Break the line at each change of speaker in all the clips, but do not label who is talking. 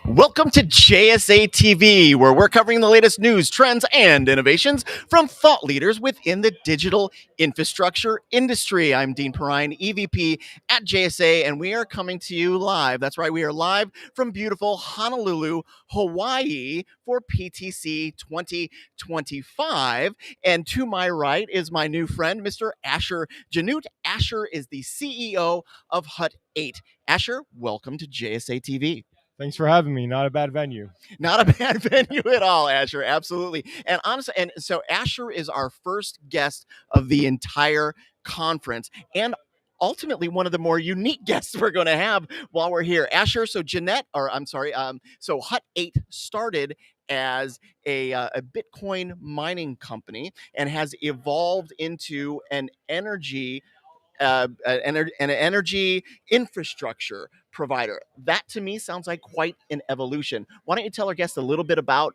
Welcome to JSA TV, where we're covering the latest news, trends, and innovations from thought leaders within the digital infrastructure industry. I'm Dean Perrine, EVP at JSA, and we are coming to you live. That's right, we are live from beautiful Honolulu, Hawaii for PTC 2025. And to my right is my new friend, Mr. Asher Janut. Asher is the CEO of Hut 8. Asher, welcome to JSA TV.
Thanks for having me. Not a bad venue.
Not a bad venue at all, Asher. Absolutely. And honestly, and so Asher is our first guest of the entire conference, and ultimately one of the more unique guests we're going to have while we're here. Asher, so so Hut 8 started as a Bitcoin mining company and has evolved into an energy infrastructure provider. That to me sounds like quite an evolution. Why don't you tell our guests a little bit about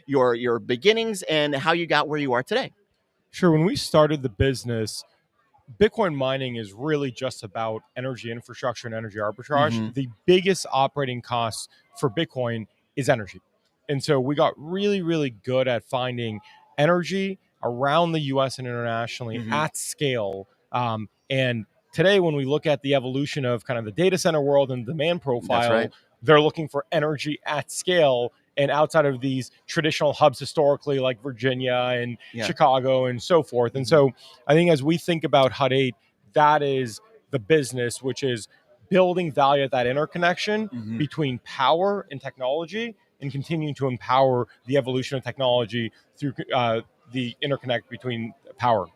your beginnings and how you got where you are today?
Sure. When we started the business, Bitcoin mining is really just about energy infrastructure and energy arbitrage.
Mm-hmm.
The biggest operating cost for Bitcoin is energy. And so we got really, really good at finding energy around the US and internationally
Mm-hmm.
at scale. And today, when we look at the evolution of kind of the data center world and demand profile,
right.
they're looking for energy at scale. And outside of these traditional hubs historically, like Virginia and Chicago and so forth. And so I think as we think about Hut 8, that is the business, which is building value at that interconnection between power and technology and continuing to empower the evolution of technology through the interconnect between power.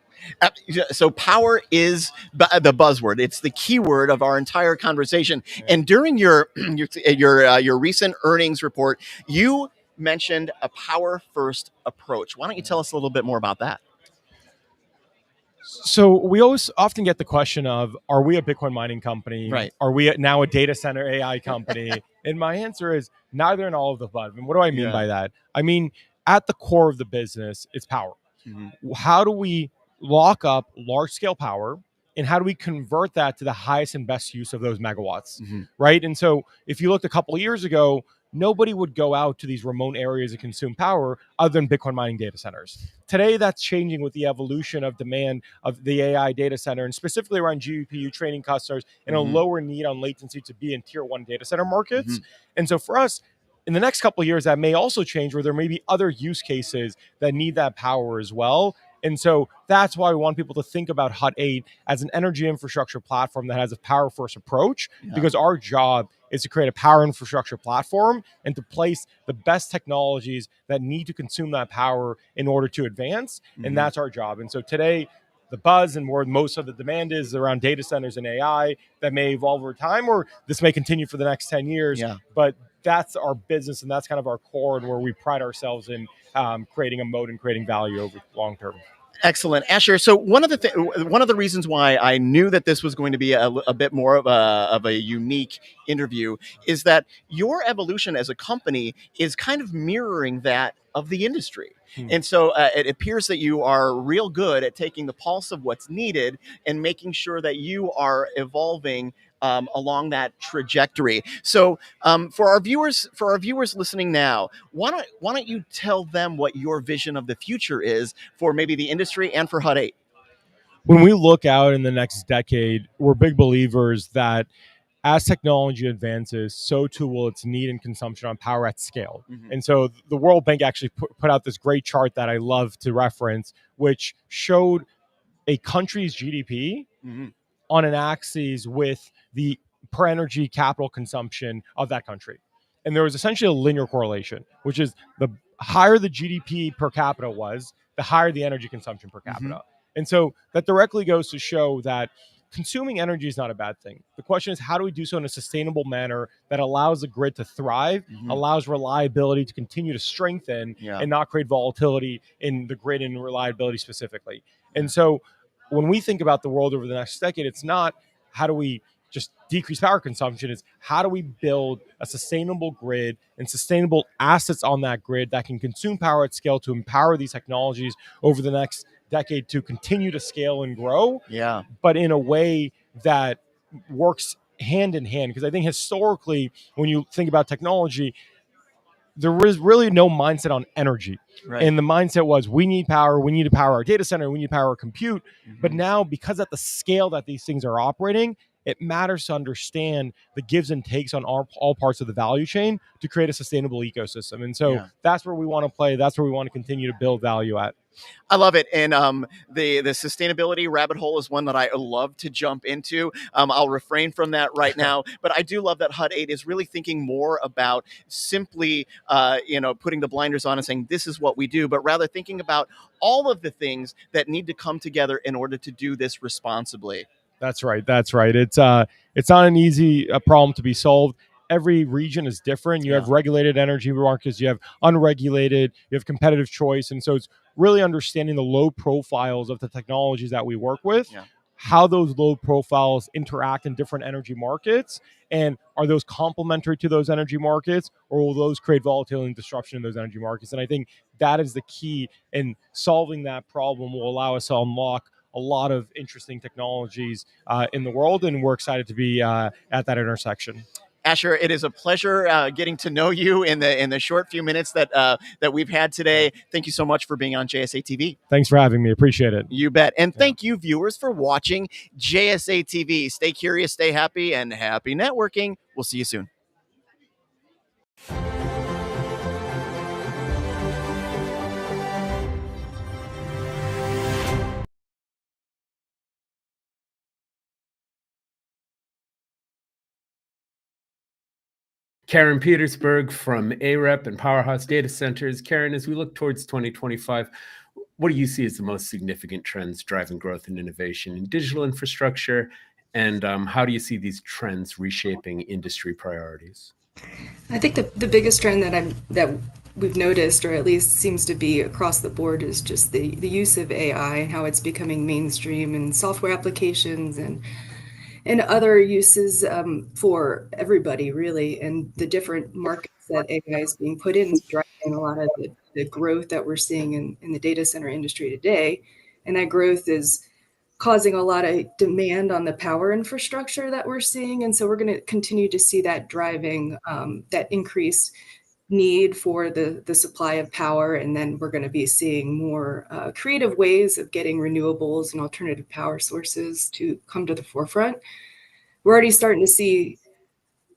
So power is the buzzword. It's the keyword of our entire conversation. Yeah. And during your recent earnings report, you mentioned a power first approach. Why don't you tell us a little bit more about that?
So we always often get the question of, are we a Bitcoin mining company?
Right.
Are we now a data center AI company? And my answer is neither and all of the above. And what do I mean by that? I mean, at the core of the business, it's power. How do we lock up large scale power, and how do we convert that to the highest and best use of those megawatts, right? And so if you looked a couple of years ago, nobody would go out to these remote areas and consume power other than Bitcoin mining data centers. Today, that's changing with the evolution of demand of the AI data center, and specifically around GPU training clusters and a lower need on latency to be in tier one data center markets. And so for us, in the next couple of years, that may also change where there may be other use cases that need that power as well. And so that's why we want people to think about Hut 8 as an energy infrastructure platform that has a power first approach, because our job is to create a power infrastructure platform and to place the best technologies that need to consume that power in order to advance. And that's our job. And so today, the buzz and where most of the demand is around data centers and AI that may evolve over time, or this may continue for the next 10 years. But that's our business, and that's kind of our core, and where we pride ourselves in creating a moat and creating value over long term.
Excellent, Asher. So one of the reasons why I knew that this was going to be a bit more of a unique interview is that your evolution as a company is kind of mirroring that of the industry. And so it appears that you are real good at taking the pulse of what's needed and making sure that you are evolving along that trajectory. So for our viewers listening now, why don't you tell them what your vision of the future is for maybe the industry and for Hut 8?
When we look out in the next decade, we're big believers that as technology advances, so too will its need and consumption on power at scale. And so the World Bank actually put out this great chart that I love to reference, which showed a country's GDP on an axis with the per energy capital consumption of that country. And there was essentially a linear correlation, which is the higher the GDP per capita was, the higher the energy consumption per capita. And so that directly goes to show that consuming energy is not a bad thing. The question is, how do we do so in a sustainable manner that allows the grid to thrive, allows reliability to continue to strengthen, and not create volatility in the grid and reliability specifically. And so when we think about the world over the next decade, it's not how do we just decrease power consumption, it's how do we build a sustainable grid and sustainable assets on that grid that can consume power at scale to empower these technologies over the next decade to continue to scale and grow, but in a way that works hand in hand, because I think historically, when you think about technology, there was really no mindset on energy.
Right.
And the mindset was, we need power, we need to power our data center, we need to power our compute. But now, because at the scale that these things are operating, it matters to understand the gives and takes on all parts of the value chain to create a sustainable ecosystem. And so that's where we want to play. That's where we want to continue to build value at.
I love it. And the sustainability rabbit hole is one that I love to jump into. I'll refrain from that right now, but I do love that HUD 8 is really thinking more about simply, putting the blinders on and saying, this is what we do, but rather thinking about all of the things that need to come together in order to do this responsibly.
That's right. That's right. It's not an easy problem to be solved. Every region is different. You have regulated energy markets, you have unregulated, you have competitive choice. And so it's really understanding the load profiles of the technologies that we work with, how those load profiles interact in different energy markets, and are those complementary to those energy markets, or will those create volatility and disruption in those energy markets? And I think that is the key, and solving that problem will allow us to unlock a lot of interesting technologies in the world, and we're excited to be at that intersection.
Asher, it is a pleasure getting to know you in the short few minutes that we've had today. Thank you so much for being on JSA TV.
Thanks for having me. Appreciate it.
You bet. And thank you, viewers, for watching JSA TV. Stay curious, stay happy, and happy networking. We'll see you soon.
Karen Petersburg from AREP and Powerhouse Data Centers. Karen, as we look towards 2025, what do you see as the most significant trends driving growth and innovation in digital infrastructure? And how do you see these trends reshaping industry priorities?
I think the biggest trend that we've noticed, or at least seems to be across the board, is just the use of AI and how it's becoming mainstream in software applications and other uses for everybody, really, and the different markets that AI is being put in, driving a lot of the growth that we're seeing in the data center industry today. And that growth is causing a lot of demand on the power infrastructure that we're seeing. And so we're going to continue to see that driving that increased need for the supply of power. And then we're going to be seeing more creative ways of getting renewables and alternative power sources to come to the forefront. We're already starting to see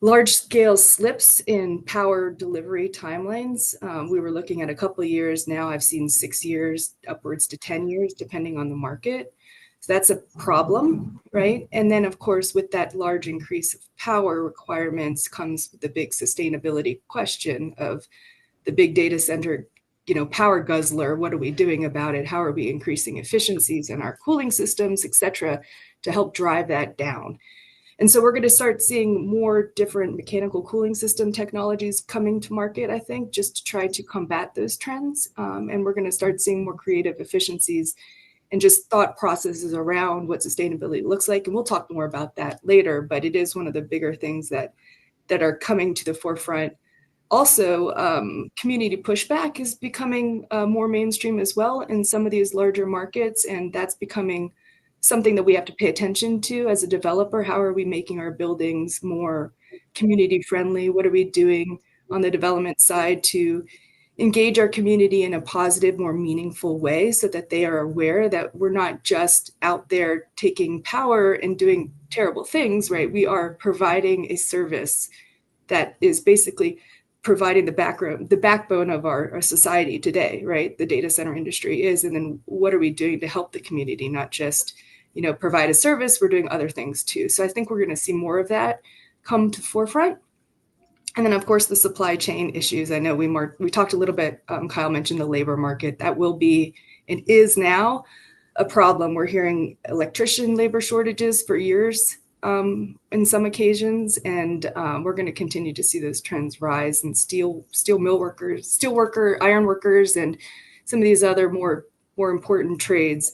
large-scale slips in power delivery timelines. We were looking at a couple of years. Now I've seen 6 years, upwards to 10 years, depending on the market. So that's a problem, right? And then, of course, with that large increase of power requirements comes the big sustainability question of the big data center, power guzzler. What are we doing about it? How are we increasing efficiencies in our cooling systems, et cetera, to help drive that down? And so we're going to start seeing more different mechanical cooling system technologies coming to market, I think, just to try to combat those trends. And we're going to start seeing more creative efficiencies and just thought processes around what sustainability looks like. And we'll talk more about that later, but it is one of the bigger things that are coming to the forefront. Also, community pushback is becoming more mainstream as well in some of these larger markets, and that's becoming something that we have to pay attention to as a developer. How are we making our buildings more community friendly? What are we doing on the development side to engage our community in a positive, more meaningful way so that they are aware that we're not just out there taking power and doing terrible things, right? We are providing a service that is basically providing the backbone of our society today, right? The data center industry is, and then what are we doing to help the community, not just, provide a service, we're doing other things too. So I think we're going to see more of that come to the forefront. And then, of course, the supply chain issues. I know we talked a little bit, Kyle mentioned the labor market. That will be and is now a problem. We're hearing electrician labor shortages for years in some occasions, and we're going to continue to see those trends rise in steel mill workers, steel worker, iron workers, and some of these other more important trades.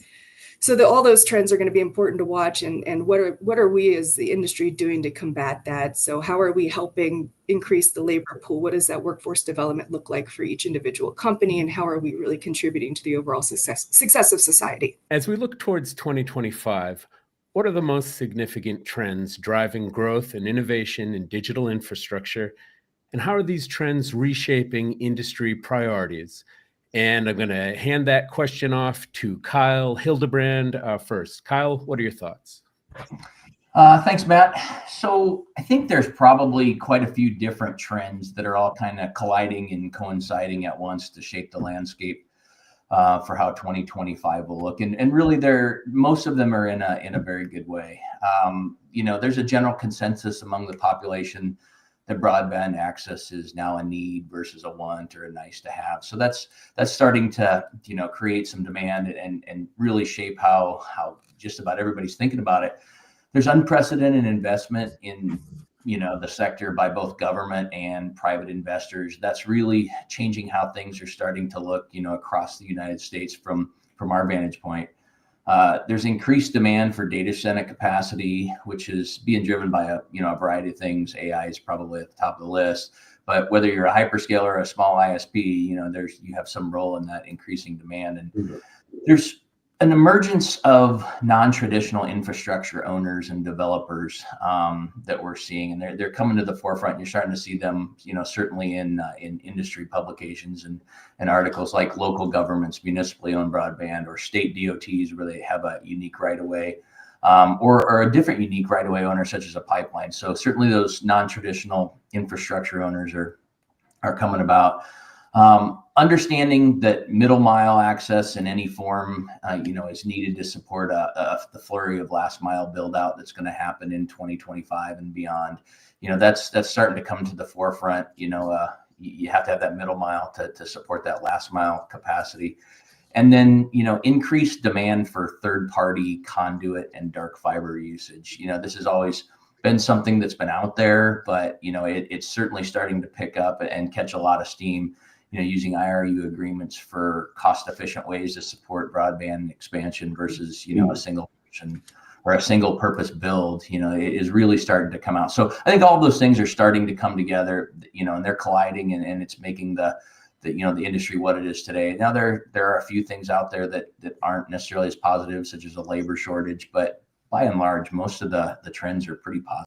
So all those trends are going to be important to watch, and what are we as the industry doing to combat that? So how are we helping increase the labor pool? What does that workforce development look like for each individual company, and how are we really contributing to the overall success of society?
As we look towards 2025, What are the most significant trends driving growth and innovation in digital infrastructure? And how are these trends reshaping industry priorities? And I'm going to hand that question off to Kyle Hildebrand first. Kyle, what are your thoughts?
Thanks, Matt. So I think there's probably quite a few different trends that are all kind of colliding and coinciding at once to shape the landscape for how 2025 will look. And really, most of them are in a very good way. There's a general consensus among the population that broadband access is now a need versus a want or a nice to have. So that's starting to create some demand and really shape how just about everybody's thinking about it. There's unprecedented investment in the sector by both government and private investors. That's really changing how things are starting to look across the United States from our vantage point. There's increased demand for data center capacity, which is being driven by a variety of things. AI is probably at the top of the list, but whether you're a hyperscaler or a small ISP, you have some role in that increasing demand. And there's an emergence of non-traditional infrastructure owners and developers that we're seeing, and they're coming to the forefront. You're starting to see them, certainly in industry publications and articles like local governments, municipally owned broadband, or state DOTs where they have a unique right-of-way, or a different unique right-of-way owner, such as a pipeline. So certainly those non-traditional infrastructure owners are coming about. Understanding that middle mile access in any form, is needed to support the flurry of last mile build out that's going to happen in 2025 and beyond. That's starting to come to the forefront. You have to have that middle mile to support that last mile capacity. And then, increased demand for third party conduit and dark fiber usage. This has always been something that's been out there, but, it's certainly starting to pick up and catch a lot of steam. Using IRU agreements for cost-efficient ways to support broadband expansion versus, a single person or a single purpose build, it is really starting to come out. So I think all of those things are starting to come together, and they're colliding, and it's making the industry what it is today. Now there are a few things out there that aren't necessarily as positive, such as a labor shortage, but by and large, most of the trends are pretty positive.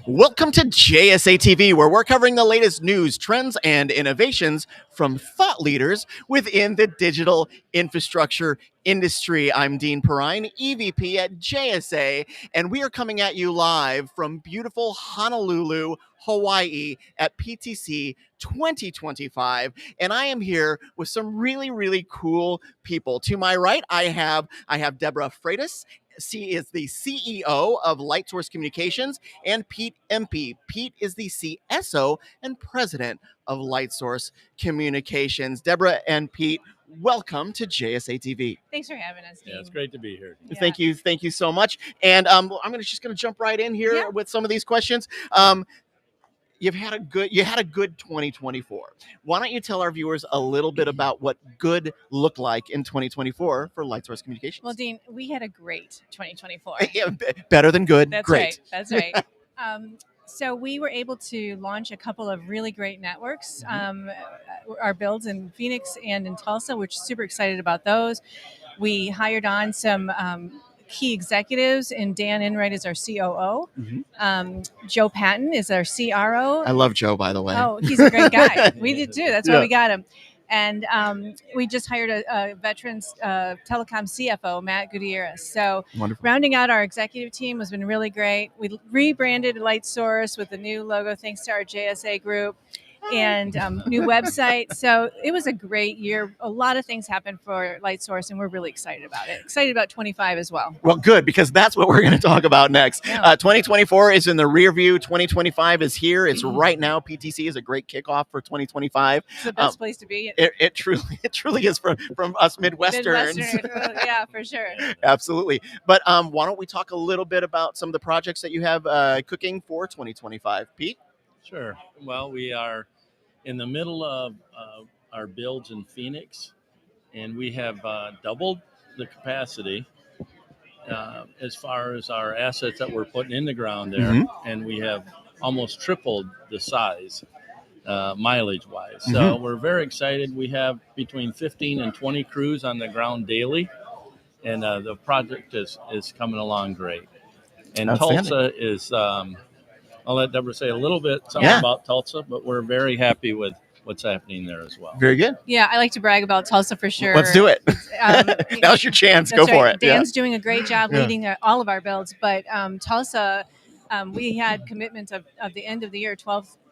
Welcome to JSA TV, where we're covering the latest news, trends, and innovations from thought leaders within the digital infrastructure industry. I'm Dean Perrine, EVP at JSA, and we are coming at you live from beautiful Honolulu, Hawaii at PTC 2025. And I am here with some really, really cool people. To my right, I have Deborah Freitas. She is the CEO of Lightsource Communications, and Pete MP. Pete is the CSO and president of Lightsource Communications. Deborah and Pete, welcome to JSA TV.
Thanks for having us, Dean.
Yeah, it's great to be here.
Yeah. Thank you so much. And I'm just gonna jump right in here with some of these questions. You had a good 2024. Why don't you tell our viewers a little bit about what good looked like in 2024 for Lightsource Communications?
Well, Dean, we had a great 2024.
Yeah, better than good.
That's
Great.
right. That's right. So we were able to launch a couple of really great networks, our builds in Phoenix and in Tulsa, which super excited about those. We hired on some key executives, and Dan Enright is our COO. Joe Patton is our CRO.
I love Joe, by the way.
Oh, he's a great guy. We did too. That's why we got him. And we just hired a veteran telecom CFO, Matt Gutierrez. So
Wonderful.
Rounding out our executive team has been really great. We rebranded LightSource with a new logo thanks to our JSA group and new website. So it was a great year. A lot of things happened for LightSource, and we're really excited about it. Excited about 25 as well.
Well, good, because that's what we're going to talk about next.
Yeah.
2024 is in the rear view. 2025 is here. It's right now. PTC is a great kickoff for 2025.
It's the best place to be.
It truly is from us Midwesterns.
Yeah, for sure.
Absolutely. But why don't we talk a little bit about some of the projects that you have cooking for 2025? Pete?
Sure. Well, we are in the middle of our builds in Phoenix, and we have doubled the capacity as far as our assets that we're putting in the ground there, and we have almost tripled the size mileage-wise. So we're very excited. We have between 15 and 20 crews on the ground daily, and the project is coming along great. And Tulsa is, I'll let Deborah say a little bit about Tulsa, but we're very happy with what's happening there as well.
Very good.
Yeah, I like to brag about Tulsa for sure.
Let's do it. Now's your chance. Go for it.
Dan's doing a great job leading all of our builds, but Tulsa, we had commitments of the end of the year,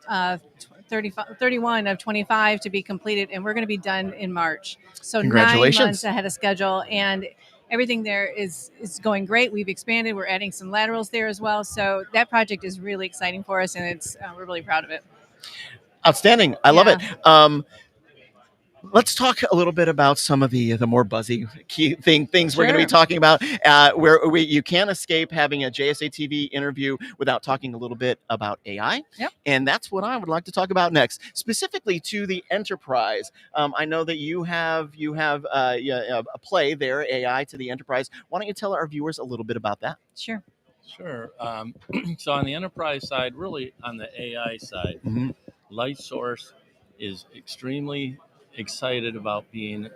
31 of 25 to be completed, and we're going to be done in March. So 9 months ahead of schedule, and everything there is going great. We've expanded. We're adding some laterals there as well. So that project is really exciting for us, and we're really proud of it.
Outstanding. I love it. Let's talk a little bit about some of the more buzzy key things we're going to be talking about. Where you can't escape having a JSA TV interview without talking a little bit about AI.
Yep.
And that's what I would like to talk about next, specifically to the enterprise. I know that you have a play there, AI to the enterprise. Why don't you tell our viewers a little bit about that?
Sure.
Sure. So on the enterprise side, really on the AI side, LightSource is extremely excited about being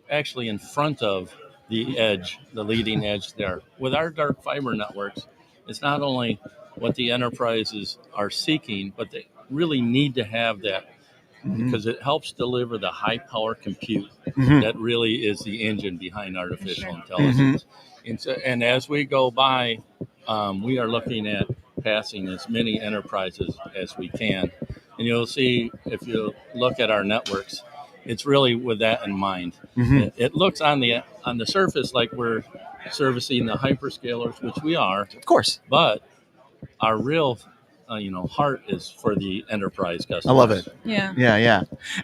actually in front of the edge, the leading edge there. With our dark fiber networks, it's not only what the enterprises are seeking, but they really need to have that because it helps deliver the high power compute that really is the engine behind artificial intelligence. And as we go by, we are looking at passing as many enterprises as we can. And you'll see, if you look at our networks, it's really with that in mind. It looks on the surface like we're servicing the hyperscalers, which we are,
of course,
but our real heart is for the enterprise customers.
I love it.
Yeah.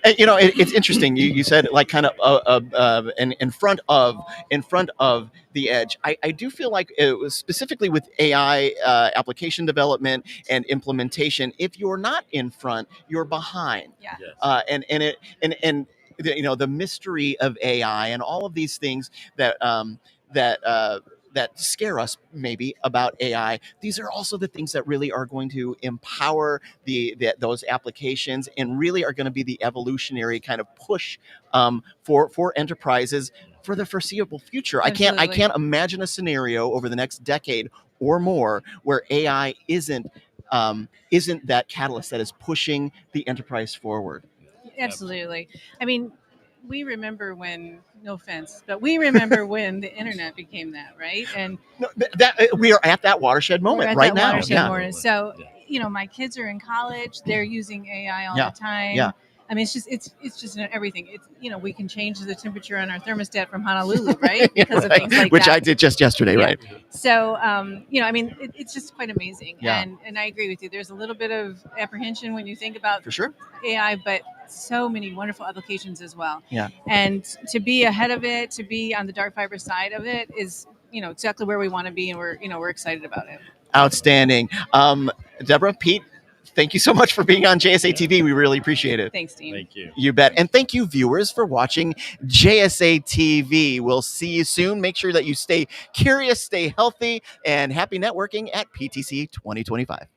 And, it's interesting. You said like kind of in front of the edge. I do feel like it was specifically with AI application development and implementation. If you're not in front, you're behind.
Yeah.
Yes. And the mystery of AI and all of these things that scare us maybe about AI. These are also the things that really are going to empower those applications and really are going to be the evolutionary kind of push for enterprises for the foreseeable future.
Absolutely.
I can't imagine a scenario over the next decade or more where AI isn't that catalyst that is pushing the enterprise forward.
Absolutely. I mean, we remember when, no offense, but we remember when the internet became that, right? And
we are at that watershed moment right now.
Moment. So, my kids are in college; they're using AI all the time.
Yeah.
I mean, it's just everything. It's we can change the temperature on our thermostat from Honolulu, right? Because of things like
which
that.
I did just yesterday, right?
So, I mean, it's just quite amazing.
Yeah.
And I agree with you. There's a little bit of apprehension when you think about
for sure
AI, but so many wonderful applications as well.
Yeah.
And to be ahead of it, to be on the dark fiber side of it is, exactly where we want to be, and we're excited about it.
Outstanding. Deborah, Pete, thank you so much for being on JSA TV. We really appreciate it.
Thanks, Dean.
Thank you.
You bet. And thank you, viewers, for watching JSA TV. We'll see you soon. Make sure that you stay curious, stay healthy, and happy networking at PTC 2025.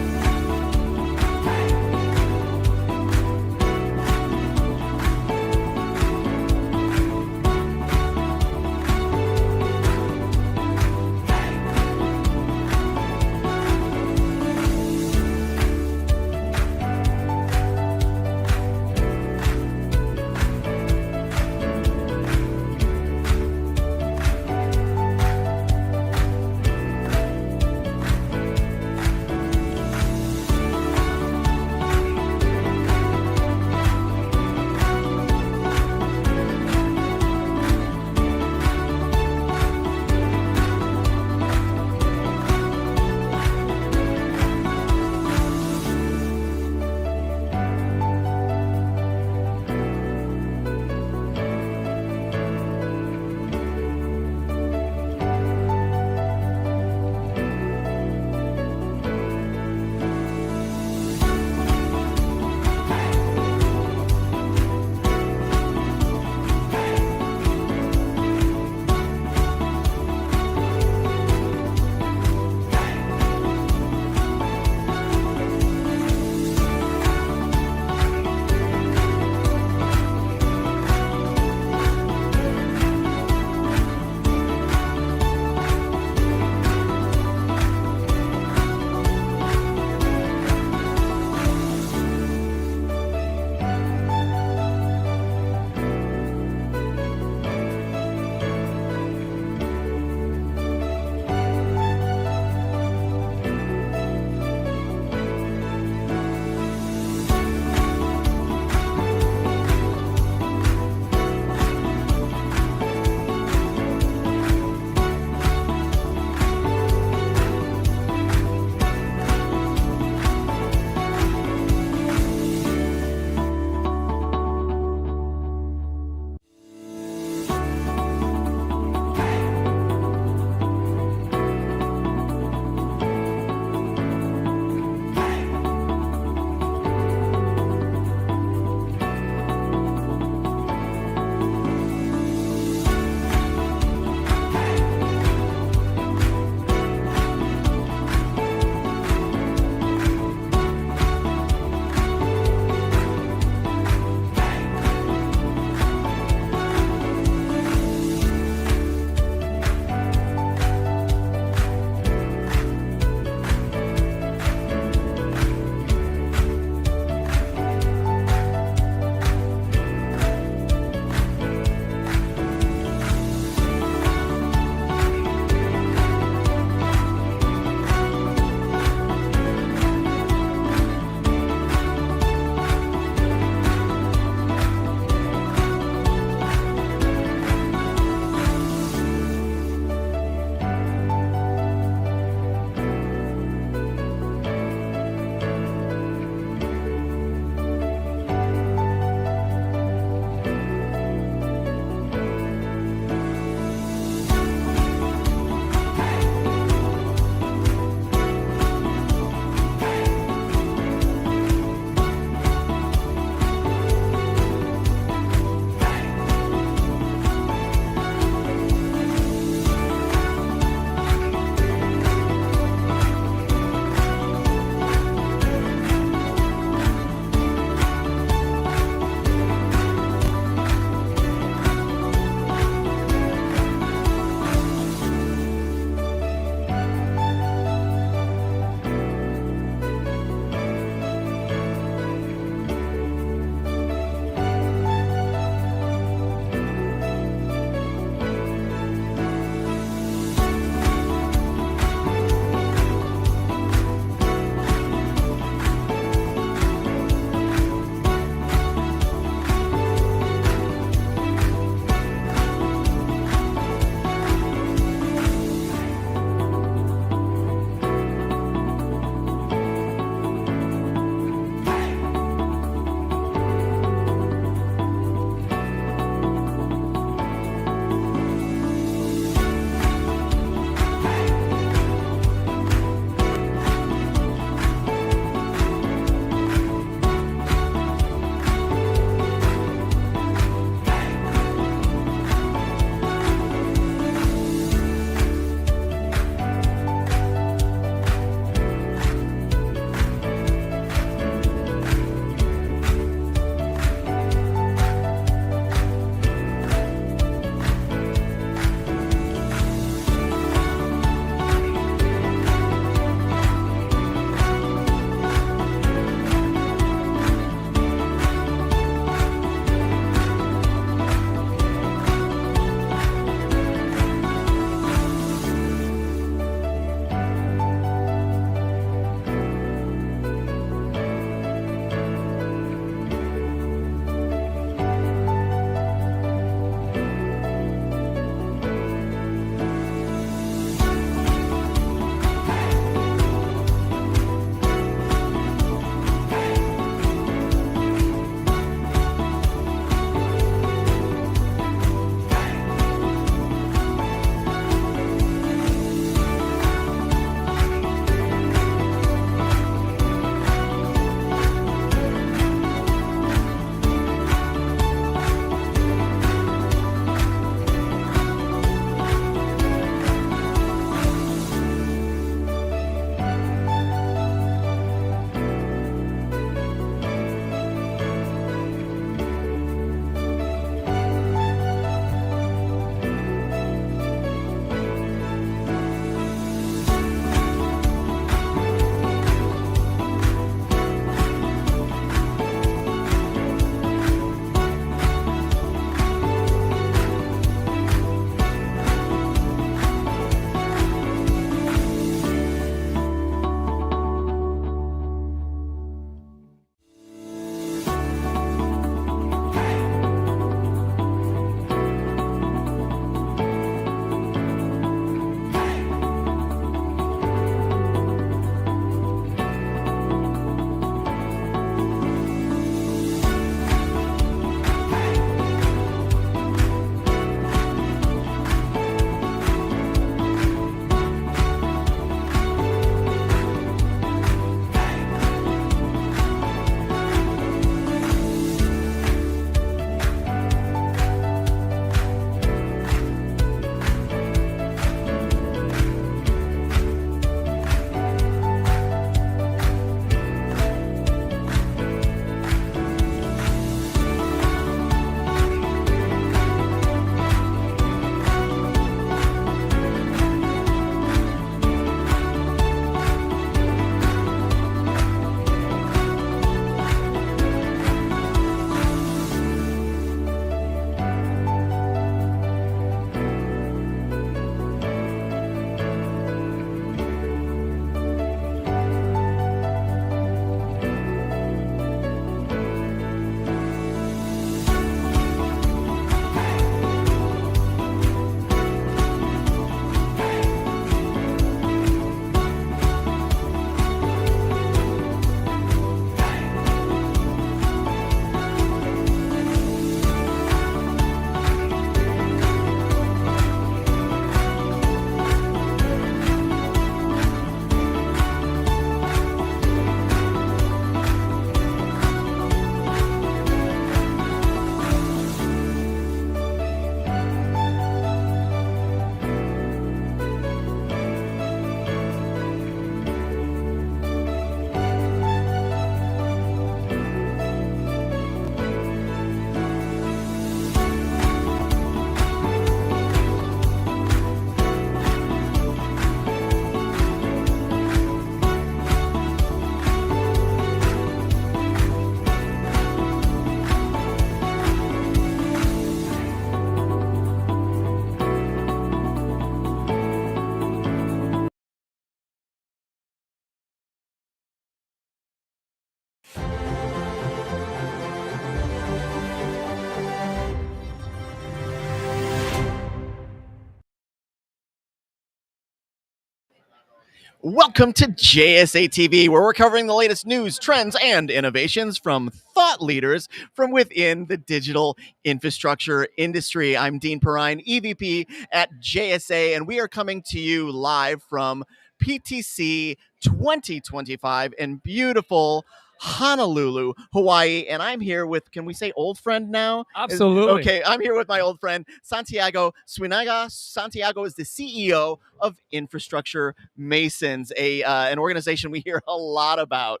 Welcome to JSA TV, where we're covering the latest news, trends, and innovations from thought leaders from within the digital infrastructure industry. I'm Dean Perrine, EVP at JSA, and we are coming to you live from PTC 2025 in beautiful Honolulu, Hawaii. And I'm here with, can we say old friend now?
Absolutely.
Okay, I'm here with my old friend, Santiago Swinaga. Santiago is the CEO of Infrastructure Masons, an organization we hear a lot about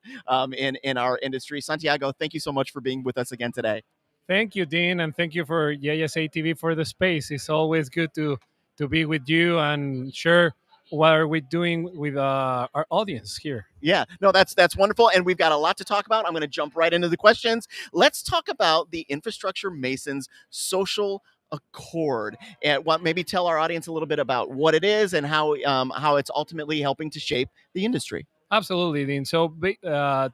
in our industry. Santiago, thank you so much for being with us again today.
Thank you, Dean, and thank you for JSA TV for the space. It's always good to be with you and share what are we doing with our audience here.
Yeah, no, that's wonderful, and we've got a lot to talk about. I'm going to jump right into the questions. Let's talk about the Infrastructure Masons social accord, and maybe tell our audience a little bit about what it is and how it's ultimately helping to shape the industry.
Absolutely, Dean. So 3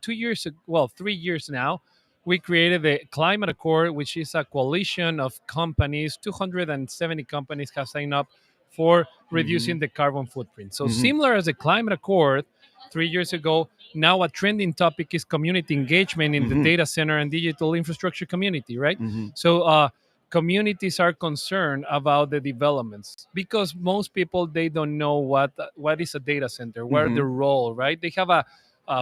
years now, we created the Climate Accord, which is a coalition of companies. 270 companies have signed up for reducing the carbon footprint. So similar as the Climate Accord 3 years ago, now a trending topic is community engagement in the data center and digital infrastructure community, right? So communities are concerned about the developments because most people, they don't know what is a data center, what are the role, right? They have a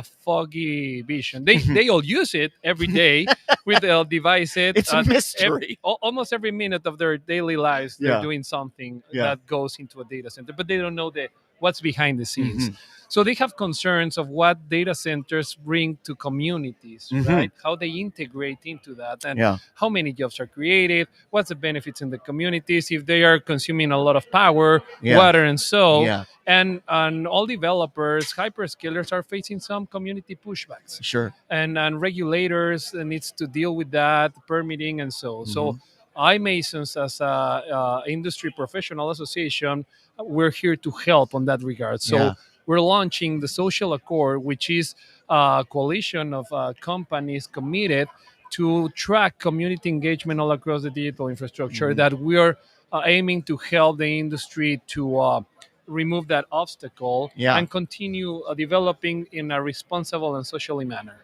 foggy vision. They all use it every day with their devices.
It's a mystery.
Almost every minute of their daily lives, they're
Yeah.
doing something
Yeah.
that goes into a data center, but they don't know what's behind the scenes. So they have concerns of what data centers bring to communities, right? How they integrate into that, and
Yeah.
how many jobs are created, what's the benefits in the communities, if they are consuming a lot of power,
Yeah.
water, and so.
Yeah.
And all developers, hyperscalers are facing some community pushbacks.
Sure.
And regulators needs to deal with that, permitting and so. So iMasons, as a industry professional association, we're here to help on that regard. So
Yeah.
we're launching the Social Accord, which is a coalition of companies committed to track community engagement all across the digital infrastructure, that we are aiming to help the industry to remove that obstacle and continue developing in a responsible and socially manner.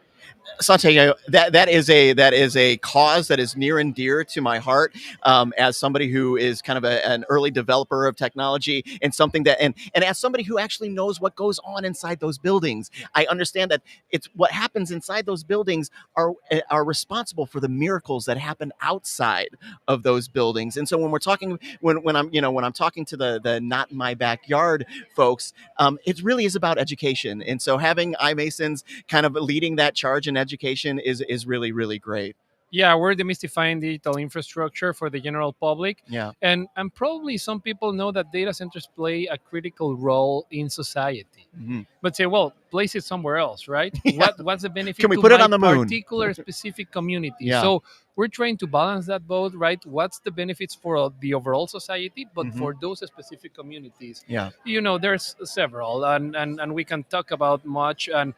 Santiago, that is a cause that is near and dear to my heart, as somebody who is kind of an early developer of technology, and something that and as somebody who actually knows what goes on inside those buildings. I understand that it's what happens inside those buildings are responsible for the miracles that happen outside of those buildings. And so when we're talking, when I'm talking to the not in my backyard folks, it really is about education. And so having iMasons kind of leading that charge in education is really, really great.
Yeah, we're demystifying digital infrastructure for the general public.
Yeah.
And probably some people know that data centers play a critical role in society. But say, well, place it somewhere else, right? What's the benefit?
Can we
to
put it
my
on the moon?
Particular specific community.
Yeah.
So we're trying to balance that both, right? What's the benefits for the overall society, but for those specific communities?
Yeah.
There's several, and we can talk about much, and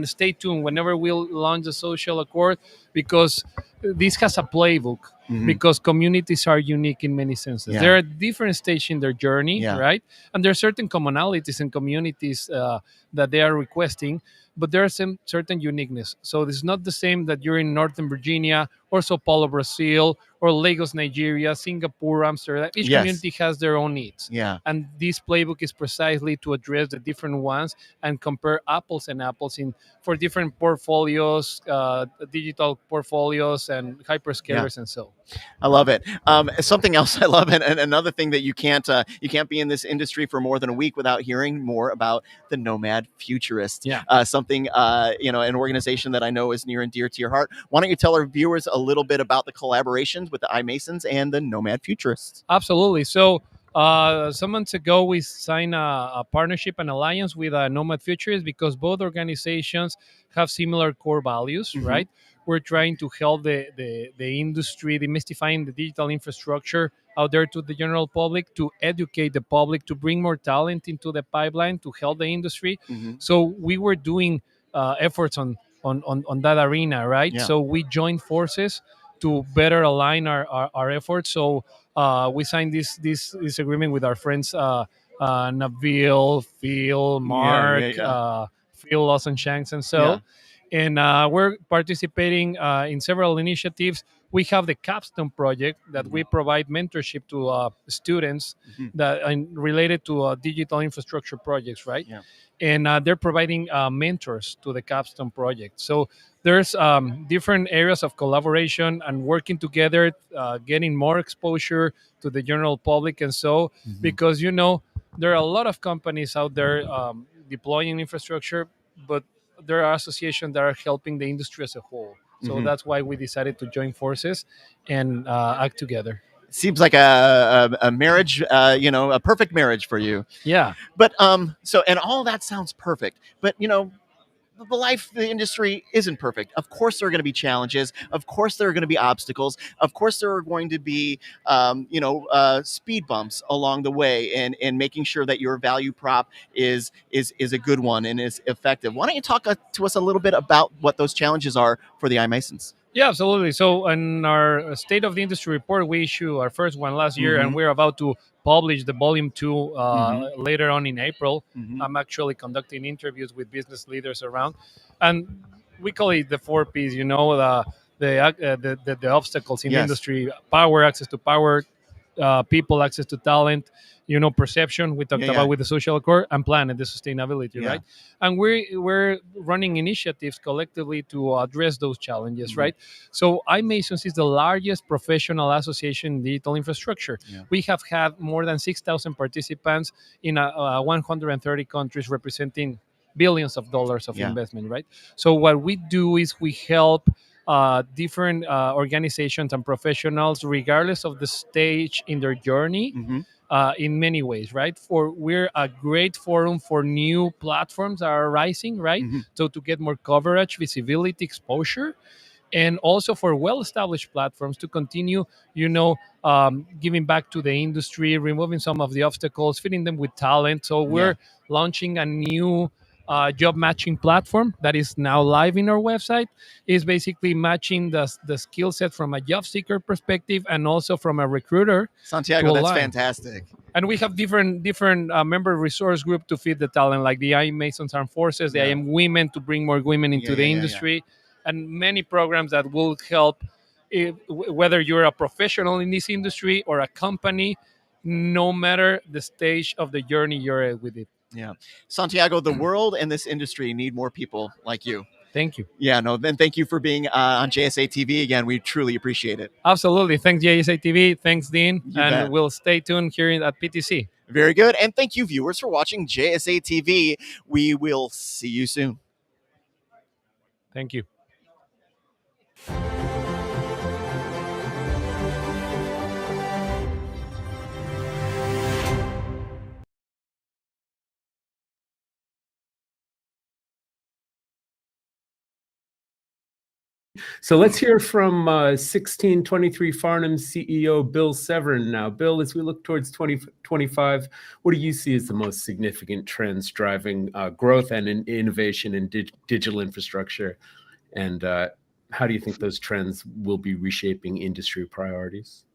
stay tuned whenever we'll launch the Social Accord, because this has a playbook. Because communities are unique in many senses.
Yeah.
They're at different stage in their journey,
Yeah.
right? And there are certain commonalities in communities that they are requesting, but there are some certain uniqueness. So it's not the same that you're in Northern Virginia or Sao Paulo, Brazil, or Lagos, Nigeria, Singapore, Amsterdam. Each
Yes.
community has their own needs.
Yeah.
And this playbook is precisely to address the different ones and compare apples and apples for different portfolios, digital portfolios, and hyperscalers and so.
I love it. Something else I love, and another thing that you can't be in this industry for more than a week without hearing more about the Nomad Futurists.
Yeah.
Something an organization that I know is near and dear to your heart. Why don't you tell our viewers a little bit about the collaborations with the iMasons and the Nomad Futurists?
Absolutely. So some months ago, we signed a partnership and alliance with Nomad Futurists because both organizations have similar core values, right? We're trying to help the industry, demystifying the digital infrastructure out there to the general public, to educate the public, to bring more talent into the pipeline, to help the industry. So we were doing efforts on that arena, right?
Yeah.
So we joined forces to better align our efforts. So we signed this agreement with our friends Nabil, Phil, Mark, Phil Lawson Shanks, and so. And we're participating in several initiatives. We have the Capstone project that we provide mentorship to students that are related to digital infrastructure projects, right? And they're providing mentors to the Capstone project. So there's different areas of collaboration and working together, getting more exposure to the general public, and so because there are a lot of companies out there deploying infrastructure, but there are associations that are helping the industry as a whole. So that's why we decided to join forces and act together.
Seems like a marriage, a perfect marriage for you.
Yeah.
But and all that sounds perfect. But the industry isn't perfect. Of course, there are going to be challenges. Of course, there are going to be obstacles. Of course, there are going to be, speed bumps along the way, and making sure that your value prop is a good one and is effective. Why don't you talk to us a little bit about what those challenges are for the iMasons?
Yeah, absolutely. So in our State of the Industry report, we issued our first one last year, and we're about to publish the volume 2 later on in April. I'm actually conducting interviews with business leaders around, and we call it the 4 Ps. The obstacles in the industry: power, access to power, people, access to talent, perception we talked about with the social accord, and planet, the sustainability, right? And we're running initiatives collectively to address those challenges, right? So iMasons is the largest professional association in digital infrastructure. We have had more than 6,000 participants in 130 countries, representing billions of dollars of investment, right? So what we do is we help different organizations and professionals, regardless of the stage in their journey, in many ways, right? We're a great forum for new platforms that are rising, right? So to get more coverage, visibility, exposure, and also for well-established platforms to continue, giving back to the industry, removing some of the obstacles, fitting them with talent. So we're launching a new job matching platform that is now live in our website. Is basically matching the skill set from a job seeker perspective and also from a recruiter.
Santiago, that's fantastic.
And we have different member resource group to feed the talent, like the iMasons Armed Forces, the IM Women, to bring more women into the industry, and many programs that will help whether you're a professional in this industry or a company, no matter the stage of the journey you're at with it.
Yeah. Santiago, the world and this industry need more people like you.
Thank you.
Yeah, no, then thank you for being on JSA TV again. We truly appreciate it.
Absolutely. Thanks, JSA TV. Thanks, Dean. And we'll stay tuned here at PTC.
Very good. And thank you, viewers, for watching JSA TV. We will see you soon.
Thank you.
So let's hear from 1623 Farnham's CEO, Bill Severin now. Bill, as we look towards 2025, what do you see as the most significant trends driving growth and innovation in digital infrastructure? And how do you think those trends will be reshaping industry priorities?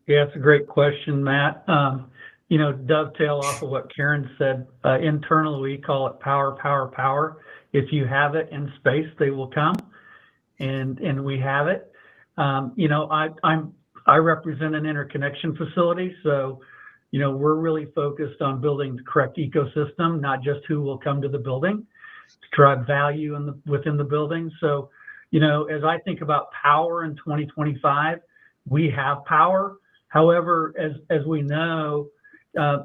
Yeah, it's a great question, Matt. Dovetail off of what Karen said. Internally, we call it power, power, power. If you have it in space, they will come. And we have it. I represent an interconnection facility, so we're really focused on building the correct ecosystem, not just who will come to the building, to drive value within the building. So, as I think about power in 2025, we have power. However, as we know,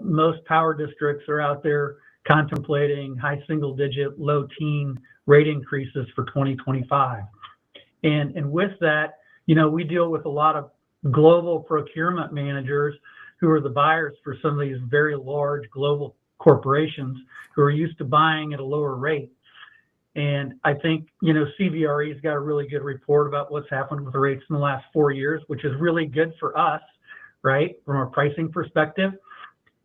most power districts are out there contemplating high single-digit, low-teen rate increases for 2025. And with that, we deal with a lot of global procurement managers who are the buyers for some of these very large global corporations who are used to buying at a lower rate. And I think, CBRE's got a really good report about what's happened with the rates in the last 4 years, which is really good for us, right, from a pricing perspective.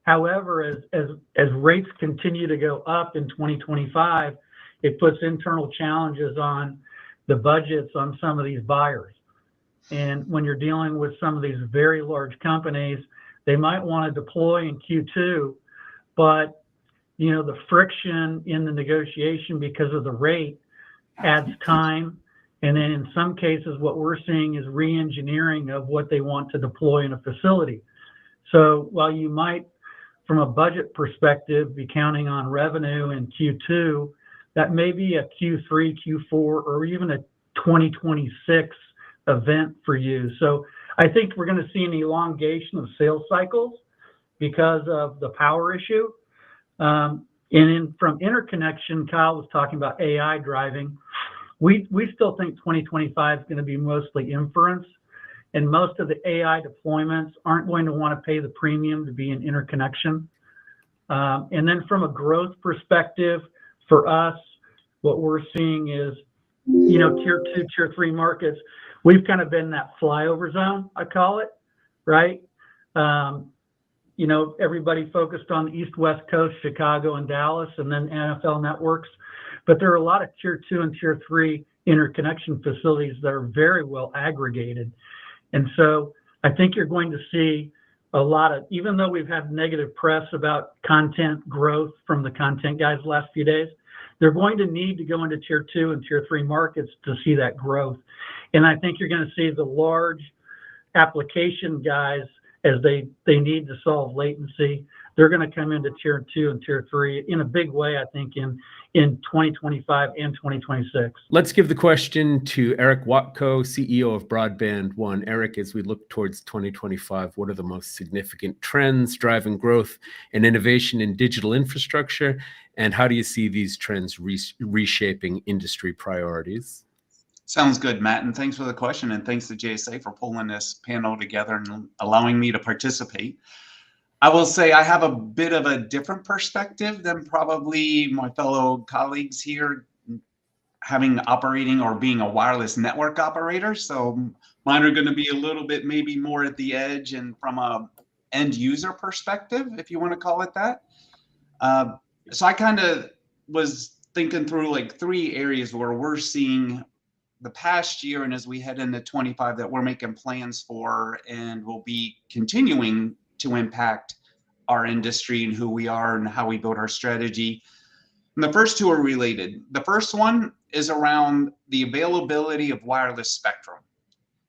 However, as rates continue to go up in 2025, it puts internal challenges on the budgets on some of these buyers. And when you're dealing with some of these very large companies, they might want to deploy in Q2, but the friction in the negotiation because of the rate adds time. And then in some cases, what we're seeing is re-engineering of what they want to deploy in a facility. So while you might, from a budget perspective, be counting on revenue in Q2, that may be a Q3, Q4, or even a 2026 event for you. So I think we're going to see an elongation of sales cycles because of the power issue. From interconnection, Kyle was talking about AI driving. We still think 2025 is going to be mostly inference, and most of the AI deployments aren't going to want to pay the premium to be in interconnection. And then from a growth perspective, for us, what we're seeing is, tier 2, tier 3 markets, we've kind of been that flyover zone, I call it, right? Everybody focused on the East West Coast, Chicago and Dallas, and then NFL networks. But there are a lot of tier 2 and tier 3 interconnection facilities that are very well aggregated. And so I think you're going to see a lot of, even though we've had negative press about content growth from the content guys the last few days, they're going to need to go into tier 2 and tier 3 markets to see that growth. And I think you're going to see the large application guys, as they need to solve latency, they're going to come into tier 2 and tier 3 in a big way, I think, in 2025 and 2026.
Let's give the question to Eric Watko, CEO of Broadband One. Eric, as we look towards 2025, what are the most significant trends driving growth and innovation in digital infrastructure? And how do you see these trends reshaping industry priorities?
Sounds good, Matt, and thanks for the question, and thanks to JSA for pulling this panel together and allowing me to participate. I will say I have a bit of a different perspective than probably my fellow colleagues here, operating or being a wireless network operator. So mine are going to be a little bit maybe more at the edge and from a end user perspective, if you want to call it that. So I kind of was thinking through like 3 areas where we're seeing the past year, and as we head into 25, that we're making plans for and will be continuing to impact our industry and who we are and how we build our strategy. And the first 2 are related. The first one is around the availability of wireless spectrum.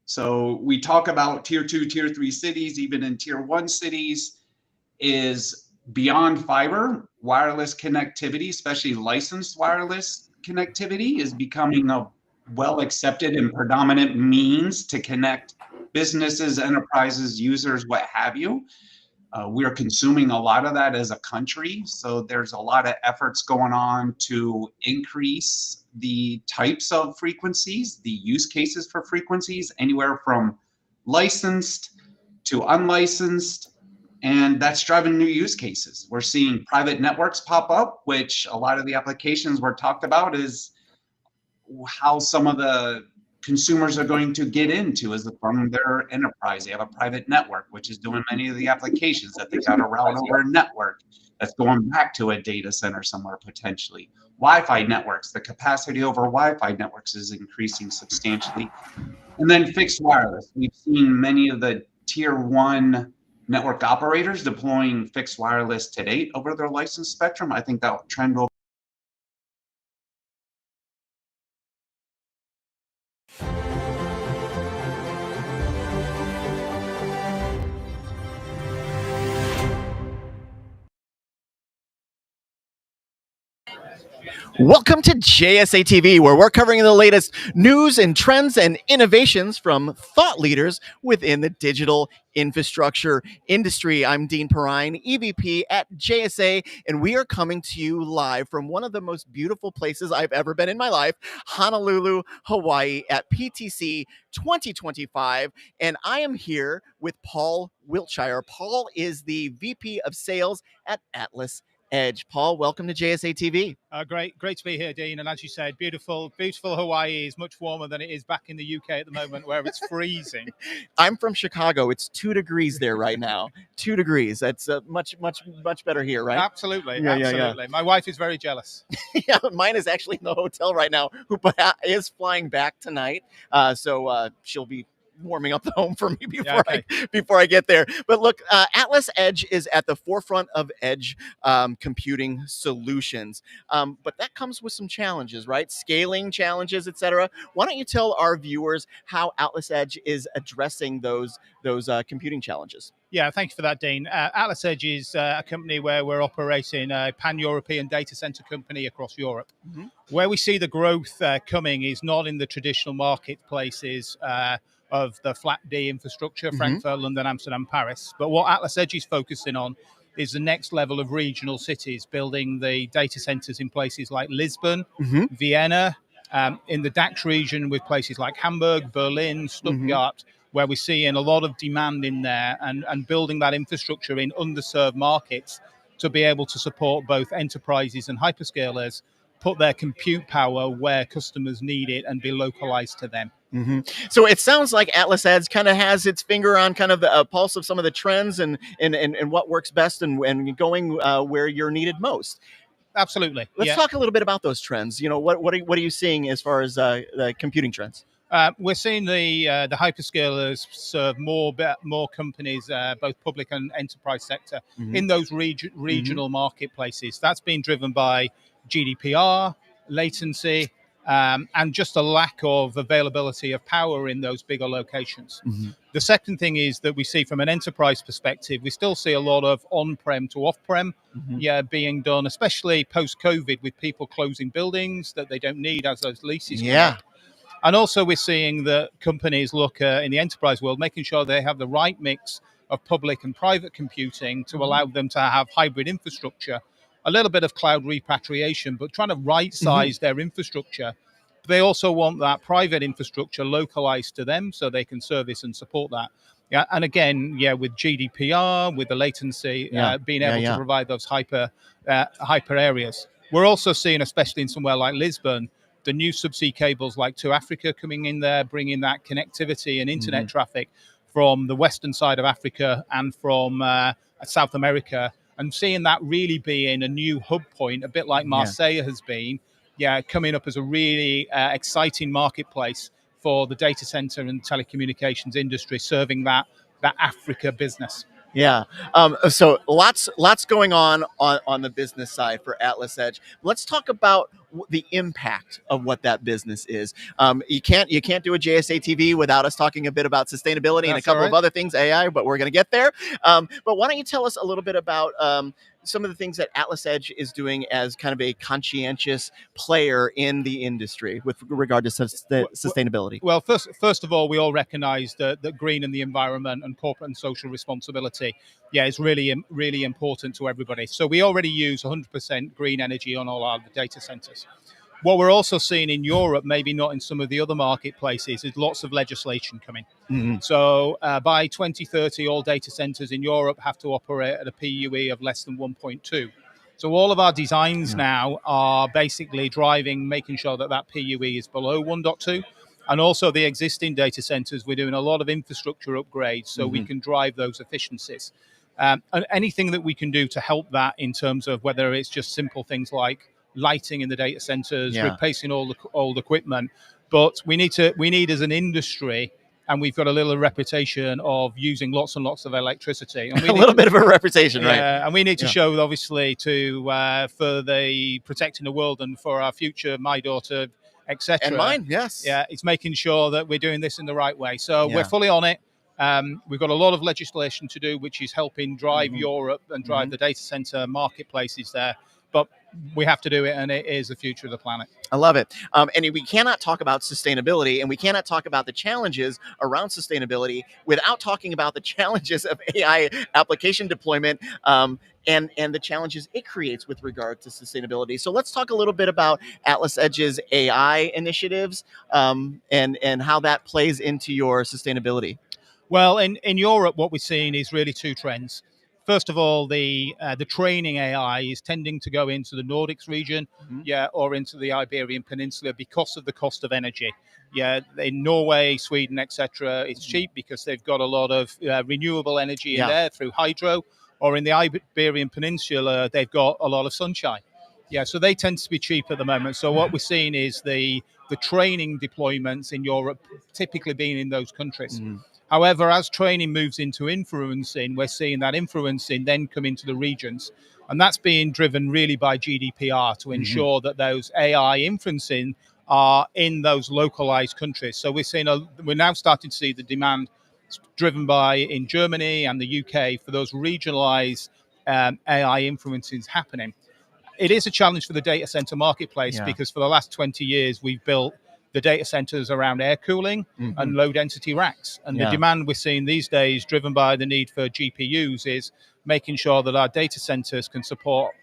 So we talk about tier 2, tier 3 cities, even in tier 1 cities, is beyond fiber, wireless connectivity, especially licensed wireless connectivity, is becoming a well accepted and predominant means to connect businesses, enterprises, users, what have you. We're consuming a lot of that as a country. So there's a lot of efforts going on to increase the types of frequencies, the use cases for frequencies, anywhere from licensed to unlicensed. And that's driving new use cases. We're seeing private networks pop up, which a lot of the applications were talked about is how some of the consumers are going to get into is from their enterprise. They have a private network, which is doing many of the applications that they got to route over a network that's going back to a data center somewhere potentially. Wi-Fi networks, the capacity over Wi-Fi networks is increasing substantially. And then fixed wireless. We've seen many of the tier 1 network operators deploying fixed wireless to date over their licensed spectrum. I think that trend will
Welcome to JSA TV, where we're covering the latest news and trends and innovations from thought leaders within the digital infrastructure industry. I'm Dean Perrine, EVP at JSA, and we are coming to you live from one of the most beautiful places I've ever been in my life, Honolulu, Hawaii, at PTC 2025. And I am here with Paul Wiltshire. Paul is the VP of Sales at Atlas Edge. Paul, welcome to JSA TV.
Great to be here, Dean. And as you said, beautiful Hawaii is much warmer than it is back in the UK at the moment, where it's freezing.
I'm from Chicago. It's 2 degrees there right now. 2 degrees. That's much better here, right?
Absolutely.
Yeah.
My wife is very jealous.
Yeah, mine is actually in the hotel right now, who is flying back tonight. So she'll be warming up the home for me before I get there. But look, Atlas Edge is at the forefront of edge computing solutions. But that comes with some challenges, right? Scaling challenges, etc. Why don't you tell our viewers how Atlas Edge is addressing those computing challenges?
Yeah, thank you for that, Dean. Atlas Edge is a company where we're operating a pan-European data center company across Europe.
Mm-hmm.
Where we see the growth coming is not in the traditional marketplaces of the flat D infrastructure, Frankfurt, London, Amsterdam, Paris. But what Atlas Edge is focusing on is the next level of regional cities, building the data centers in places like Lisbon, Vienna, in the DAX region with places like Hamburg, Berlin, Stuttgart, where we're seeing a lot of demand in there, and building that infrastructure in underserved markets to be able to support both enterprises and hyperscalers, put their compute power where customers need it and be localized to them.
So it sounds like Atlas Edge kind of has its finger on kind of the pulse of some of the trends and what works best and going where you're needed most.
Absolutely.
Let's talk a little bit about those trends. You know, what are you seeing as far as the computing trends?
We're seeing the hyperscalers serve more companies, both public and enterprise sector, in those regional marketplaces. That's been driven by GDPR, latency, and just a lack of availability of power in those bigger locations. The second thing is that we see from an enterprise perspective, we still see a lot of on-prem to off-prem being done, especially post-COVID, with people closing buildings that they don't need as those leases come up. And also we're seeing that companies look in the enterprise world, making sure they have the right mix of public and private computing to allow them to have hybrid infrastructure, a little bit of cloud repatriation, but trying to right-size their infrastructure. They also want that private infrastructure localized to them so they can service and support that. Yeah, and again, with GDPR, with the latency, being able to provide those hyper areas. We're also seeing, especially in somewhere like Lisbon, the new subsea cables like to Africa coming in there, bringing that connectivity and internet traffic from the western side of Africa and from South America, and seeing that really being a new hub point, a bit like Marseille has been, coming up as a really exciting marketplace for the data center and telecommunications industry, serving that Africa business.
Yeah. So lots going on the business side for Atlas Edge. Let's talk about the impact of what that business is. You can't do a JSA TV without us talking a bit about sustainability and a couple of other things, AI, but we're going to get there. But why don't you tell us a little bit about some of the things that Atlas Edge is doing as kind of a conscientious player in the industry with regard to sustainability?
Well, first of all, we all recognize that green and the environment and corporate and social responsibility, is really, really important to everybody. So we already use 100% green energy on all our data centers. What we're also seeing in Europe, maybe not in some of the other marketplaces, is lots of legislation coming. So by 2030, all data centers in Europe have to operate at a PUE of less than 1.2. So all of our designs now are basically making sure that PUE is below 1.2. And also the existing data centers, we're doing a lot of infrastructure upgrades so we can drive those efficiencies. And anything that we can do to help that in terms of whether it's just simple things like lighting in the data centers, replacing all the old equipment. But we need as an industry, and we've got a little reputation of using lots and lots of electricity. And
a little bit of a reputation, right?
And we need to show, obviously, for the protecting the world and for our future, my daughter, etc.
And mine, yes.
Yeah, it's making sure that we're doing this in the right way. So we're fully on it. We've got a lot of legislation to do, which is helping drive Europe and drive the data center marketplaces there. But we have to do it, and it is the future of the planet.
I love it. And we cannot talk about sustainability, and we cannot talk about the challenges around sustainability without talking about the challenges of AI application deployment and the challenges it creates with regard to sustainability. So let's talk a little bit about Atlas Edge's AI initiatives and how that plays into your sustainability.
Well, in Europe, what we're seeing is really two trends. First of all, the training AI is tending to go into the Nordics region, or into the Iberian Peninsula because of the cost of energy. In Norway, Sweden, etc., it's cheap because they've got a lot of renewable energy in there through hydro, or in the Iberian Peninsula, they've got a lot of sunshine. So they tend to be cheap at the moment. So what we're seeing is the the training deployments in Europe typically being in those countries. However, as training moves into inferencing, we're seeing that inferencing then come into the regions. And that's being driven really by GDPR to ensure that those AI inferencing are in those localized countries. So we're now starting to see the demand driven by in Germany and the UK for those regionalized AI inferencing happening. It is a challenge for the data center marketplace because for the last 20 years, we've built the data centers around air cooling and low density racks. And the demand we're seeing these days, driven by the need for GPUs, is making sure that our data centers can support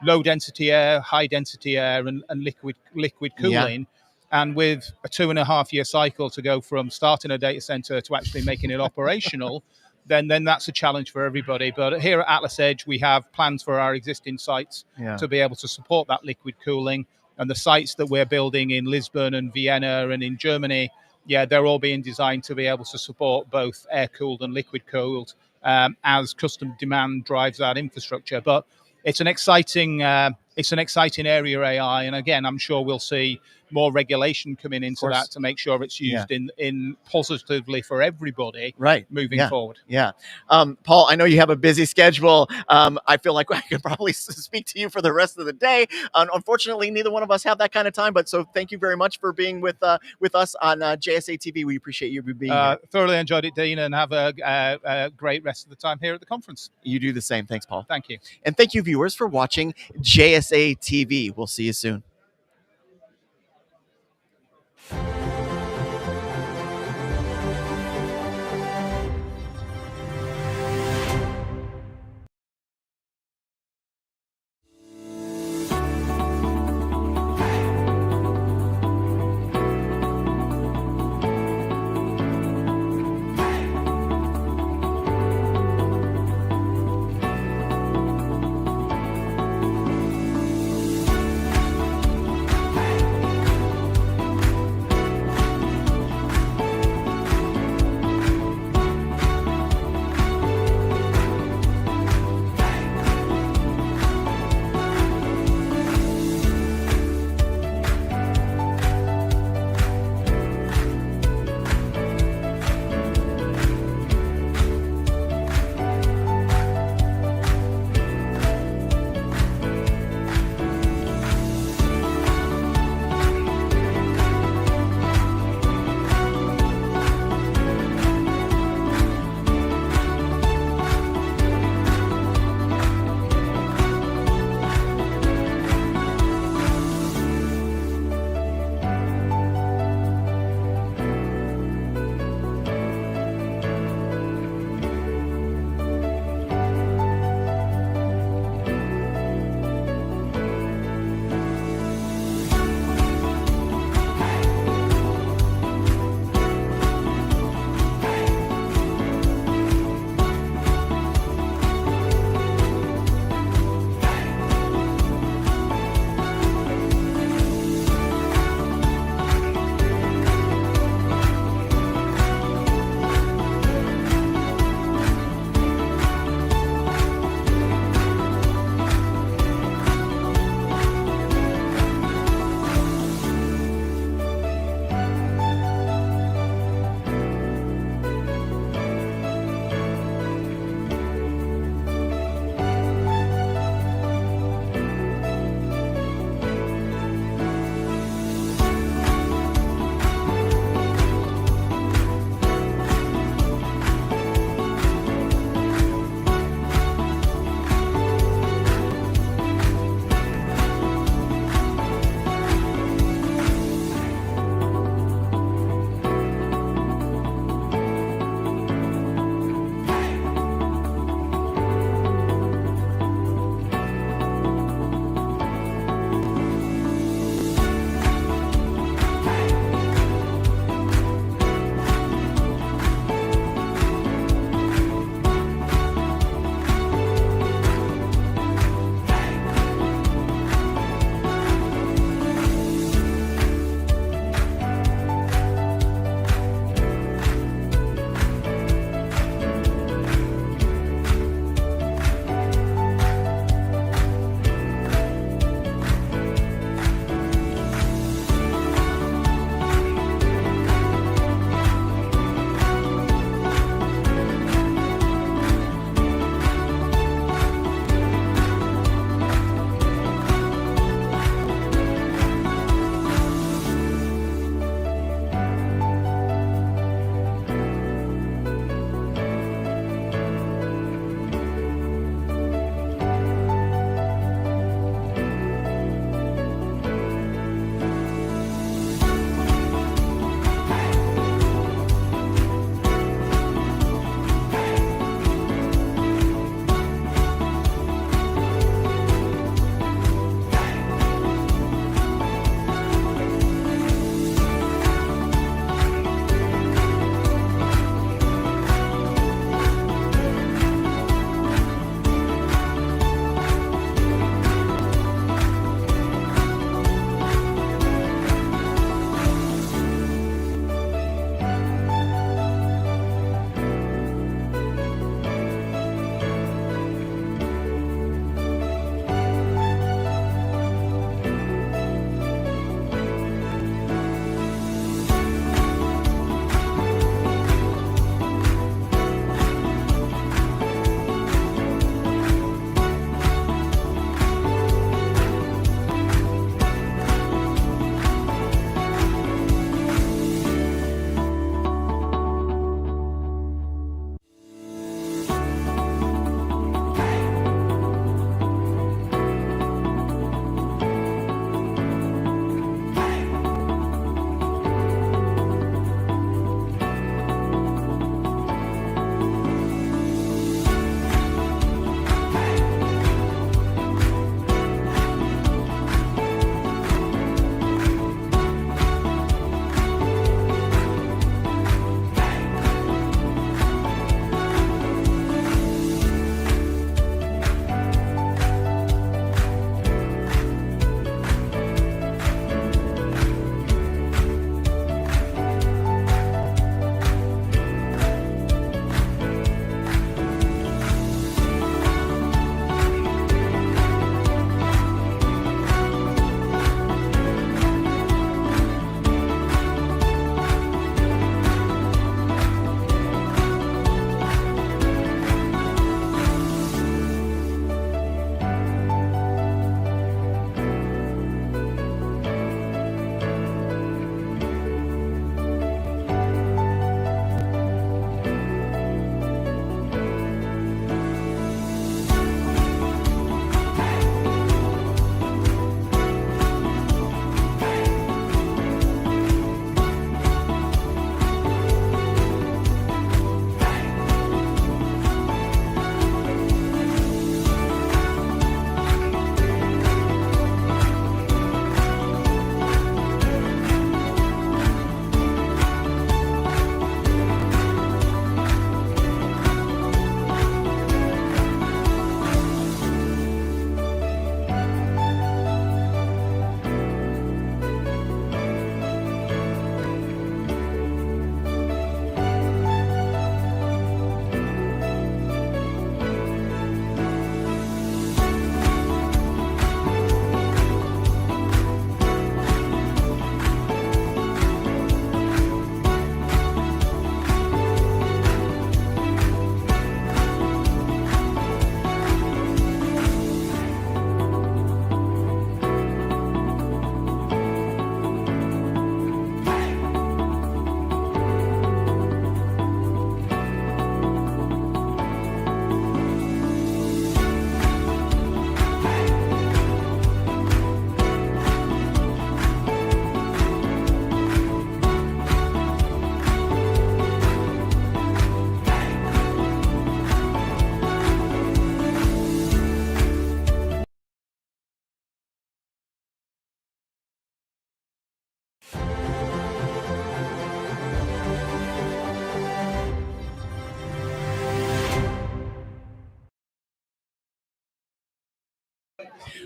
low density air, high density air, and liquid cooling. And with a 2.5-year cycle to go from starting a data center to actually making it operational, then that's a challenge for everybody. But here at Atlas Edge, we have plans for our existing sites to be able to support that liquid cooling. And the sites that we're building in Lisbon and Vienna and in Germany, they're all being designed to be able to support both air-cooled and liquid-cooled as custom demand drives that infrastructure. But it's an exciting area, AI. And again, I'm sure we'll see more regulation coming into that to make sure it's used in positively for everybody moving forward.
Paul, I know you have a busy schedule. I feel like I could probably speak to you for the rest of the day. Unfortunately, neither one of us have that kind of time. But so thank you very much for being with us on JSA TV. We appreciate you being here.
Thoroughly enjoyed it, Dean, and have a great rest of the time here at the conference.
You do the same. Thanks, Paul.
Thank you.
And thank you, viewers, for watching JSA TV. We'll see you soon.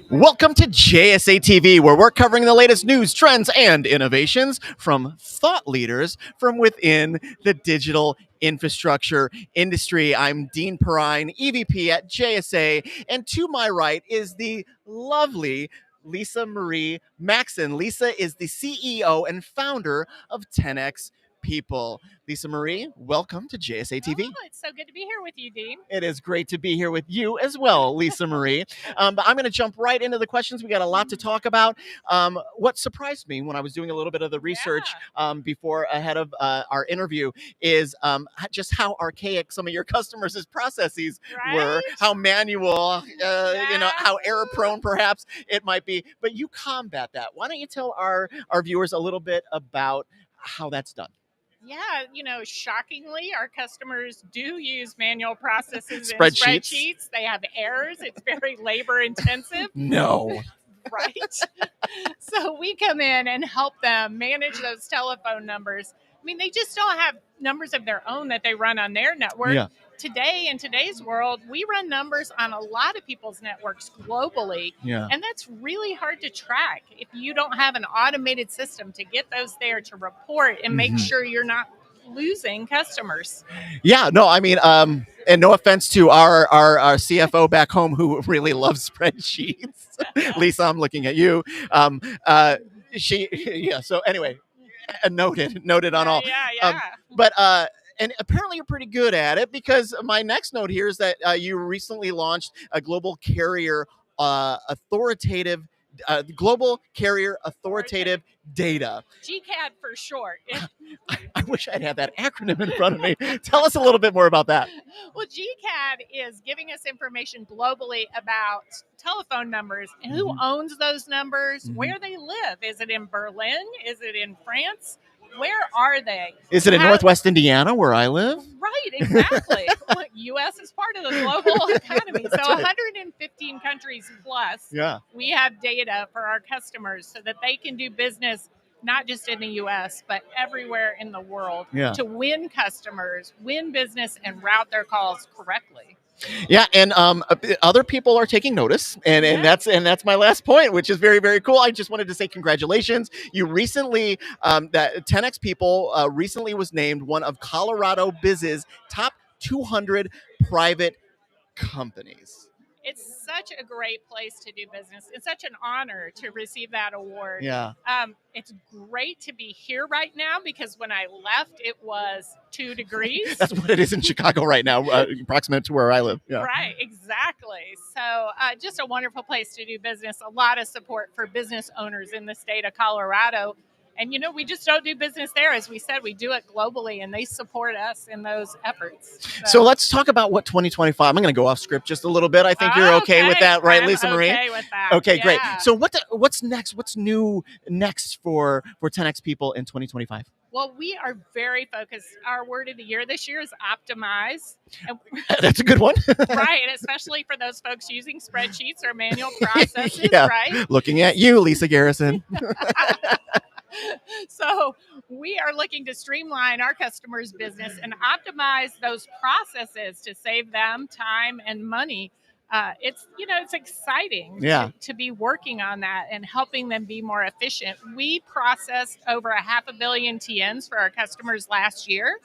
Welcome to JSA TV, where we're covering the latest news, trends, and innovations from thought leaders from within the digital infrastructure industry. I'm Dean Perrine, EVP at JSA, and to my right is the lovely Lisa Marie Maxon. Lisa is the CEO and founder of 10X People. Lisa Marie, welcome to JSA TV.
Oh, it's so good to be here with you, Dean.
It is great to be here with you as well, Lisa Marie. But I'm going to jump right into the questions. We got a lot to talk about. What surprised me when I was doing a little bit of the research before ahead of our interview is just how archaic some of your customers' processes were, how manual, how error prone perhaps it might be. But you combat that. Why don't you tell our viewers a little bit about how that's done?
Yeah, shockingly, our customers do use manual processes and
Spreadsheets.
spreadsheets. They have errors. It's very labor intensive.
No.
Right? So we come in and help them manage those telephone numbers. I mean, they just don't have numbers of their own that they run on their network.
Yeah.
Today, in today's world, we run numbers on a lot of people's networks globally.
Yeah.
And that's really hard to track if you don't have an automated system to get those there to report and make sure you're not losing customers.
Yeah, no, I mean, and no offense to our CFO back home who really loves spreadsheets. Lisa, I'm looking at you. So anyway, noted on all.
Yeah.
But and apparently you're pretty good at it, because my next note here is that you recently launched a global carrier authoritative data.
GCAD for short.
I wish I'd had that acronym in front of me. Tell us a little bit more about that.
Well, GCAD is giving us information globally about telephone numbers and who owns those numbers, where they live. Is it in Berlin? Is it in France? Where are they?
Is it in Northwest Indiana, where I live?
Right, exactly. Look, U.S. is part of the global economy. So 115 countries plus, we have data for our customers so that they can do business not just in the U.S., but everywhere in the world to win customers, win business, and route their calls correctly.
Yeah, and other people are taking notice, and that's my last point, which is very, very cool. I just wanted to say congratulations. You recently, that 10X People recently was named one of Colorado Biz's top 200 private companies.
It's such a great place to do business. It's such an honor to receive that award.
Yeah.
It's great to be here right now, because when I left, it was 2 degrees.
That's what it is in Chicago right now, approximate to where I live. Yeah.
Right, exactly. So just a wonderful place to do business. A lot of support for business owners in the state of Colorado. And, we just don't do business there. As we said, we do it globally, and they support us in those efforts.
So let's talk about what 2025. I'm going to go off script just a little bit. I think you're okay with that, right, Lisa Marie?
Okay with that.
Okay, great. So what's next? What's new next for 10X People in 2025?
Well, we are very focused. Our word of the year this year is optimize.
That's a good one.
Right, especially for those folks using spreadsheets or manual processes, right?
Looking at you, Lisa Garrison.
So we are looking to streamline our customers' business and optimize those processes to save them time and money. It's exciting to be working on that and helping them be more efficient. We processed over 500 million TNs for our customers last year.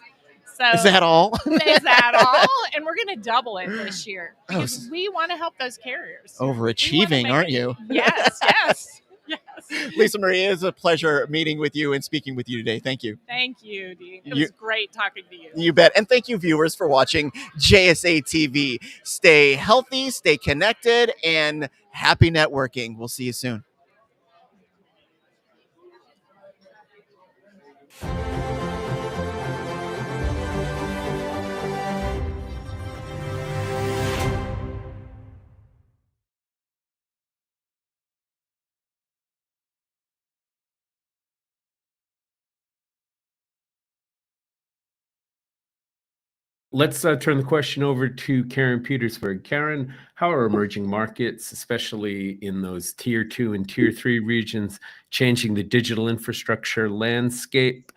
So
is that all?
Is that all? And we're going to double it this year, because we want to help those carriers.
Overachieving, aren't you?
Yes.
Lisa Marie, it is a pleasure meeting with you and speaking with you today. Thank you.
Thank you, Dean. It was great talking to you.
You bet. And thank you, viewers, for watching JSA TV. Stay healthy, stay connected, and happy networking. We'll see you soon.
Let's turn the question over to Karen Petersburg. Karen, how are emerging markets, especially in those tier 2 and tier 3 regions, changing the digital infrastructure landscape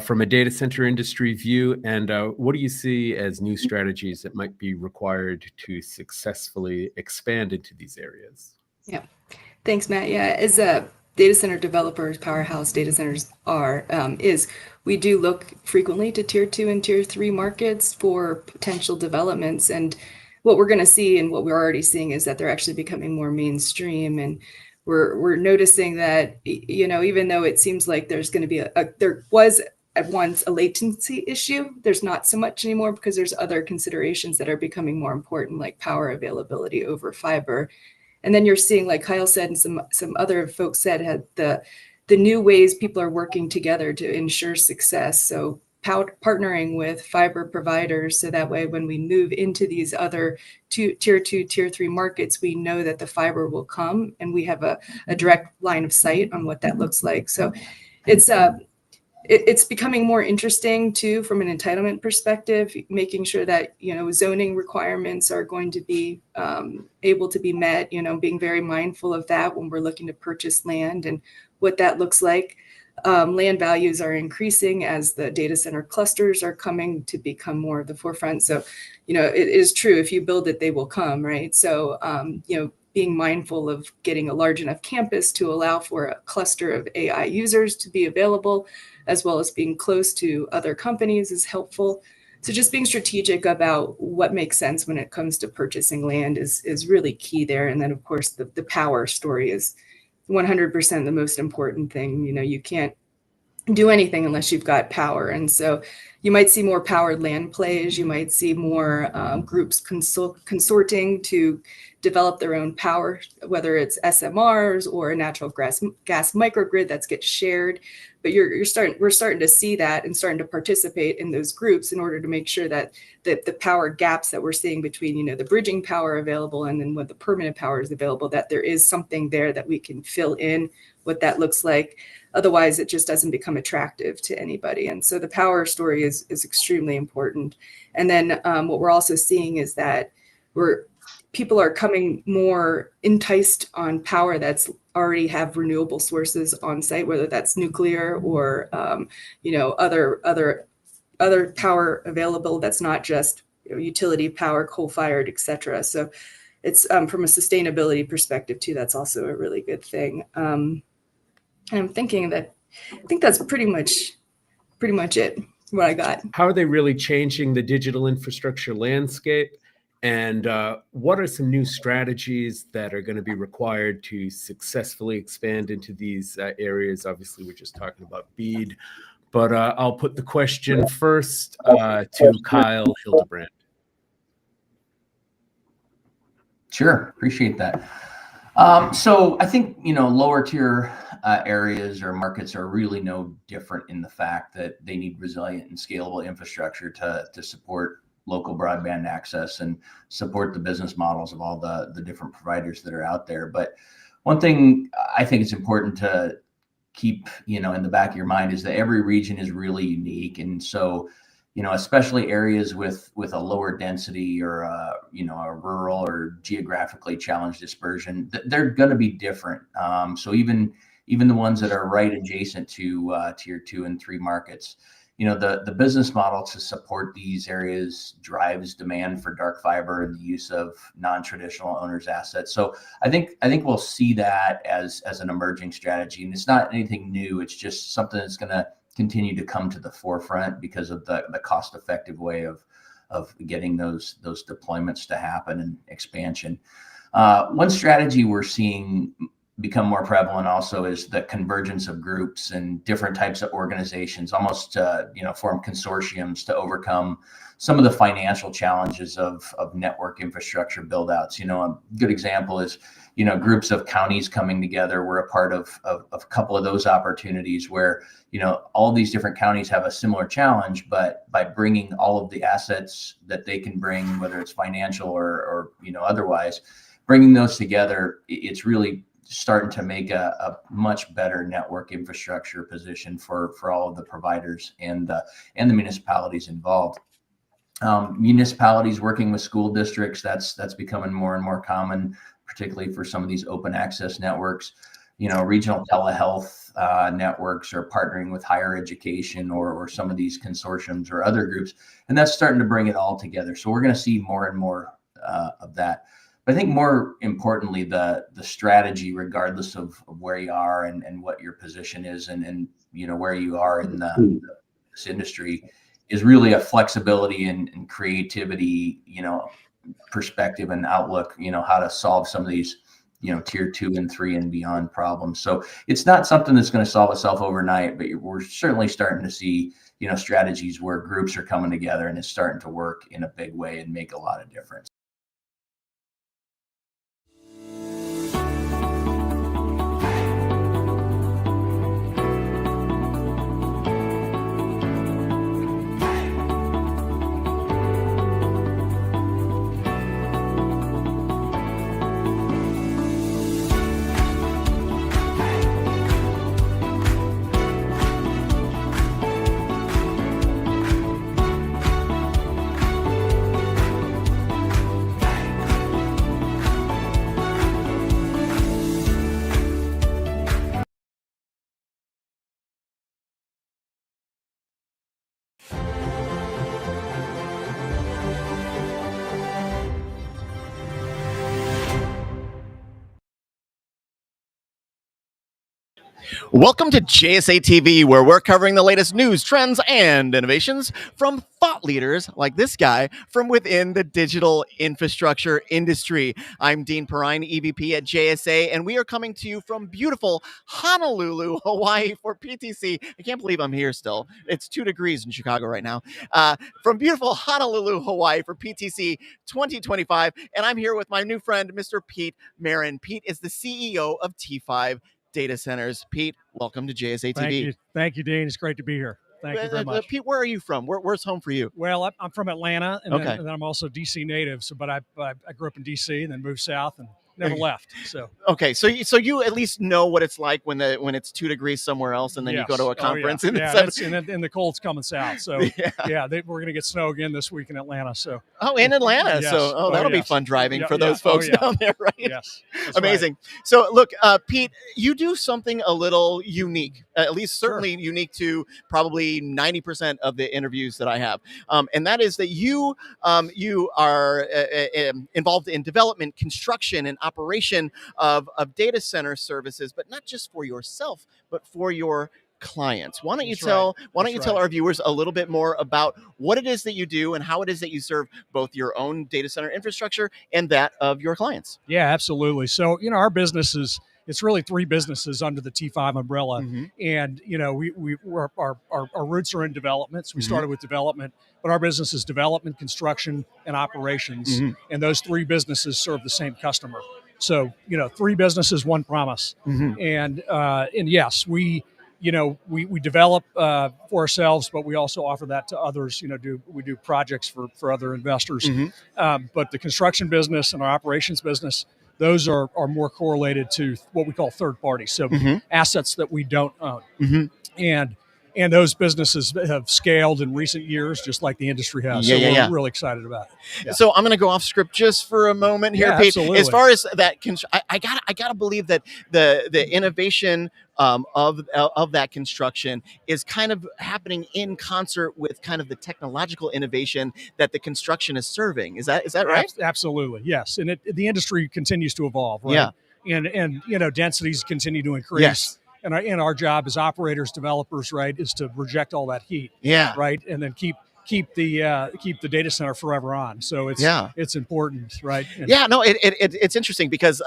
from a data center industry view? And what do you see as new strategies that might be required to successfully expand into these areas?
Yeah. Thanks, Matt. Yeah, as a data center developers, powerhouse data centers is we do look frequently to tier 2 and tier 3 markets for potential developments. And what we're going to see and what we're already seeing is that they're actually becoming more mainstream. And we're noticing that, even though it seems like there's going to be there was at once a latency issue, there's not so much anymore because there's other considerations that are becoming more important, like power availability over fiber. And then you're seeing, like Kyle said, and some other folks said, had the new ways people are working together to ensure success. So partnering with fiber providers, so that way when we move into these other tier 2, tier 3 markets, we know that the fiber will come, and we have a direct line of sight on what that looks like. So it's becoming more interesting too from an entitlement perspective, making sure that zoning requirements are going to be able to be met, being very mindful of that when we're looking to purchase land and what that looks like. Land values are increasing as the data center clusters are coming to become more of the forefront. So it is true, if you build it, they will come, right? So being mindful of getting a large enough campus to allow for a cluster of AI users to be available, as well as being close to other companies, is helpful. So just being strategic about what makes sense when it comes to purchasing land is really key there. And then, of course, the power story is 100% the most important thing. You can't do anything unless you've got power. And so you might see more powered land plays. You might see more groups consorting to develop their own power, whether it's SMRs or a natural gas microgrid that gets shared. But we're starting to see that and starting to participate in those groups in order to make sure that the power gaps that we're seeing between the bridging power available and then what the permanent power is available, that there is something there that we can fill in what that looks like. Otherwise, it just doesn't become attractive to anybody. And so the power story is extremely important. And then what we're also seeing is that people are coming more enticed on power that's already have renewable sources on site, whether that's nuclear or other power available that's not just utility power, coal-fired, et cetera. So it's from a sustainability perspective too, that's also a really good thing. And I'm thinking I think that's pretty much it, what I got.
How are they really changing the digital infrastructure landscape? And what are some new strategies that are going to be required to successfully expand into these areas? Obviously, we're just talking about BEAD, but I'll put the question first to Kyle Hildebrand.
Sure, appreciate that. So I think, lower tier areas or markets are really no different in the fact that they need resilient and scalable infrastructure to support local broadband access and support the business models of all the different providers that are out there. But one thing I think it's important to keep, in the back of your mind is that every region is really unique. And so, especially areas with a lower density or a rural or geographically challenged dispersion, they're going to be different. So even the ones that are right adjacent to tier 2 and 3 markets, the business model to support these areas drives demand for dark fiber and the use of non-traditional owners' assets. So I think we'll see that as an emerging strategy, and it's not anything new. It's just something that's going to continue to come to the forefront because of the cost-effective way of getting those deployments to happen and expansion. One strategy we're seeing become more prevalent also is the convergence of groups and different types of organizations, almost form consortiums to overcome some of the financial challenges of network infrastructure build-outs. A good example is groups of counties coming together. We're a part of a couple of those opportunities where all these different counties have a similar challenge, but by bringing all of the assets that they can bring, whether it's financial or otherwise, bringing those together, it's really starting to make a much better network infrastructure position for all of the providers and the municipalities involved. Municipalities working with school districts, that's becoming more and more common, particularly for some of these open access networks. Regional telehealth networks are partnering with higher education or some of these consortiums or other groups, and that's starting to bring it all together. So we're going to see more and more of that. I think more importantly, the strategy, regardless of where you are and what your position is, and where you are in this industry, is really a flexibility and creativity, perspective and outlook, how to solve some of these, tier 2 and 3 and beyond problems. So it's not something that's going to solve itself overnight, but we're certainly starting to see, strategies where groups are coming together and it's starting to work in a big way and make a lot of difference.
Welcome to JSA TV, where we're covering the latest news, trends, and innovations from thought leaders like this guy from within the digital infrastructure industry. I'm Dean Perrine, EVP at JSA, and we are coming to you from beautiful Honolulu, Hawaii for PTC. I can't believe I'm here still. It's 2 degrees in Chicago right now. From beautiful Honolulu, Hawaii for PTC 2025, and I'm here with my new friend, Mr. Pete Marin. Pete is the CEO of T5 Data Centers. Pete, welcome to JSA TV.
Thank you, Dean. It's great to be here. Thank you very much.
Pete, where are you from? Where's home for you?
Well, I'm from Atlanta, and,
okay.
then I'm also DC native. So, but I grew up in DC and then moved south and never left. So
okay, so you at least know what it's like when it's 2 degrees somewhere else, and then
yes.
you go to a conference.
And the cold's coming south. So we're gonna get snow again this week in Atlanta. So
in Atlanta.
Yes.
So that'll be fun driving for those folks down there, right?
Yes,
amazing.
Right.
So look, Pete, you do something a little unique, at least certainly unique to probably 90% of the interviews that I have, and that is that you are involved in development, construction, and operation of data center services, but not just for yourself, but for your clients. Why don't you tell our viewers a little bit more about what it is that you do and how it is that you serve both your own data center infrastructure and that of your clients?
Yeah, absolutely. So, our business it's really 3 businesses under the T5 umbrella. Mm-hmm. And, our roots are in development. So we started with development, but our business is development, construction, and operations. Mm-hmm. And those 3 businesses serve the same customer. So, 3 businesses, 1 promise. Mm-hmm. And yes, we develop for ourselves, but we also offer that to others. We do projects for other investors. Mm-hmm. But the construction business and our operations business, those are more correlated to what we call third parties. So assets that we don't own. Mm-hmm. And those businesses have scaled in recent years, just like the industry has. We're really excited about it. Yeah.
So I'm going to go off script just for a moment here, Pete.
Absolutely.
As far as that, I gotta believe that the innovation of that construction is kind of happening in concert with kind of the technological innovation that the construction is serving. Is that right?
Absolutely, yes. And the industry continues to evolve, right? Yeah. And densities continue to increase. Yes. And our job as operators, developers, right, is to reject all that heat.
Yeah.
Right. And then keep the data center forever on. So it's important, right? And
it's interesting because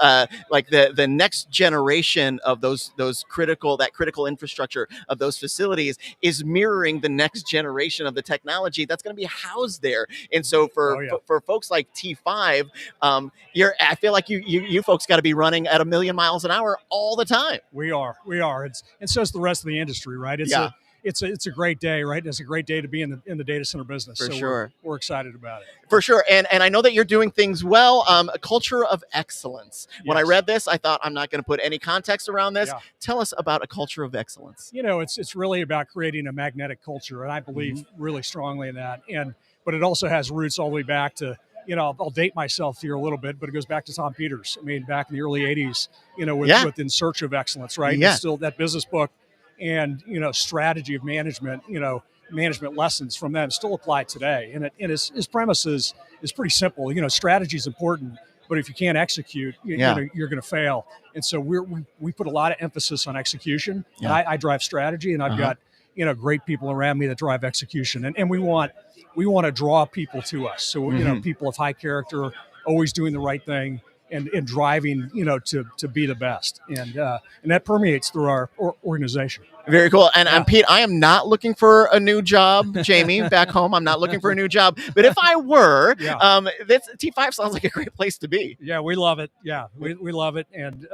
like the next generation of those critical infrastructure of those facilities is mirroring the next generation of the technology that's going to be housed there. And so for folks like T5, I feel like you folks got to be running at 1,000,000 miles an hour all the time.
We are. And so is the rest of the industry, right? It's a great day, right? It's a great day to be in the data center business.
For sure.
We're excited about it.
For sure. And I know that you're doing things well. A culture of excellence. When I read this, I thought, I'm not going to put any context around this. Yeah. Tell us about a culture of excellence.
It's really about creating a magnetic culture. And I believe really strongly in that. But it also has roots all the way back to, I'll date myself here a little bit, but it goes back to Tom Peters. I mean, back in the early 80s, with In Search of Excellence, right? Yeah. Still that business book. And strategy of management, management lessons from them still apply today. And his premise is pretty simple. Strategy is important, but if you can't execute, you know, you're going to fail. And so we put a lot of emphasis on execution. And I drive strategy, and I've got, you know, great people around me that drive execution, and we want to draw people to us. So you know, people of high character, always doing the right thing, and driving, you know, to be the best, and that permeates through our organization.
Very cool. And Pete, I am not looking for a new job, Jamie, back home. I'm not looking for a new job. But if I were, this T5 sounds like a great place to be.
Yeah, we love it. Yeah, we love it. And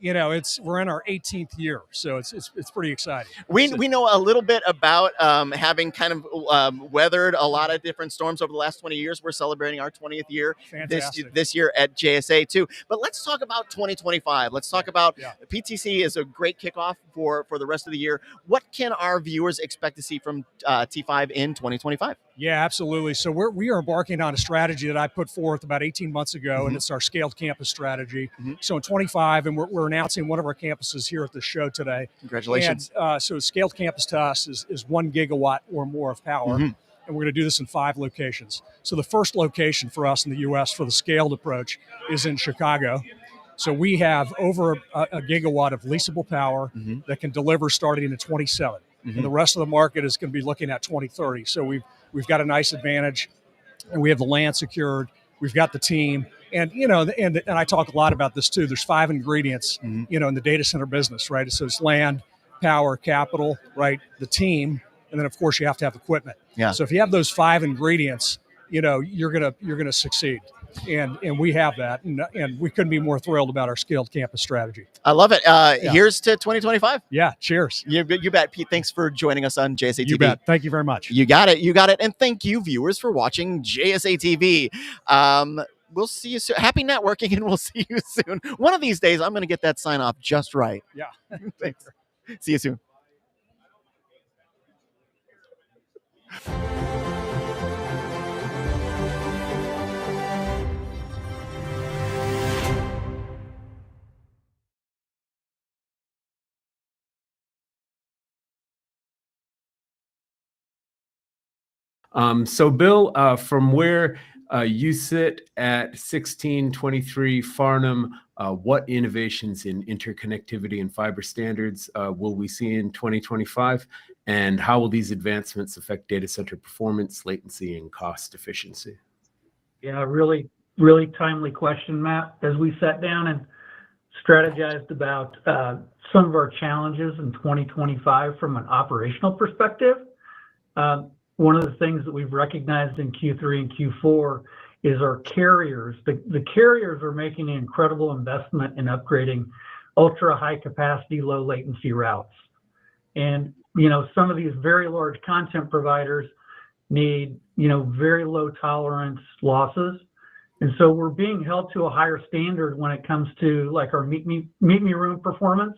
you know, we're in our 18th year, so it's pretty exciting.
We know a little bit about having kind of weathered a lot of different storms over the last 20 years. We're celebrating our 20th year this year at JSA too. But let's talk about 2025. Let's talk about PTC is a great kickoff for the rest of the year. What can our viewers expect to see from T5 in 2025?
Yeah, absolutely. So we are embarking on a strategy that I put forth about 18 months ago, and it's our scaled campus strategy. So in 25, and we're announcing one of our campuses here at the show today.
Congratulations.
And so scaled campus to us is 1 gigawatt or more of power. And we're going to do this in 5 locations. So the first location for us in the U.S. for the scaled approach is in Chicago. So we have over a gigawatt of leasable power that can deliver starting in 27. And the rest of the market is going to be looking at 2030. So we've got a nice advantage, and we have the land secured. We've got the team, and you know, and I talk a lot about this too. There's 5 ingredients, you know, in the data center business, right? So it's land, power, capital, right? The team, and then of course you have to have equipment.
Yeah.
So if you have those 5 ingredients, you know, you're gonna succeed. And we have that, and we couldn't be more thrilled about our scaled campus strategy.
I love it. Here's to 2025.
Yeah, cheers.
You bet, Pete. Thanks for joining us on JSA TV.
You bet. Thank you very much.
You got it. And thank you, viewers, for watching JSA TV. We'll see you soon. Happy networking, and we'll see you soon. One of these days, I'm going to get that sign off just right.
Yeah.
Thanks. See you soon.
So Bill, from where you sit at 1623 Farnham, what innovations in interconnectivity and fiber standards will we see in 2025? And how will these advancements affect data center performance, latency, and cost efficiency?
Yeah, really, really timely question, Matt. As we sat down and strategized about some of our challenges in 2025 from an operational perspective, one of the things that we've recognized in Q3 and Q4 is our carriers. The carriers are making an incredible investment in upgrading ultra high capacity, low latency routes. And, you know, some of these very large content providers need, you know, very low tolerance losses. And so we're being held to a higher standard when it comes to like our meet me room performance.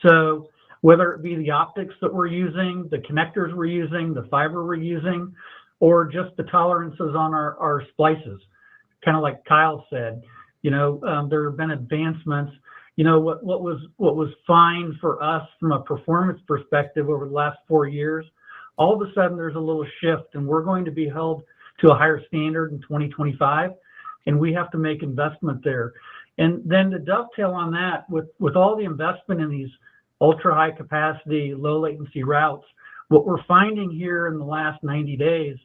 So whether it be the optics that we're using, the connectors we're using, the fiber we're using, or just the tolerances on our splices, kind of like Kyle said, you know, there have been advancements. You know, what was fine for us from a performance perspective over the last 4 years, all of a sudden there's a little shift, and we're going to be held to a higher standard in 2025, and we have to make investment there. And then to dovetail on that, with all the investment in these ultra high capacity, low latency routes, what we're finding here in the last 90 days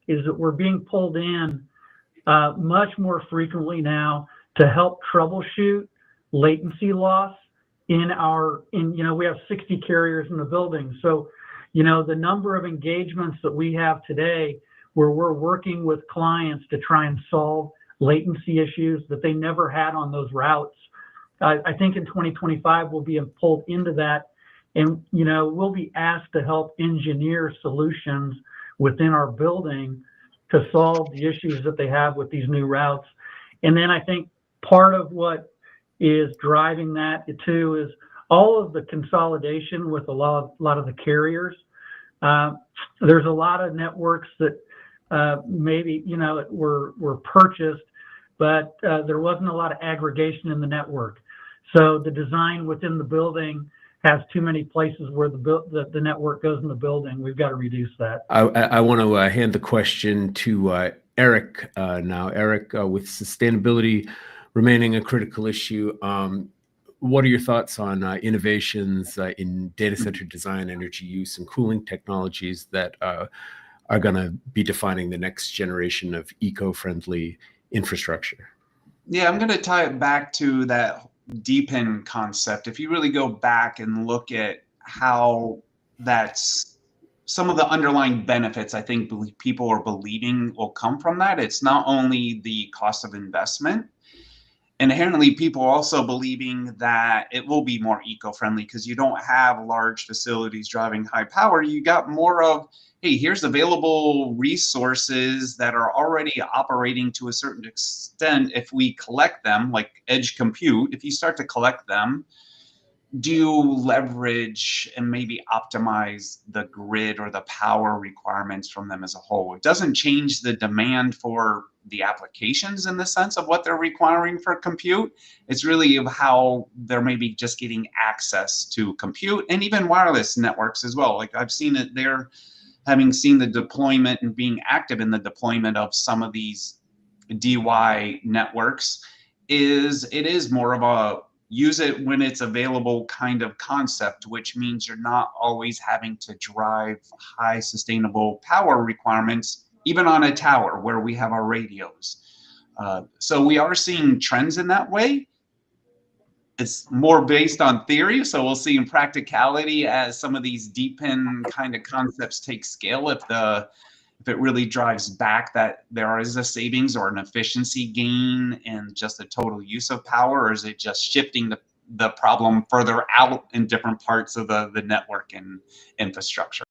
is that we're being pulled in much more frequently now to help troubleshoot latency loss you know, we have 60 carriers in the building. So, you know, the number of engagements that we have today where we're working with clients to try and solve latency issues that they never had on those routes. I think in 2025, we'll be pulled into that, and, you know, we'll be asked to help engineer solutions within our building to solve the issues that they have with these new routes. And then I think part of what is driving that too is all of the consolidation with a lot of the carriers. There's a lot of networks that maybe, you know, were purchased, but there wasn't a lot of aggregation in the network. So the design within the building has too many places where the network goes in the building. We've got to reduce that.
I want to hand the question to Eric now. Eric, with sustainability remaining a critical issue, what are your thoughts on innovations in data center design, energy use, and cooling technologies that are going to be defining the next generation of eco-friendly infrastructure?
Yeah, I'm going to tie it back to that deepen concept. If you really go back and look at how that's some of the underlying benefits I think people are believing will come from that, it's not only the cost of investment. Inherently, people are also believing that it will be more eco-friendly because you don't have large facilities driving high power. You got more of, hey, here's available resources that are already operating to a certain extent. If we collect them, like edge compute, if you start to collect them, do you leverage and maybe optimize the grid or the power requirements from them as a whole? It doesn't change the demand for the applications in the sense of what they're requiring for compute. It's really of how they're maybe just getting access to compute and even wireless networks as well. Like I've seen it there, having seen the deployment and being active in the deployment of some of these DY networks, it is more of a use it when it's available kind of concept, which means you're not always having to drive high sustainable power requirements, even on a tower where we have our radios. So we are seeing trends in that way. It's more based on theory, so we'll see in practicality as some of these deepen kind of concepts take scale, if it really drives back that there is a savings or an efficiency gain in just the total use of power, or is it just shifting the problem further out in different parts of the network and infrastructure?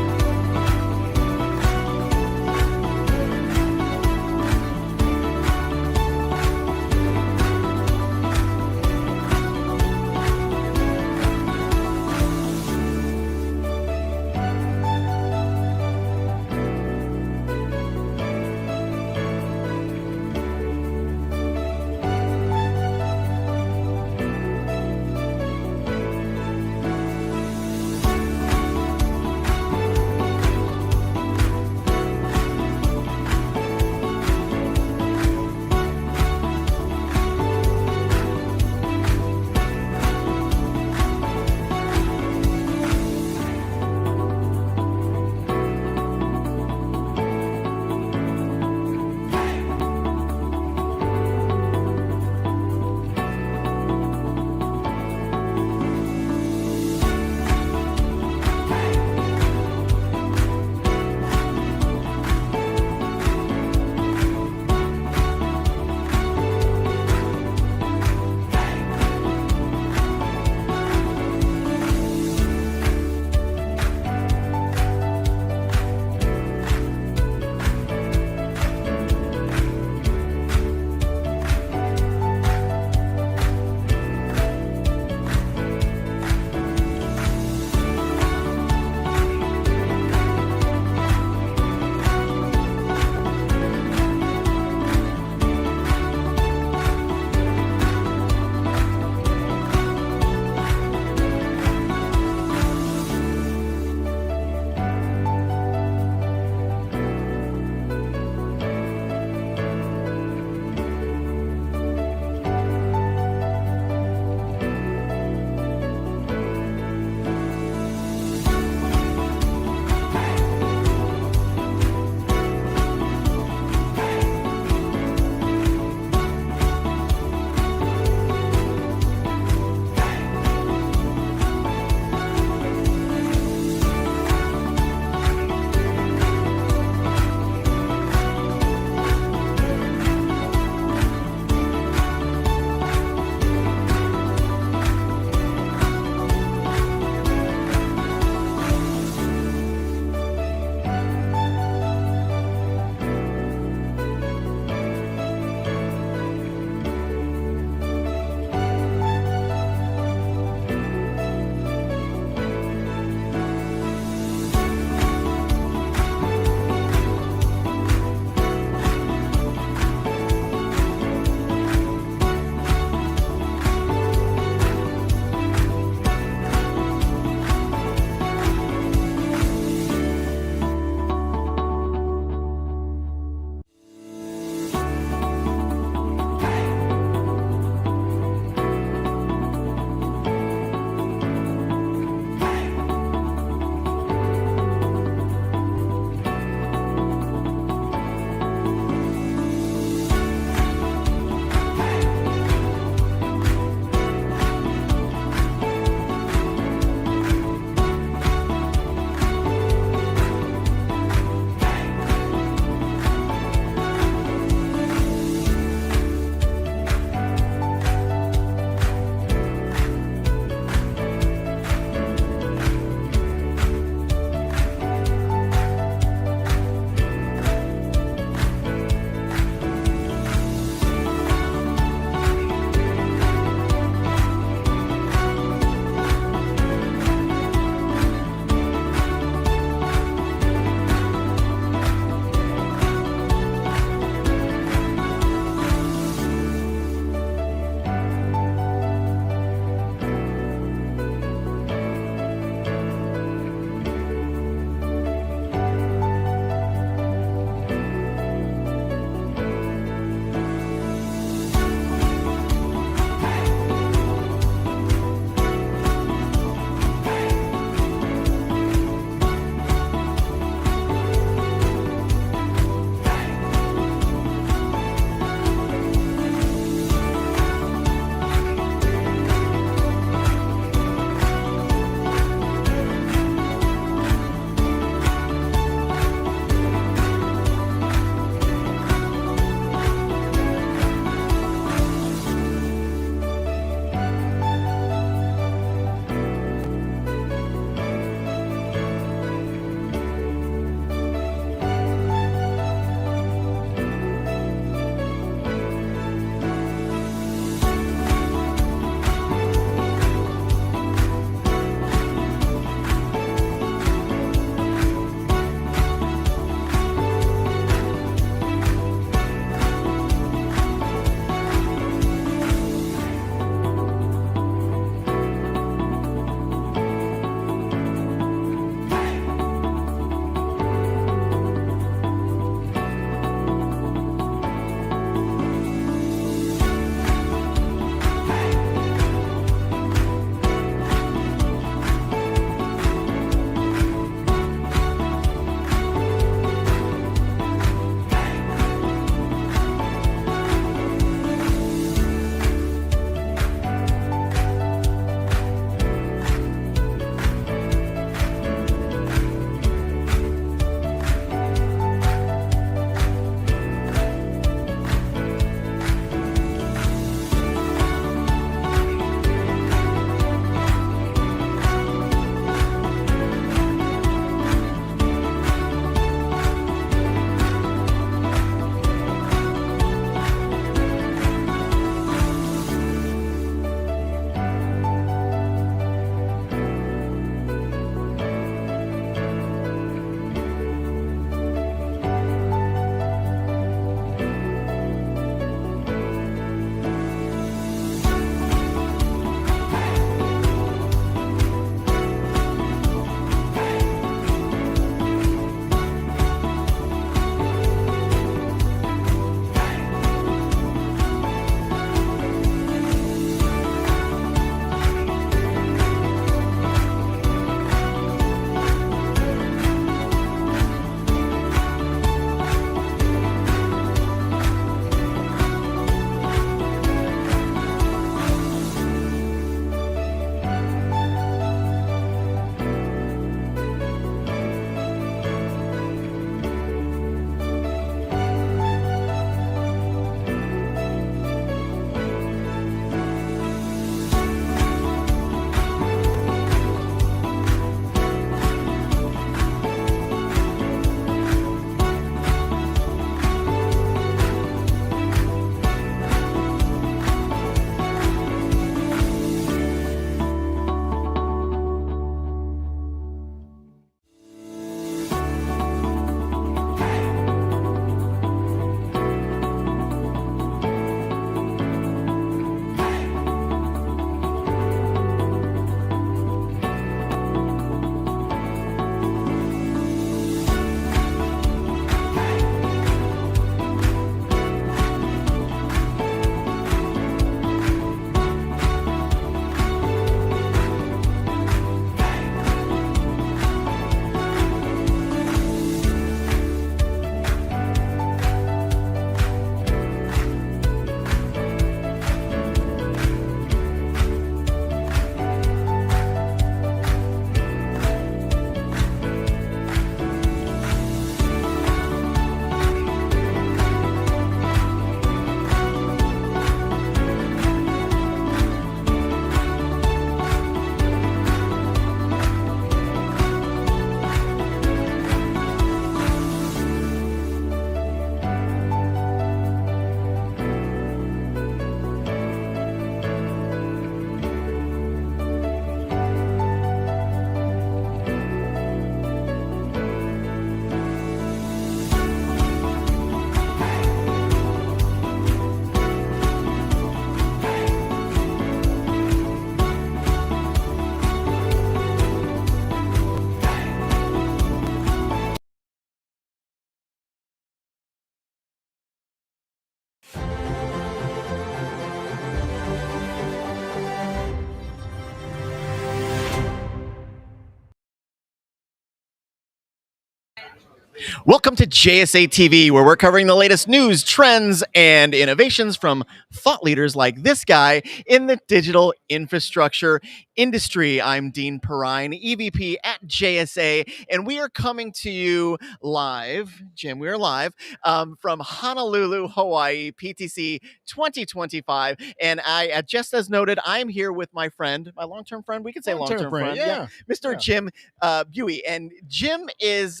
Welcome to JSA TV, where we're covering the latest news, trends, and innovations from thought leaders like this guy in the digital infrastructure industry. I'm Dean Perrine, EVP at JSA, and we are coming to you live, Jim, we are live from Honolulu, Hawaii, PTC 2025. And just as noted, I'm here with my friend, my long-term friend, we could say long-term friend, Mr. Jim Buey. And Jim is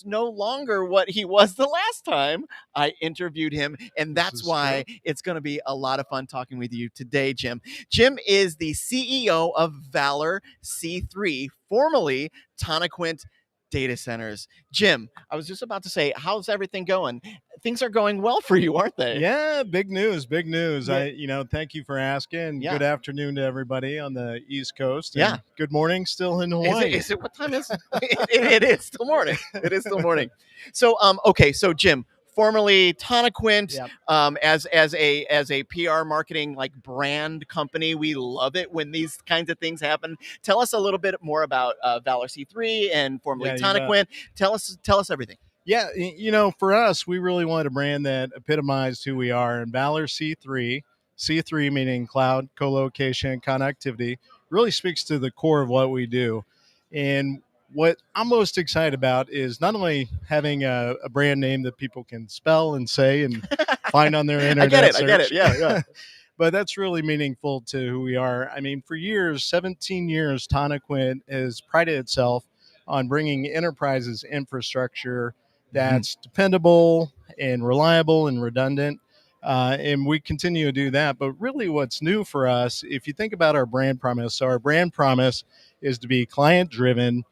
no longer what he was the last time I interviewed him, and that's why it's going to be a lot of fun talking with you today, Jim. Jim is the CEO of Valor C3, formerly Tanaquint Data Centers. Jim, I was just about to say, how's everything going? Things are going well for you, aren't they?
Yeah, big news, big news.
Yeah.
Thank you for asking.
Yeah.
Good afternoon to everybody on the East Coast.
Yeah.
And good morning still in Hawaii.
Is it what time is it? It is still morning. It is still morning. So, okay. So Jim, formerly Tanaquint,
Yep.
as a PR marketing like brand company, we love it when these kinds of things happen. Tell us a little bit more about Valor C3 and formerly
Yeah, you bet.
Tanaquint. Tell us everything.
Yeah, for us, we really wanted a brand that epitomized who we are. And Valor C3 meaning cloud, co-location, connectivity, really speaks to the core of what we do. And what I'm most excited about is not only having a brand name that people can spell and say and find on their internet
I get it.
search.
Yeah.
But that's really meaningful to who we are. I mean, for years, 17 years, Tanaquint has prided itself on bringing enterprises infrastructure that's dependable and reliable and redundant. And we continue to do that. But really, what's new for us, if you think about our brand promise, so our brand promise is to be client driven,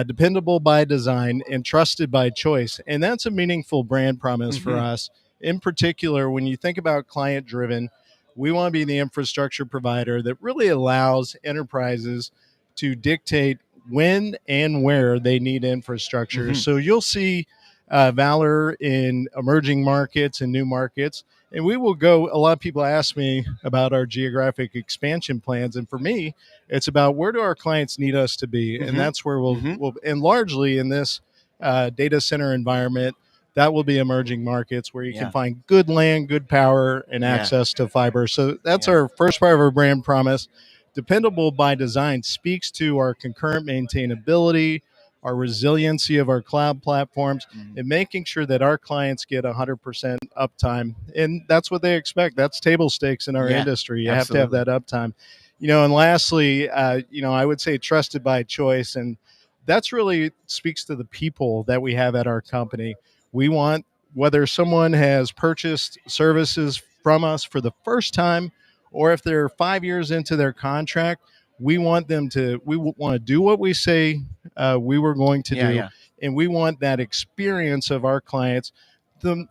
dependable by design, and trusted by choice. And that's a meaningful brand promise for us. In particular, when you think about client driven, we want to be the infrastructure provider that really allows enterprises to dictate when and where they need infrastructure. So you'll see Valor in emerging markets and new markets. And we will go, a lot of people ask me about our geographic expansion plans. And for me, it's about where do our clients need us to be? And that's where we'll and largely in this data center environment, that will be emerging markets where you can find good land, good power, and access to fiber. So that's our first part of our brand promise. Dependable by design speaks to our concurrent maintainability, our resiliency of our cloud platforms, and making sure that our clients get 100% uptime. And that's what they expect. That's table stakes in our industry. You have to have that uptime. And lastly, I would say trusted by choice. And that's really speaks to the people that we have at our company. We want, whether someone has purchased services from us for the first time, or if they're 5 years into their contract, we want to do what we say we were going to do. And we want that experience of our clients,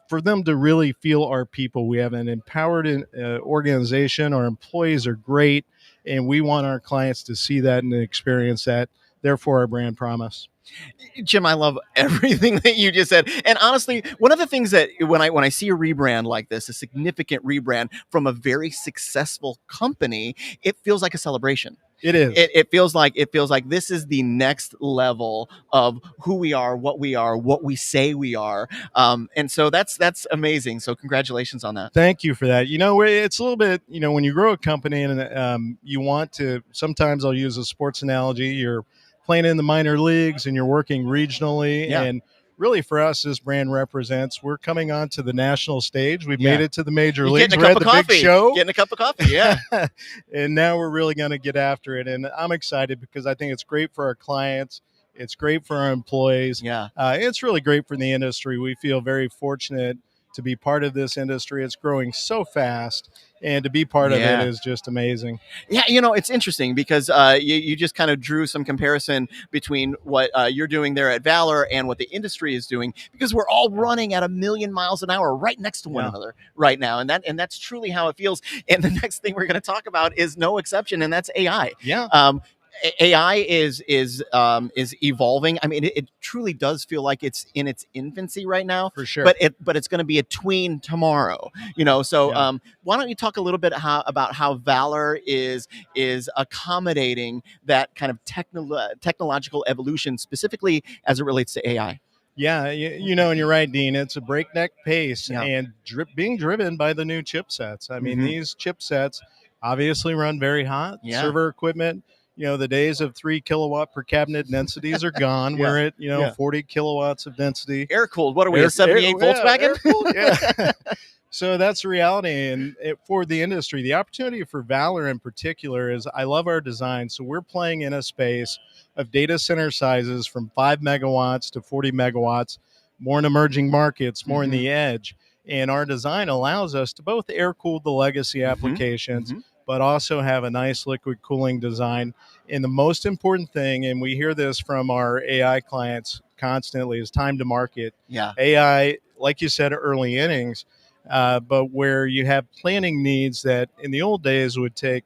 for them to really feel our people. We have an empowered organization. Our employees are great. And we want our clients to see that and experience that. Therefore, our brand promise.
Jim, I love everything that you just said. And honestly, one of the things that when I see a rebrand like this, a significant rebrand from a very successful company, it feels like a celebration.
It is.
It feels like this is the next level of who we are, what we say we are. And so that's amazing. So congratulations on that.
Thank you for that. It's a little bit, when you grow a company and you want to, sometimes I'll use a sports analogy. You're playing in the minor leagues and you're working regionally. And really for us, this brand represents, we're coming onto the national stage. We've made it to the major leagues.
We're at the
big show.
Getting a cup of coffee. Yeah.
And now we're really going to get after it. And I'm excited because I think it's great for our clients. It's great for our employees.
Yeah.
It's really great for the industry. We feel very fortunate to be part of this industry. It's growing so fast, and to be part of it is just amazing.
Yeah, it's interesting because you just kind of drew some comparison between what you're doing there at Valor and what the industry is doing, because we're all running at 1,000,000 miles an hour right next to one another right now, and that's truly how it feels. And the next thing we're going to talk about is no exception, and that's AI.
Yeah.
AI is evolving. I mean, it truly does feel like it's in its infancy right now,
for sure.
But it's going to be a tween tomorrow. So why don't you talk a little bit about how Valor is accommodating that kind of technological evolution, specifically as it relates to AI?
Yeah, and you're right, Dean. It's a breakneck pace
Yeah.
and being driven by the new chipsets. I mean, these chipsets obviously run very hot.
Yeah.
Server equipment, the days of 3 kilowatt per cabinet densities are gone.
Yeah.
We're at,
Yeah.
40 kilowatts of density.
Air cooled. What are we, a 78 Volkswagen?
Air-cooled, yeah. So that's the reality. And for the industry, the opportunity for Valor in particular is I love our design. So we're playing in a space of data center sizes from 5 megawatts to 40 megawatts, more in emerging markets, more in the edge. And our design allows us to both air cool the legacy applications, but also have a nice liquid cooling design. And the most important thing, and we hear this from our AI clients constantly, is time to market.
Yeah.
AI, like you said, early innings. But where you have planning needs that in the old days would take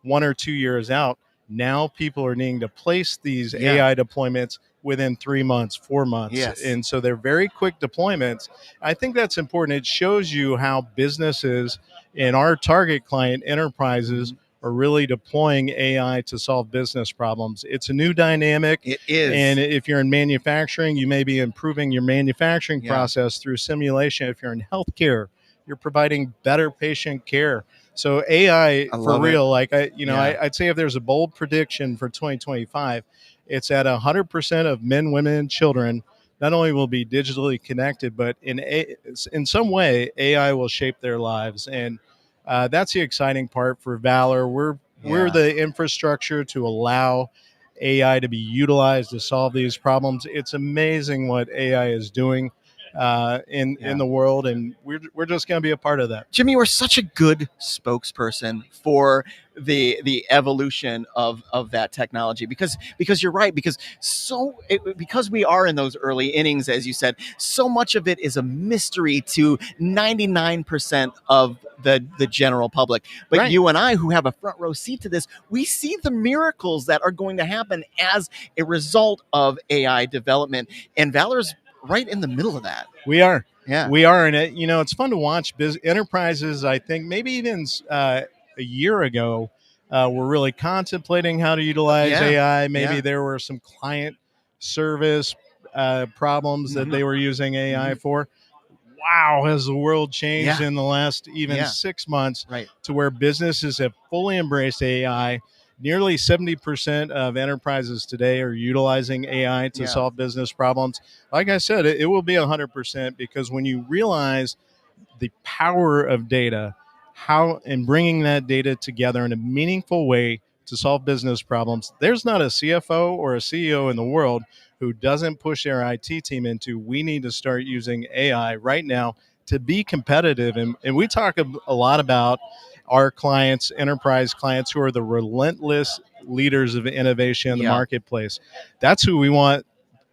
1 or 2 years out, now people are needing to place these AI deployments within 3 months, 4 months.
Yes.
And so they're very quick deployments. I think that's important. It shows you how businesses and our target client enterprises are really deploying AI to solve business problems. It's a new dynamic.
It is.
And if you're in manufacturing, you may be improving your manufacturing process through simulation. If you're in healthcare, you're providing better patient care. So AI, for real, I'd say if there's a bold prediction for 2025, it's at 100% of men, women, and children not only will be digitally connected, but in some way, AI will shape their lives. And that's the exciting part for Valor. We're the infrastructure to allow AI to be utilized to solve these problems. It's amazing what AI is doing in the world, and we're just going to be a part of that.
Jimmy, you're such a good spokesperson for the evolution of that technology, because you're right, because we are in those early innings, as you said, so much of it is a mystery to 99% of the general public. But you and I, who have a front row seat to this, we see the miracles that are going to happen as a result of AI development, and Valor's right in the middle of that.
We are.
Yeah.
We are. And it's fun to watch enterprises. I think maybe even a year ago, were really contemplating how to utilize AI. Maybe there were some client service problems that they were using AI for. Wow, has the world changed in the last even 6 months to where businesses have fully embraced AI. Nearly 70% of enterprises today are utilizing AI to solve business problems. Like I said, it will be 100%, because when you realize the power of data, how in bringing that data together in a meaningful way to solve business problems, there's not a CFO or a CEO in the world who doesn't push their IT team into, we need to start using AI right now to be competitive. And we talk a lot about our clients, enterprise clients, who are the relentless leaders of innovation in the marketplace. That's who we want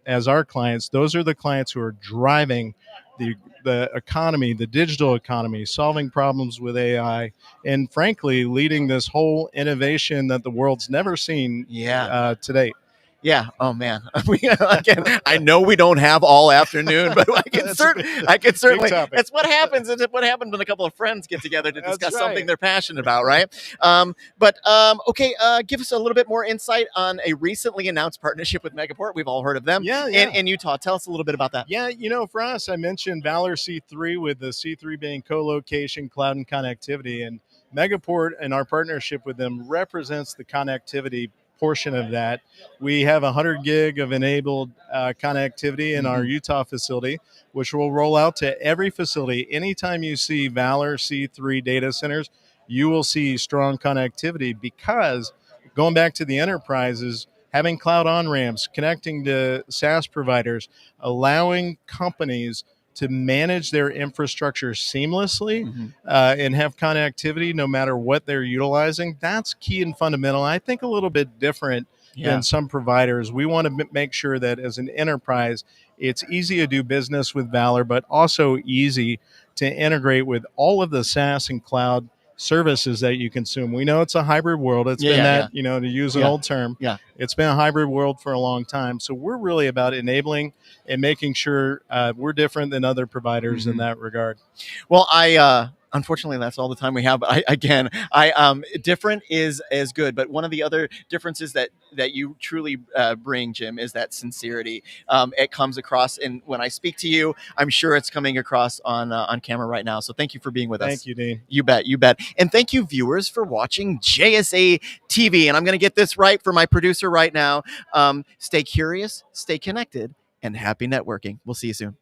as our clients. Those are the clients who are driving the economy, the digital economy, solving problems with AI, and frankly, leading this whole innovation that the world's never seen to date.
Yeah. Oh man. Again, I know we don't have all afternoon, but I can certainly. That's what happens. It's what happens when a couple of friends get together to discuss something they're passionate about, right? Okay. Give us a little bit more insight on a recently announced partnership with Megaport. We've all heard of them. In Utah. Tell us a little bit about that.
Yeah. For us, I mentioned Valor C3, with the C3 being co-location, cloud, and connectivity, and Megaport and our partnership with them represents the connectivity portion of that. We have 100 gig of enabled connectivity in our Utah facility, which will roll out to every facility. Anytime you see Valor C3 data centers, you will see strong connectivity, because going back to the enterprises, having cloud on-ramps, connecting to SaaS providers, allowing companies to manage their infrastructure seamlessly and have connectivity no matter what they're utilizing. That's key and fundamental. I think a little bit different than some providers. We want to make sure that as an enterprise, it's easy to do business with Valor, but also easy to integrate with all of the SaaS and cloud services that you consume. We know it's a hybrid world. It's been to use an old term, it's been a hybrid world for a long time. So we're really about enabling and making sure we're different than other providers in that regard.
Well, I Unfortunately, that's all the time we have. But different is good. But one of the other differences that you truly bring, Jim, is that sincerity. It comes across, and when I speak to you, I'm sure it's coming across on camera right now. So thank you for being with us.
Thank you, Dean.
You bet, and thank you, viewers, for watching JSA TV. And I'm going to get this right for my producer right now. Stay curious, stay connected, and happy networking. We'll see you soon.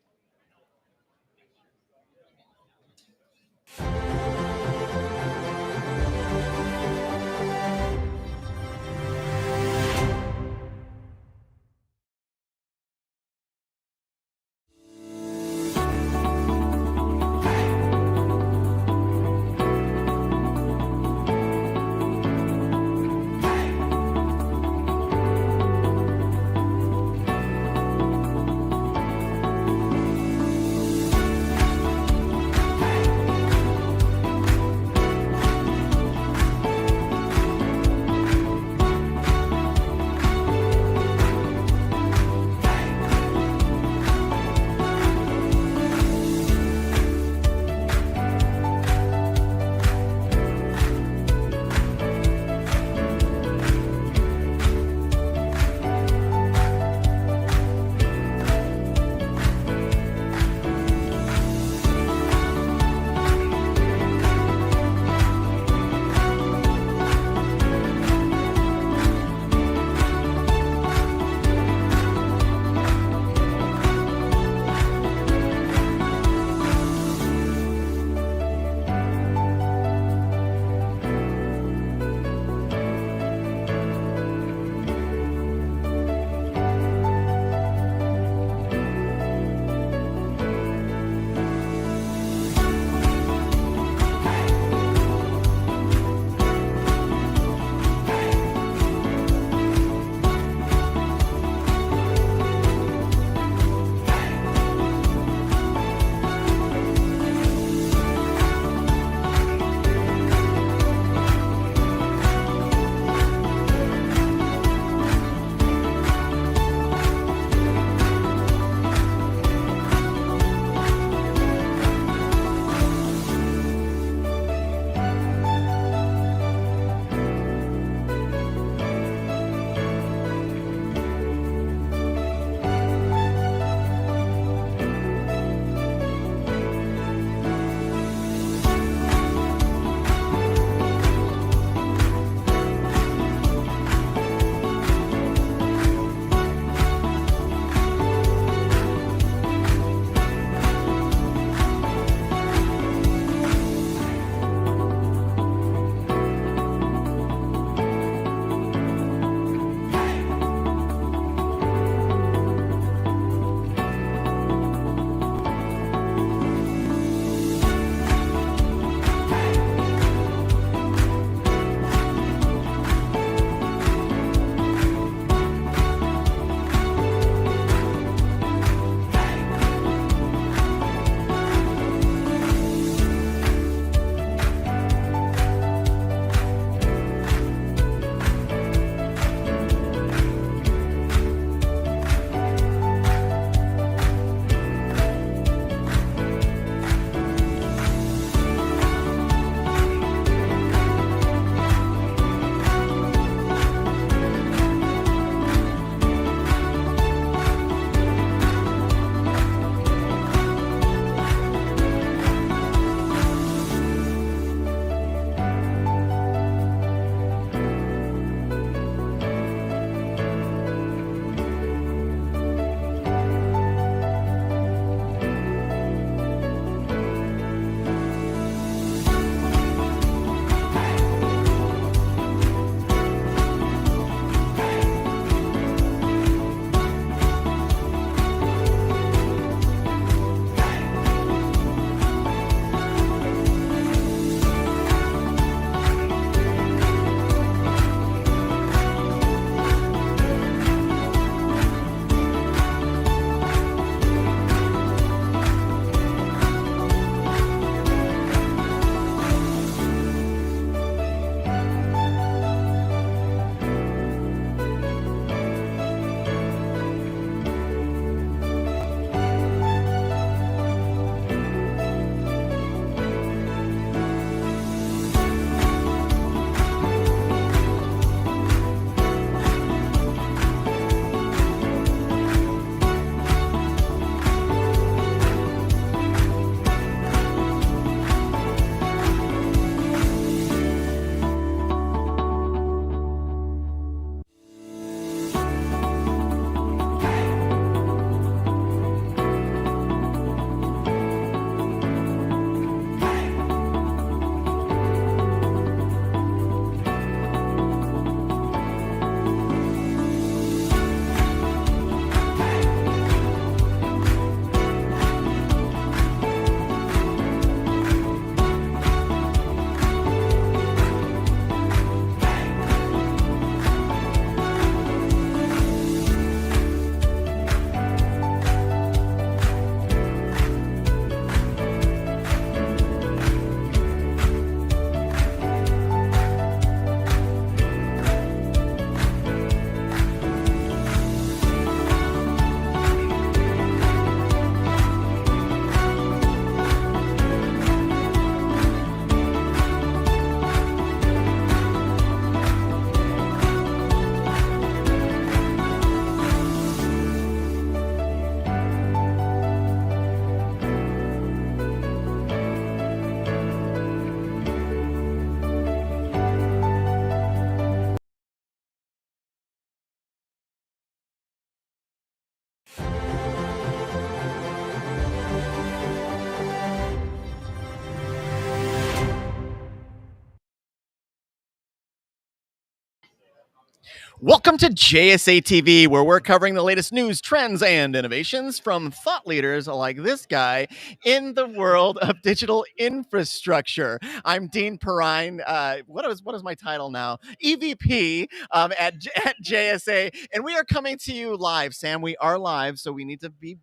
Welcome to JSA TV, where we're covering the latest news, trends, and innovations from thought leaders like this guy in the world of digital infrastructure. I'm Dean Perrine. What is my title now? EVP at JSA, and we are coming to you live. Sam, we are live, so we need to be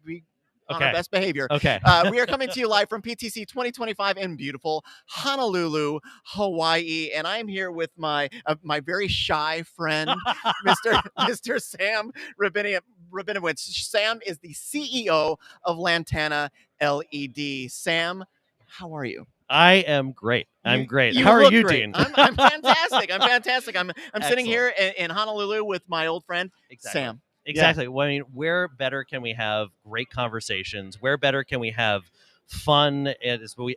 on our best behavior.
Okay.
We are coming to you live from PTC 2025 in beautiful Honolulu, Hawaii, and I'm here with my very shy friend, Mr. Sam Rabinowitz. Sam is the CEO of Lantana LED. Sam, how are you?
I am great. I'm great.
You
How are
look
you,
great.
Dean?
I'm fantastic. I'm fantastic. I'm sitting
Excellent.
here in Honolulu with my old friend, Sam.
Exactly. Well, I mean, where better can we have great conversations? Where better can we have fun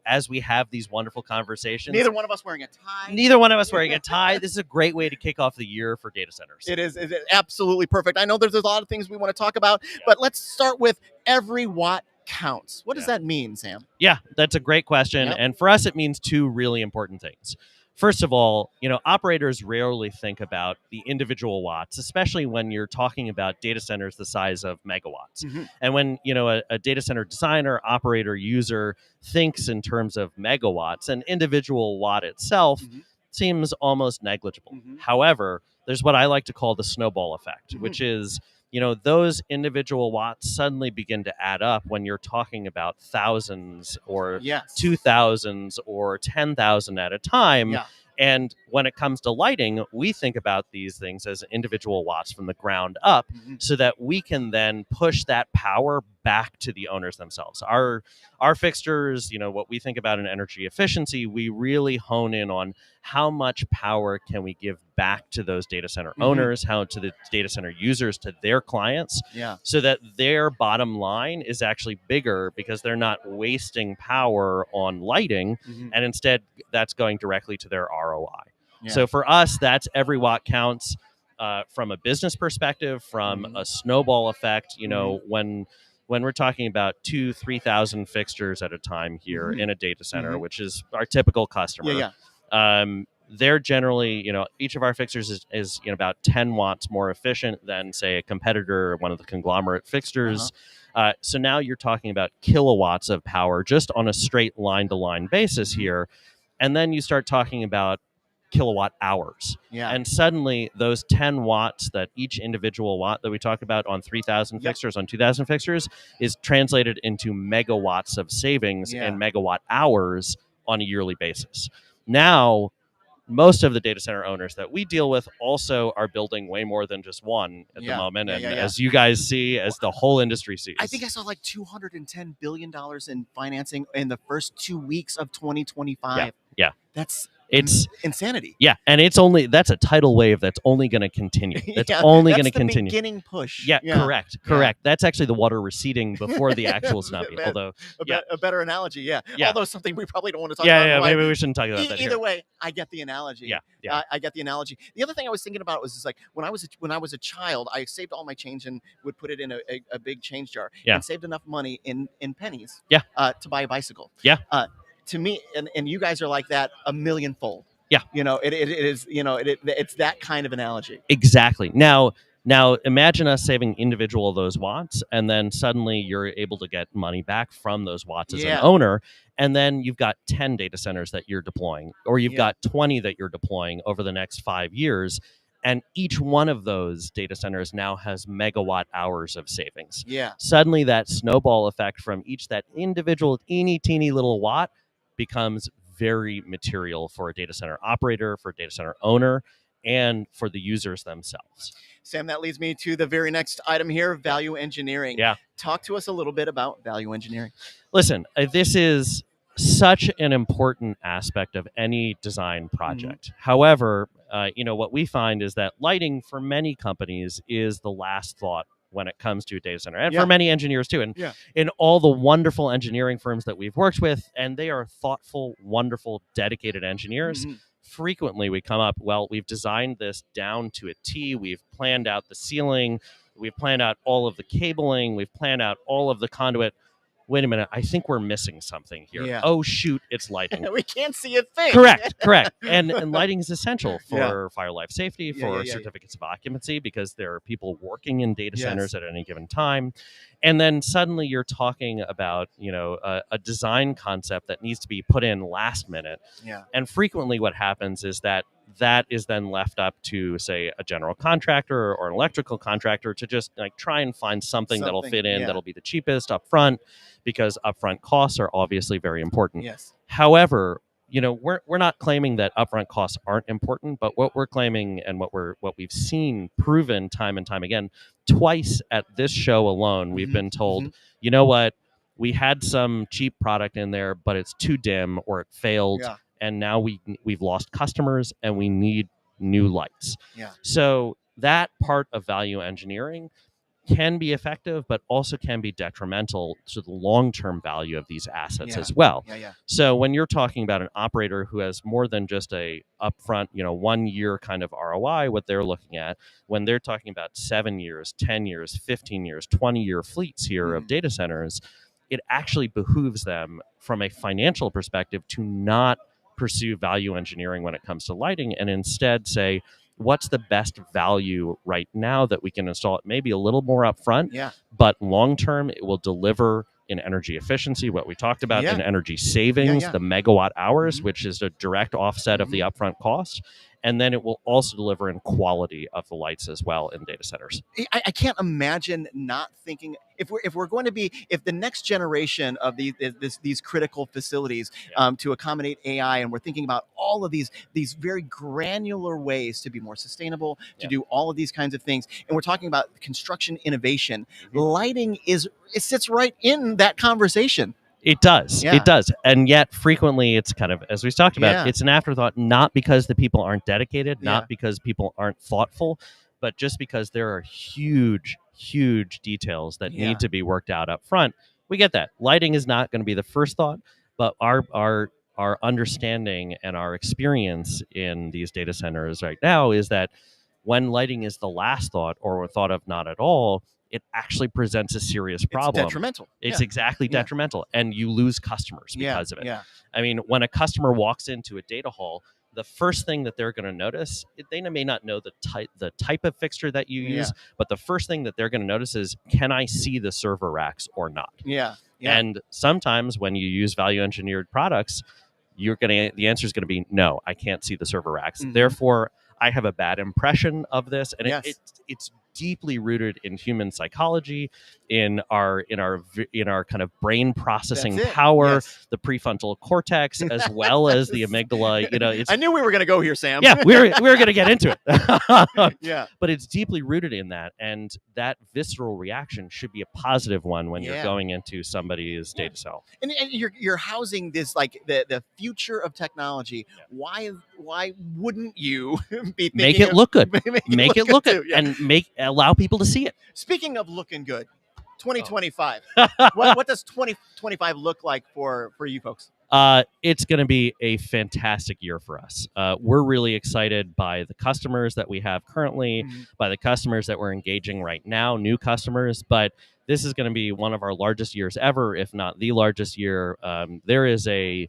as we have these wonderful conversations?
Neither one of us wearing a tie.
Neither one of us wearing a tie. This is a great way to kick off the year for data centers.
It is absolutely perfect. I know there's a lot of things we want to talk about, but let's start with every watt counts. What does that mean, Sam?
Yeah, that's a great question.
Yep.
And for us, it means two really important things. First of all, operators rarely think about the individual watts, especially when you're talking about data centers the size of megawatts.
Mm-hmm.
And when, a data center designer, operator, user thinks in terms of megawatts, an individual watt itself seems almost negligible. However, there's what I like to call the snowball effect, which is, those individual watts suddenly begin to add up when you're talking about thousands or 2,000s or 10,000 at a time.
Yeah.
And when it comes to lighting, we think about these things as individual watts from the ground up so that we can then push that power back to the owners themselves. Our fixtures, what we think about in energy efficiency, we really hone in on how much power can we give back to those data center owners, how to the data center users, to their clients, so that their bottom line is actually bigger because they're not wasting power on lighting, and instead that's going directly to their ROI. Yeah. So for us, that's every watt counts from a business perspective, from a snowball effect. When we're talking about 2,000-3,000 fixtures at a time here in a data center, which is our typical customer, they're generally, each of our fixtures is about 10 watts more efficient than, say, a competitor or one of the conglomerate fixtures. So now you're talking about kilowatts of power just on a straight line-to-line basis here. And then you start talking about kilowatt hours. Yeah. And suddenly those 10 watts that each individual watt that we talk about on 3,000 fixtures, on 2,000 fixtures, is translated into megawatts of savings and megawatt hours on a yearly basis. Now, most of the data center owners that we deal with also are building way more than just one at the moment. And as you guys see, as the whole industry sees.
I think I saw like $210 billion in financing in the first 2 weeks of 2025.
Yeah.
It's insanity.
Yeah, and that's a tidal wave that's only going to continue. That's only going to continue.
Beginning push.
Yeah, correct. That's actually the water receding before the actual tsunami. Although
a better analogy, yeah. Although something we probably don't want to talk
about.
Yeah,
maybe we shouldn't talk about that.
Either way, I get the analogy.
Yeah.
I get the analogy. The other thing I was thinking about was just like when I was a child, I saved all my change and would put it in a big change jar and saved enough money in pennies. To buy a bicycle.
Yeah.
To me, and you guys are like that a millionfold.
Yeah.
It is, it's that kind of analogy.
Exactly. Now imagine us saving individual of those watts, and then suddenly you're able to get money back from those watts as an owner. And then you've got 10 data centers that you're deploying, or you've got 20 that you're deploying over the next 5 years. And each one of those data centers now has megawatt hours of savings.
Yeah.
Suddenly that snowball effect from that individual teeny little watt becomes very material for a data center operator, for a data center owner, and for the users themselves.
Sam, that leads me to the very next item here, value engineering.
Yeah.
Talk to us a little bit about value engineering.
Listen, this is such an important aspect of any design project. However, what we find is that lighting for many companies is the last thought when it comes to a data center, and for many engineers too. And in all the wonderful engineering firms that we've worked with, and they are thoughtful, wonderful, dedicated engineers, frequently we come up, well, we've designed this down to a T, we've planned out the ceiling, we've planned out all of the cabling, we've planned out all of the conduit, wait a minute, I think we're missing something here.
Yeah.
Oh, shoot, it's lighting.
We can't see a thing.
Correct. And lighting is essential
Yeah.
for fire life safety, for certificates of occupancy, because there are people working in data centers at any given time. And then suddenly you're talking about, a design concept that needs to be put in last minute.
Yeah.
And frequently what happens is that is then left up to, say, a general contractor or an electrical contractor to just like try and find something that'll fit in, that'll be the cheapest up front, because upfront costs are obviously very important.
Yes.
However, we're not claiming that upfront costs aren't important, but what we're claiming and what we've seen proven time and time again, twice at this show alone, we've been told, you know what, we had some cheap product in there, but it's too dim or it failed, and now we've lost customers and we need new lights.
Yeah.
So that part of value engineering can be effective, but also can be detrimental to the long-term value of these assets as well. So when you're talking about an operator who has more than just a upfront, 1 year kind of ROI, what they're looking at, when they're talking about 7 years, 10 years, 15 years, 20-year fleets here of data centers, it actually behooves them from a financial perspective to not pursue value engineering when it comes to lighting, and instead say, what's the best value right now that we can install it maybe a little more upfront, but long term it will deliver in energy efficiency, what we talked about, in energy savings, the megawatt hours, which is a direct offset of the upfront cost. And then it will also deliver in quality of the lights as well in data centers.
I can't imagine not thinking, if the next generation of these critical facilities to accommodate AI, and we're thinking about all of these very granular ways to be more sustainable, to do all of these kinds of things, and we're talking about construction innovation, lighting it sits right in that conversation.
It does. It does. And yet frequently it's kind of, as we talked about, it's an afterthought, not because the people aren't dedicated, not because people aren't thoughtful, but just because there are huge, huge details that need to be worked out up front. We get that. Lighting is not going to be the first thought, but our understanding and our experience in these data centers right now is that when lighting is the last thought or thought of not at all, it actually presents a serious problem.
It's detrimental.
It's exactly detrimental, and you lose customers because of it.
Yeah.
I mean, when a customer walks into a data hall, the first thing that they're going to notice, they may not know the type of fixture that you use, but the first thing that they're going to notice is, can I see the server racks or not?
Yeah.
And sometimes when you use value engineered products, the answer is going to be no, I can't see the server racks. Therefore, I have a bad impression of this, and it's deeply rooted in human psychology, in our kind of brain processing power, the prefrontal cortex, as well as the amygdala.
I knew we were going to go here, Sam.
Yeah, we were going to get into it.
Yeah,
but it's deeply rooted in that, and that visceral reaction should be a positive one when you're going into somebody's data cell.
And you're housing this, like the future of technology. Why wouldn't you be
make it look good? Make it look good, and allow people to see it.
Speaking of looking good, 2025. What does 2025 look like for you folks?
It's going to be a fantastic year for us. We're really excited by the customers that we have currently, by the customers that we're engaging right now, new customers, but this is going to be one of our largest years ever, if not the largest year. There's a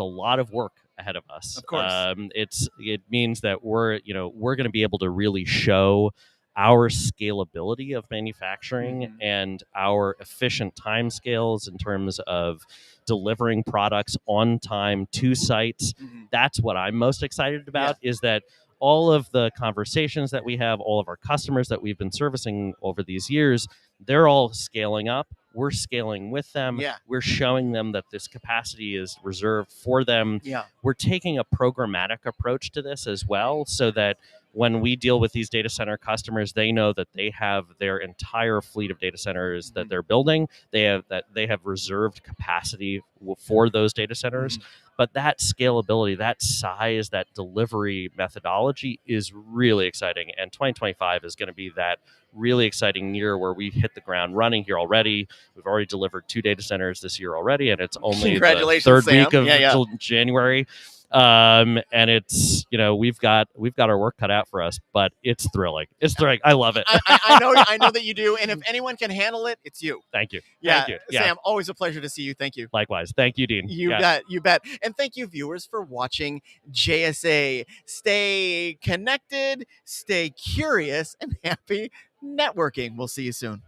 lot of work ahead of us.
Of course.
It means that we're going to be able to really show our scalability of manufacturing and our efficient timescales in terms of delivering products on time to sites. That's what I'm most excited about, is that all of the conversations that we have, all of our customers that we've been servicing over these years, they're all scaling up. We're scaling with them. We're showing them that this capacity is reserved for them. We're taking a programmatic approach to this as well, so that when we deal with these data center customers, they know that they have their entire fleet of data centers that they're building. They have reserved capacity for those data centers. But that scalability, that size, that delivery methodology is really exciting. And 2025 is going to be that really exciting year where we hit the ground running here already. We've already delivered 2 data centers this year already, and it's only the third week of January. And it's, we've got our work cut out for us, but it's thrilling. It's thrilling. I love it.
I know that you do, and if anyone can handle it, it's you.
Thank you.
Yeah,
Thank you. Yeah.
Sam, always a pleasure to see you. Thank you.
Likewise. Thank you, Dean.
You bet. And thank you, viewers, for watching JSA. Stay connected, stay curious, and happy networking. We'll see you soon.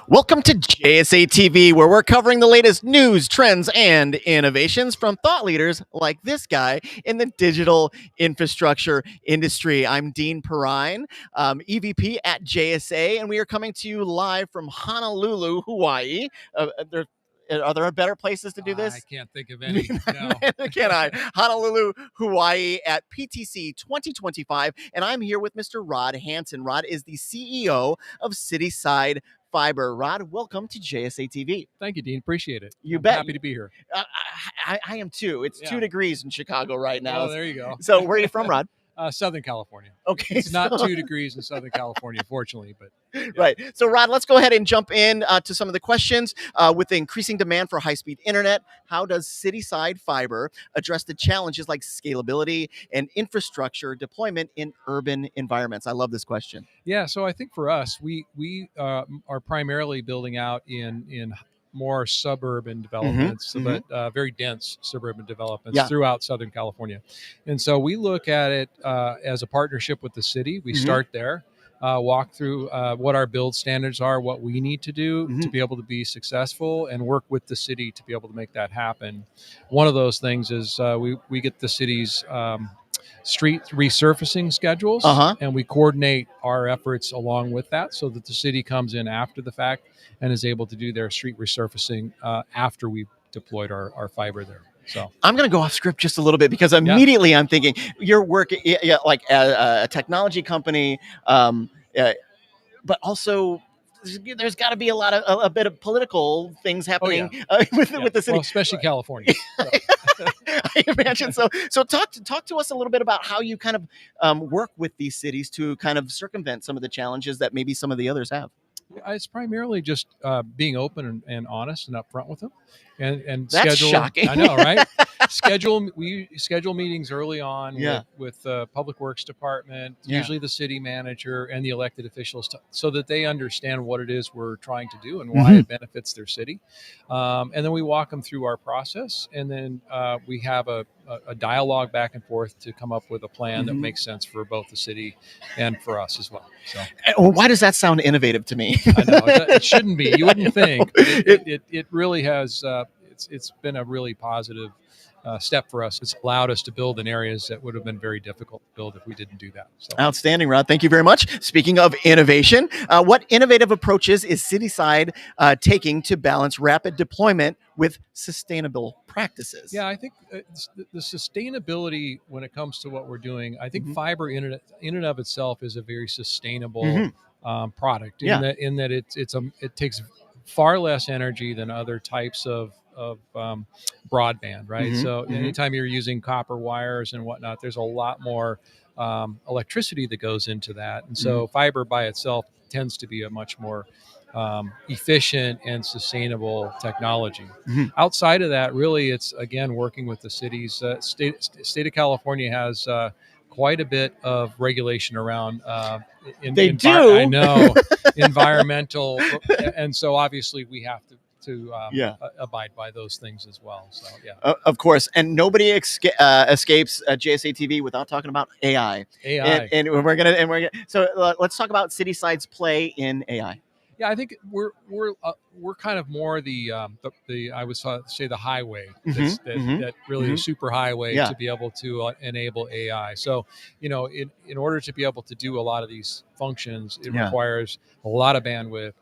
Welcome to JSA TV, where we're covering the latest news, trends, and innovations from thought leaders like this guy in the digital infrastructure industry. I'm Dean Perrine, EVP at JSA, and we are coming to you live from Honolulu, Hawaii. Are there better places to do this?
I can't think of any. No.
Can I? Honolulu, Hawaii at PTC 2025. And I'm here with Mr. Rod Hansen. Rod is the CEO of Cityside Fiber. Rod, welcome to JSA TV.
Thank you, Dean. Appreciate it.
You
I'm
bet.
Happy to be here.
I am too. It's 2 degrees in Chicago right now.
Oh, there you go.
So where are you from, Rod?
Southern California.
Okay.
It's not 2 degrees in Southern California, fortunately, but yeah.
Right. So, Rod, let's go ahead and jump in to some of the questions. With the increasing demand for high-speed internet, how does Cityside Fiber address the challenges like scalability and infrastructure deployment in urban environments? I love this question.
Yeah. So I think for us, we are primarily building out in more suburban developments, but very dense suburban developments throughout Southern California. And so we look at it as a partnership with the city. We start there, walk through what our build standards are, what we need to do to be able to be successful, and work with the city to be able to make that happen. One of those things is we get the city's street resurfacing schedules, and we coordinate our efforts along with that so that the city comes in after the fact and is able to do their street resurfacing after we've deployed our fiber there. So
I'm going to go off script just a little bit because immediately I'm thinking your work, like a technology company, but also there's got to be a bit of political things happening with the city,
well, especially California. So.
I imagine so. So talk to us a little bit about how you kind of work with these cities to kind of circumvent some of the challenges that maybe some of the others have.
It's primarily just being open and honest and upfront with them, and
that's
schedule.
Shocking.
I know, right? We schedule meetings early on with the Public Works Department, usually the city manager and the elected officials, so that they understand what it is we're trying to do and why it benefits their city. And then we walk them through our process, and then we have a dialogue back and forth to come up with a plan that makes sense for both the city and for us as well. So,
why does that sound innovative to me?
I know it shouldn't be. You wouldn't think. It really has. It's been a really positive step for us. It's allowed us to build in areas that would have been very difficult to build if we didn't do that. So.
Outstanding, Rod. Thank you very much. Speaking of innovation, what innovative approaches is Cityside taking to balance rapid deployment with sustainable practices?
Yeah, I think the sustainability when it comes to what we're doing, I think fiber in and of itself is a very sustainable product. In that it takes far less energy than other types of broadband, right? So anytime you're using copper wires and whatnot, there's a lot more electricity that goes into that. And so fiber by itself tends to be a much more efficient and sustainable technology. Outside of that, really, it's, again, working with the cities. State of California has quite a bit of regulation around
they do.
I know, environmental. And so obviously we have to abide by those things as well. So
of course, and nobody escapes JSA TV without talking about AI. And we're gonna so let's talk about Cityside's play in AI.
Yeah, I think we're kind of more the I would say the highway that really the super highway to be able to enable AI. So in order to be able to do a lot of these functions, it requires a lot of bandwidth,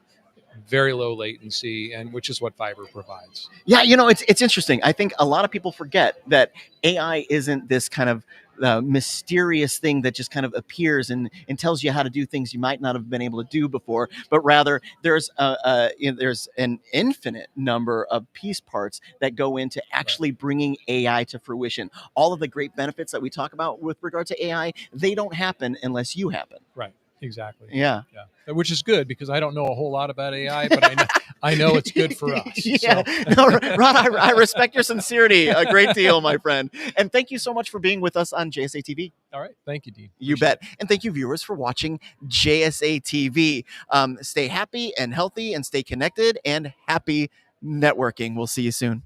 very low latency, and which is what fiber provides.
Yeah, it's interesting. I think a lot of people forget that AI isn't this kind of mysterious thing that just kind of appears and tells you how to do things you might not have been able to do before, but rather there's an infinite number of piece parts that go into actually bringing AI to fruition. All of the great benefits that we talk about with regard to AI, they don't happen unless you happen.
Right. Exactly.
Yeah.
Which is good because I don't know a whole lot about AI, but I know it's good for us.
Yeah. No, Rod, I respect your sincerity a great deal, my friend. And thank you so much for being with us on JSA TV.
All right. Thank you, Dean.
You bet. And thank you, viewers, for watching JSA TV. Stay happy and healthy and stay connected and happy networking. We'll see you soon.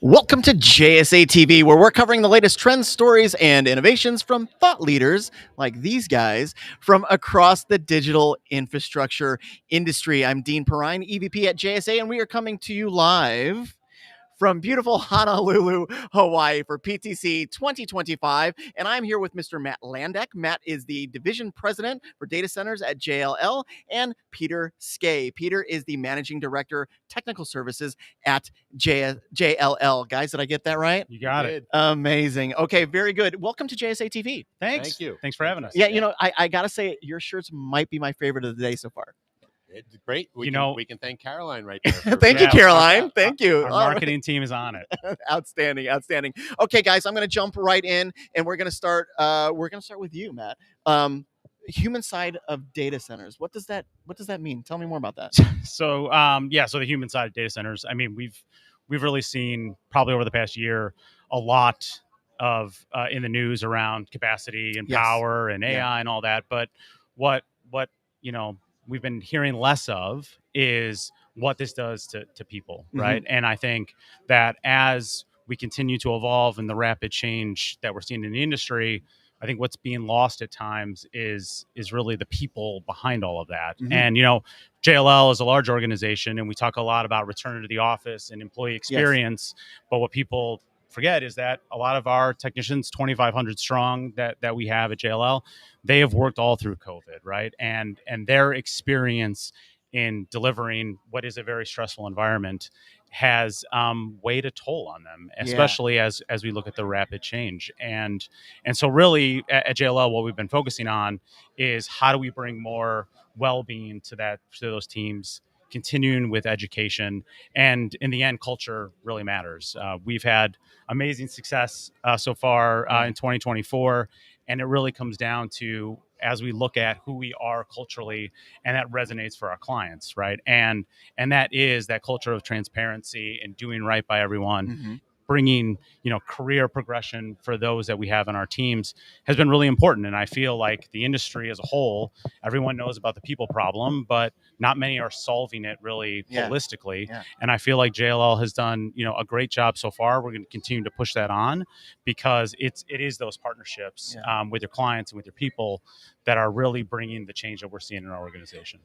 Welcome to JSA TV, where we're covering the latest trends, stories, and innovations from thought leaders like these guys from across the digital infrastructure industry. I'm Dean Perrine, EVP at JSA, and we are coming to you live from beautiful Honolulu, Hawaii for PTC 2025. And I'm here with Mr. Matt Landeck. Matt is the division president for data centers at JLL, and Peter Skay. Peter is the managing director, technical services at JLL. Guys, did I get that right?
You got it.
Amazing. Okay, very good. Welcome to JSA TV.
Thanks.
Thank you.
Thanks for having us.
Yeah, you know, I got to say, your shirts might be my favorite of the day so far.
It's great. We can thank Caroline right there.
Thank you, Caroline. Thank you.
Our marketing team is on it.
Outstanding. Okay, guys, I'm going to jump right in, and we're going to start. With you, Matt. Human side of data centers. What does that mean? Tell me more about that.
So the human side of data centers. I mean, we've really seen probably over the past year a lot of in the news around capacity and power and AI and all that. But what we've been hearing less of is what this does to people, right? And I think that as we continue to evolve in the rapid change that we're seeing in the industry, I think what's being lost at times is really the people behind all of that. And JLL is a large organization, and we talk a lot about return to the office and employee experience. But what people forget is that a lot of our technicians, 2,500 strong that we have at JLL, they have worked all through COVID, right? And their experience in delivering what is a very stressful environment has weighed a toll on them, especially as we look at the rapid change. And so really at JLL, what we've been focusing on is how do we bring more well-being to those teams, continuing with education, and in the end, culture really matters. We've had amazing success so far in 2024, and it really comes down to as we look at who we are culturally, and that resonates for our clients, right? And that is that culture of transparency and doing right by everyone. Bringing career progression for those that we have in our teams has been really important. And I feel like the industry as a whole, everyone knows about the people problem, but not many are solving it really holistically. And I feel like JLL has done a great job so far. We're going to continue to push that on, because it is those partnerships with your clients and with your people that are really bringing the change that we're seeing in our organization.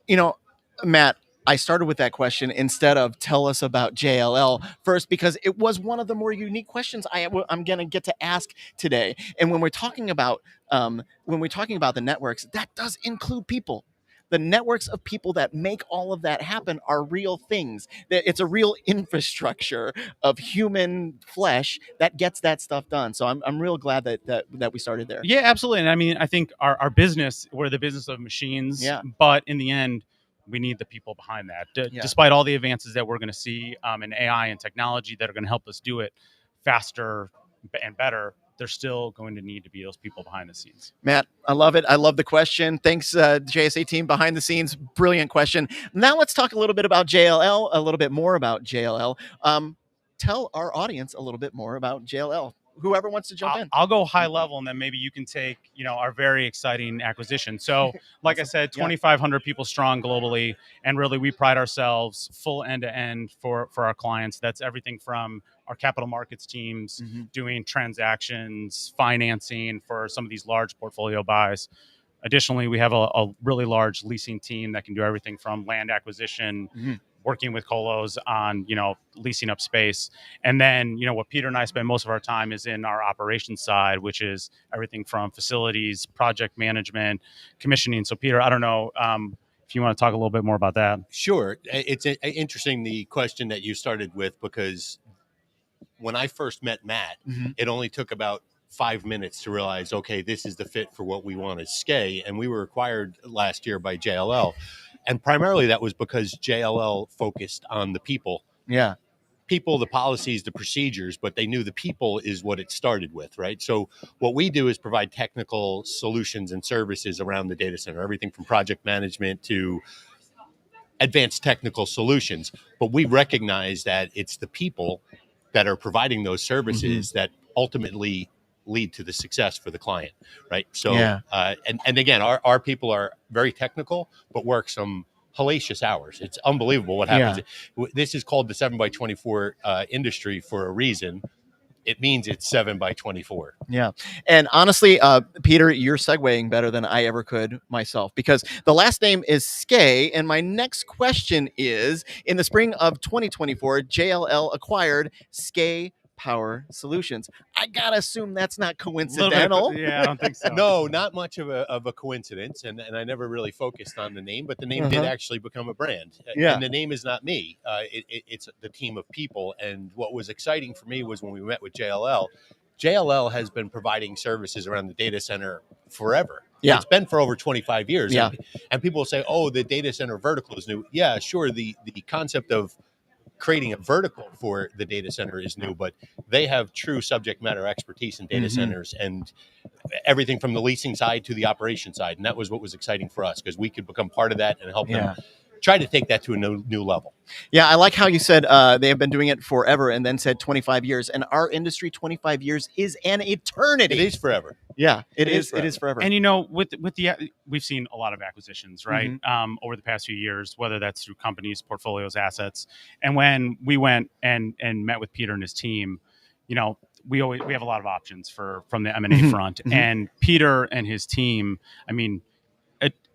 Matt, I started with that question instead of tell us about JLL first, because it was one of the more unique questions I'm going to get to ask today. And when we're talking about the networks, that does include people. The networks of people that make all of that happen are real things. It's a real infrastructure of human flesh that gets that stuff done. So I'm real glad that we started there.
Yeah, absolutely. And I mean, I think our business, we're the business of machines, but in the end, we need the people behind that. Despite all the advances that we're going to see in AI and technology that are going to help us do it faster and better, there's still going to need to be those people behind the scenes.
Matt, I love it. I love the question. Thanks, JSA team behind the scenes. Brilliant question. Now let's talk a little bit about JLL, a little bit more about JLL. Tell our audience a little bit more about JLL. Whoever wants to jump in.
I'll go high level, and then maybe you can take, our very exciting acquisition. So like I said, 2,500 people strong globally. And really we pride ourselves full end to end for our clients. That's everything from our capital markets teams doing transactions, financing for some of these large portfolio buys. Additionally, we have a really large leasing team that can do everything from land acquisition, working with colos on, leasing up space. And then, what Peter and I spend most of our time is in our operations side, which is everything from facilities, project management, commissioning. So Peter, I don't know if you want to talk a little bit more about that.
Sure. It's interesting, the question that you started with, because when I first met Matt, it only took about 5 minutes to realize, okay, this is the fit for what we want as Skay. And we were acquired last year by JLL. And primarily that was because JLL focused on the people.
Yeah.
People, the policies, the procedures, but they knew the people is what it started with, right? So what we do is provide technical solutions and services around the data center, everything from project management to advanced technical solutions. But we recognize that it's the people that are providing those services that ultimately lead to the success for the client, right? So, and again, our people are very technical, but work some hellacious hours. It's unbelievable what happens. This is called the 7x24 industry for a reason. It means it's 7x24.
Yeah. And honestly, Peter, you're segueing better than I ever could myself, because the last name is Skay. And my next question is, in the spring of 2024, JLL acquired Skay Power Solutions. I gotta assume that's not coincidental.
Yeah, I don't think so.
No, not much of a coincidence, and I never really focused on the name, but the name did actually become a brand.
Yeah.
And the name is not me. It's the team of people. And what was exciting for me was when we met with JLL. JLL has been providing services around the data center forever.
Yeah.
It's been for over 25 years.
Yeah.
And people say, oh, the data center vertical is new. Yeah, sure. The concept of creating a vertical for the data center is new, but they have true subject matter expertise in data centers and everything from the leasing side to the operation side. And that was what was exciting for us, because we could become part of that and help them try to take that to a new level.
Yeah, I like how you said they have been doing it forever, and then said 25 years. And our industry, 25 years is an eternity.
It is forever.
Yeah, it is. It is forever.
And with the we've seen a lot of acquisitions, right, over the past few years, whether that's through companies, portfolios, assets. And when we went and met with Peter and his team, we have a lot of options from the M&A front. And Peter and his team, I mean,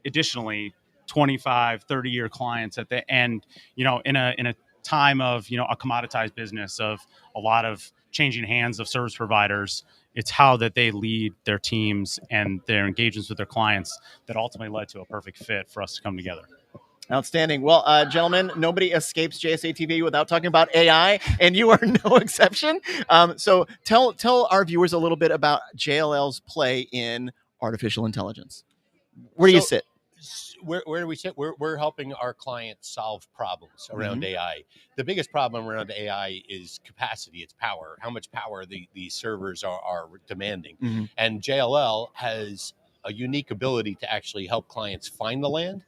additionally, 25, 30-year clients at the end, in a time of, a commoditized business of a lot of changing hands of service providers. It's how that they lead their teams and their engagements with their clients that ultimately led to a perfect fit for us to come together.
Outstanding. Well, gentlemen, nobody escapes JSA TV without talking about AI, and you are no exception. So tell our viewers a little bit about JLL's play in artificial intelligence. Where do you sit?
Where do we sit? We're helping our clients solve problems around AI. The biggest problem around AI is capacity. It's power. How much power the servers are demanding. And JLL has a unique ability to actually help clients find the land,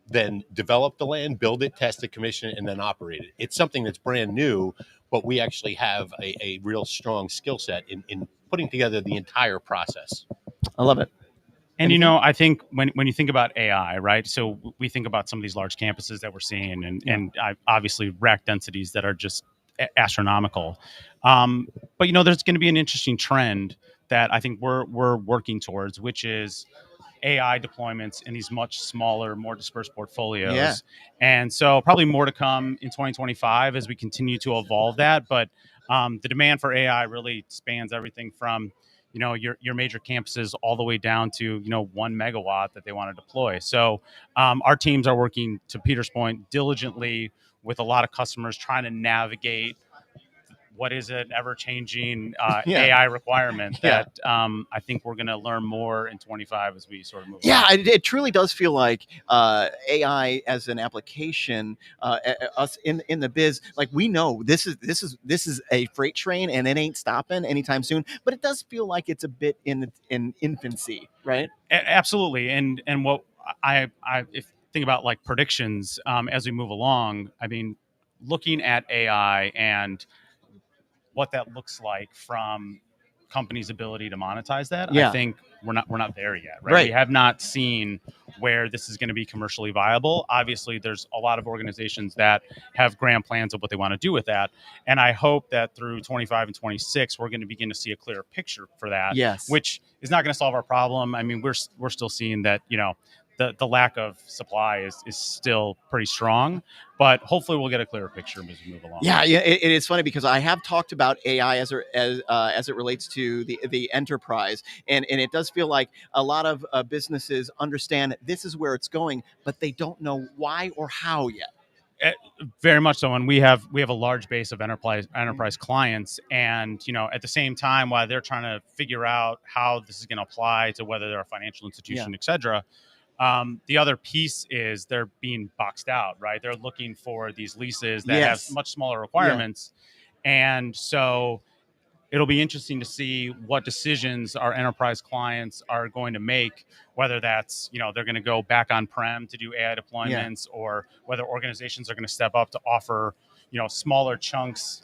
then develop the land, build it, test it, commission it, and then operate it. It's something that's brand new, but we actually have a real strong skill set in putting together the entire process.
I love it.
And, I think when you think about AI, right, so we think about some of these large campuses that we're seeing and obviously rack densities that are just astronomical. But, there's going to be an interesting trend that I think we're working towards, which is AI deployments in these much smaller, more dispersed portfolios.
Yeah.
And so probably more to come in 2025 as we continue to evolve that. But the demand for AI really spans everything from your major campuses all the way down to 1 megawatt that they want to deploy. So our teams are working, to Peter's point, diligently with a lot of customers trying to navigate what is an ever-changing AI requirement that I think we're going to learn more in 25 as we sort of move on.
It truly does feel like AI as an application, us in the biz, like we know this is a freight train and it ain't stopping anytime soon. But it does feel like it's a bit in infancy, right?
Absolutely, and what I think about like predictions as we move along. I mean, looking at AI and what that looks like from companies' ability to monetize that, I think we're not there yet, right? We have not seen where this is going to be commercially viable. Obviously, there's a lot of organizations that have grand plans of what they want to do with that, and I hope that through 25 and 26, we're going to begin to see a clearer picture for that.
Yes,
which is not going to solve our problem. I mean, we're still seeing that the lack of supply is still pretty strong, but hopefully we'll get a clearer picture as we move along.
Yeah, it is funny because I have talked about AI as it relates to the enterprise, and it does feel like a lot of businesses understand this is where it's going, but they don't know why or how yet.
Very much so, and we have a large base of enterprise clients, and at the same time, while they're trying to figure out how this is going to apply to whether they're a financial institution, et cetera. The other piece is they're being boxed out, right? They're looking for these leases that have much smaller requirements. And so it'll be interesting to see what decisions our enterprise clients are going to make, whether that's, they're going to go back on-prem to do AI deployments or whether organizations are going to step up to offer, smaller chunks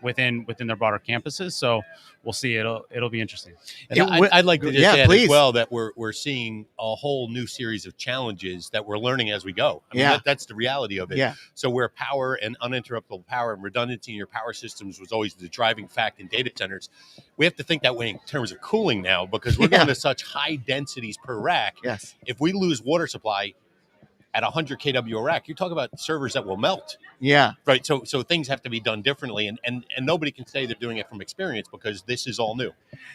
within their broader campuses. So we'll see. It'll be interesting.
And I'd like to just add as well that we're seeing a whole new series of challenges that we're learning as we go. I mean, that's the reality of it.
Yeah.
So where power and uninterruptible power and redundancy in your power systems was always the driving fact in data centers, we have to think that way in terms of cooling now, because we're going to such high densities per rack.
Yes.
If we lose water supply at 100 kW a rack, you're talking about servers that will melt.
Yeah.
Right. So things have to be done differently, and nobody can say they're doing it from experience, because this is all new.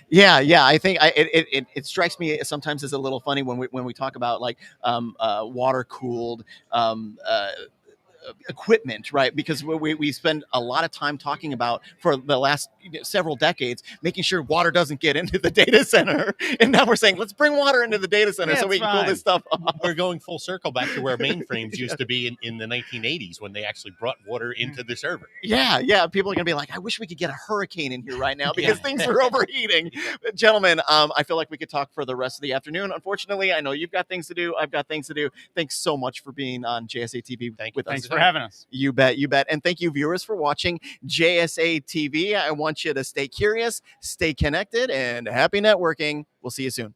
Yeah. I think it strikes me sometimes as a little funny when we talk about like water cooled equipment, right? Because we spend a lot of time talking about, for the last several decades, making sure water doesn't get into the data center, and now we're saying let's bring water into the data center so we can cool this stuff off.
We're going full circle back to where mainframes used to be in the 1980s, when they actually brought water into the server.
Yeah. People are gonna be like, I wish we could get a hurricane in here right now because things are overheating. But gentlemen, I feel like we could talk for the rest of the afternoon. Unfortunately, I know you've got things to do. I've got things to do. Thanks so much for being on JSA TV with us.
Thanks for having us.
You bet. And thank you, viewers, for watching JSA TV. I want you to stay curious, stay connected, and happy networking. We'll see you soon.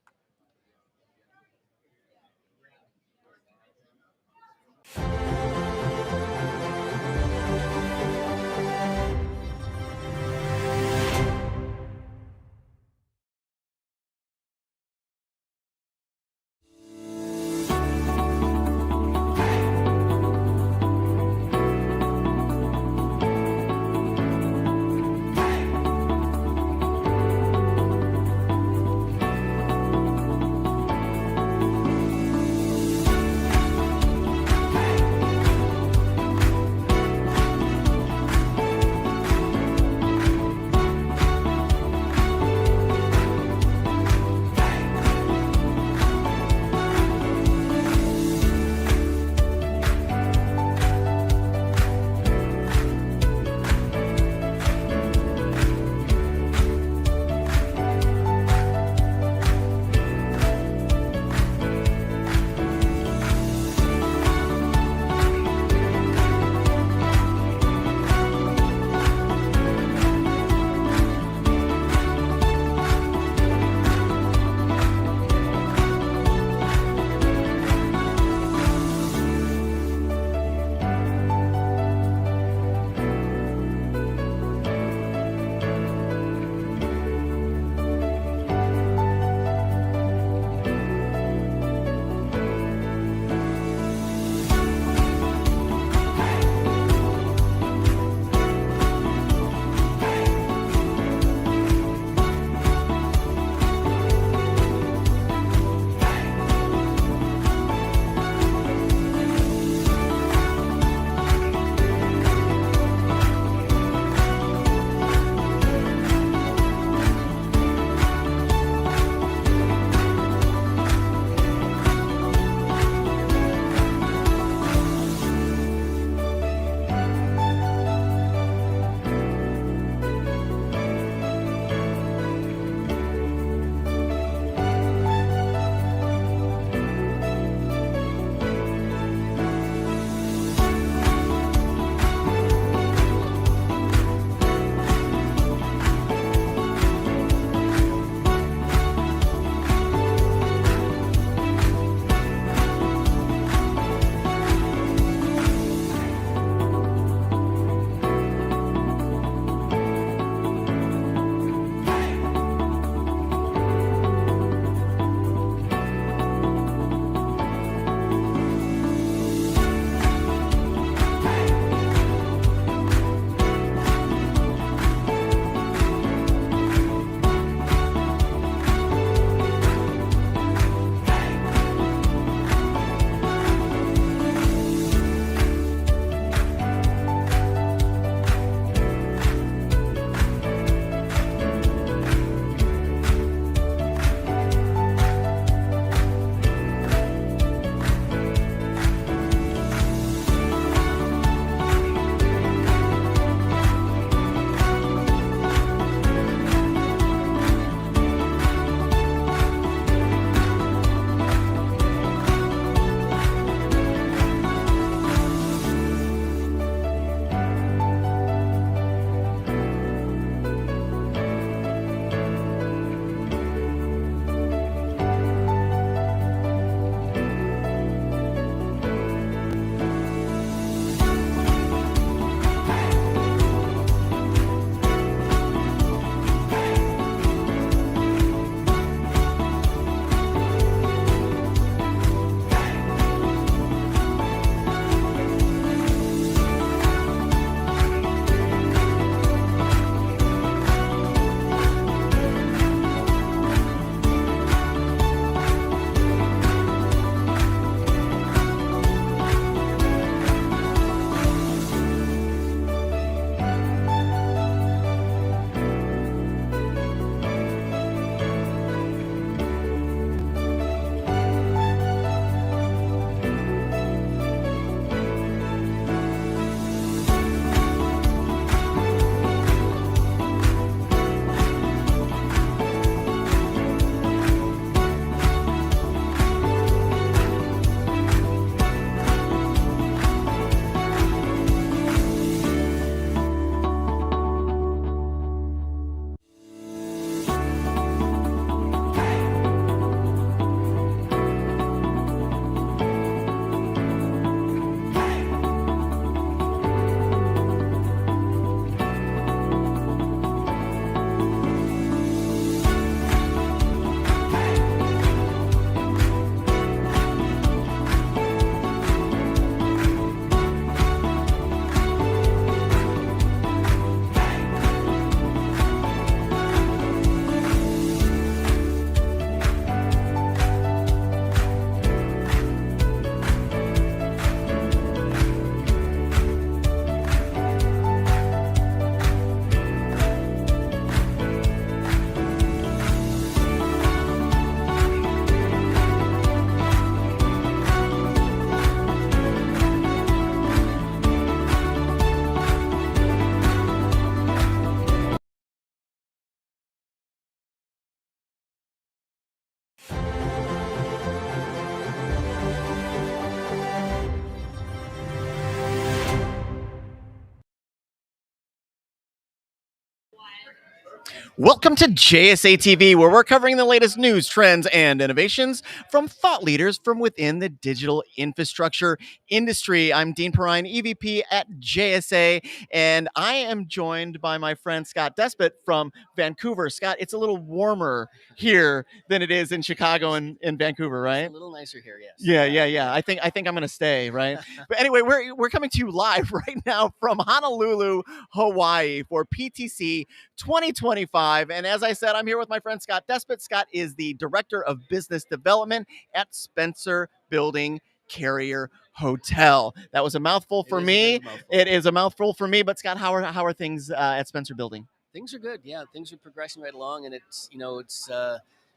Welcome to JSA TV, where we're covering the latest news, trends, and innovations from thought leaders from within the digital infrastructure industry. I'm Dean Perrine, EVP at JSA, and I am joined by my friend Scott Despot from Vancouver. Scott, it's a little warmer here than it is in Chicago and in Vancouver, right?
It's a little nicer here, yes.
Yeah. I think I'm gonna stay, right? But anyway, we're coming to you live right now from Honolulu, Hawaii for PTC 2025. And as I said, I'm here with my friend Scott Despot. Scott is the Director of Business Development at Spencer Building Carrier Hotel. That was a mouthful for me. It is a mouthful for me. But Scott, how are things at Spencer Building?
Things are good. Yeah, things are progressing right along, and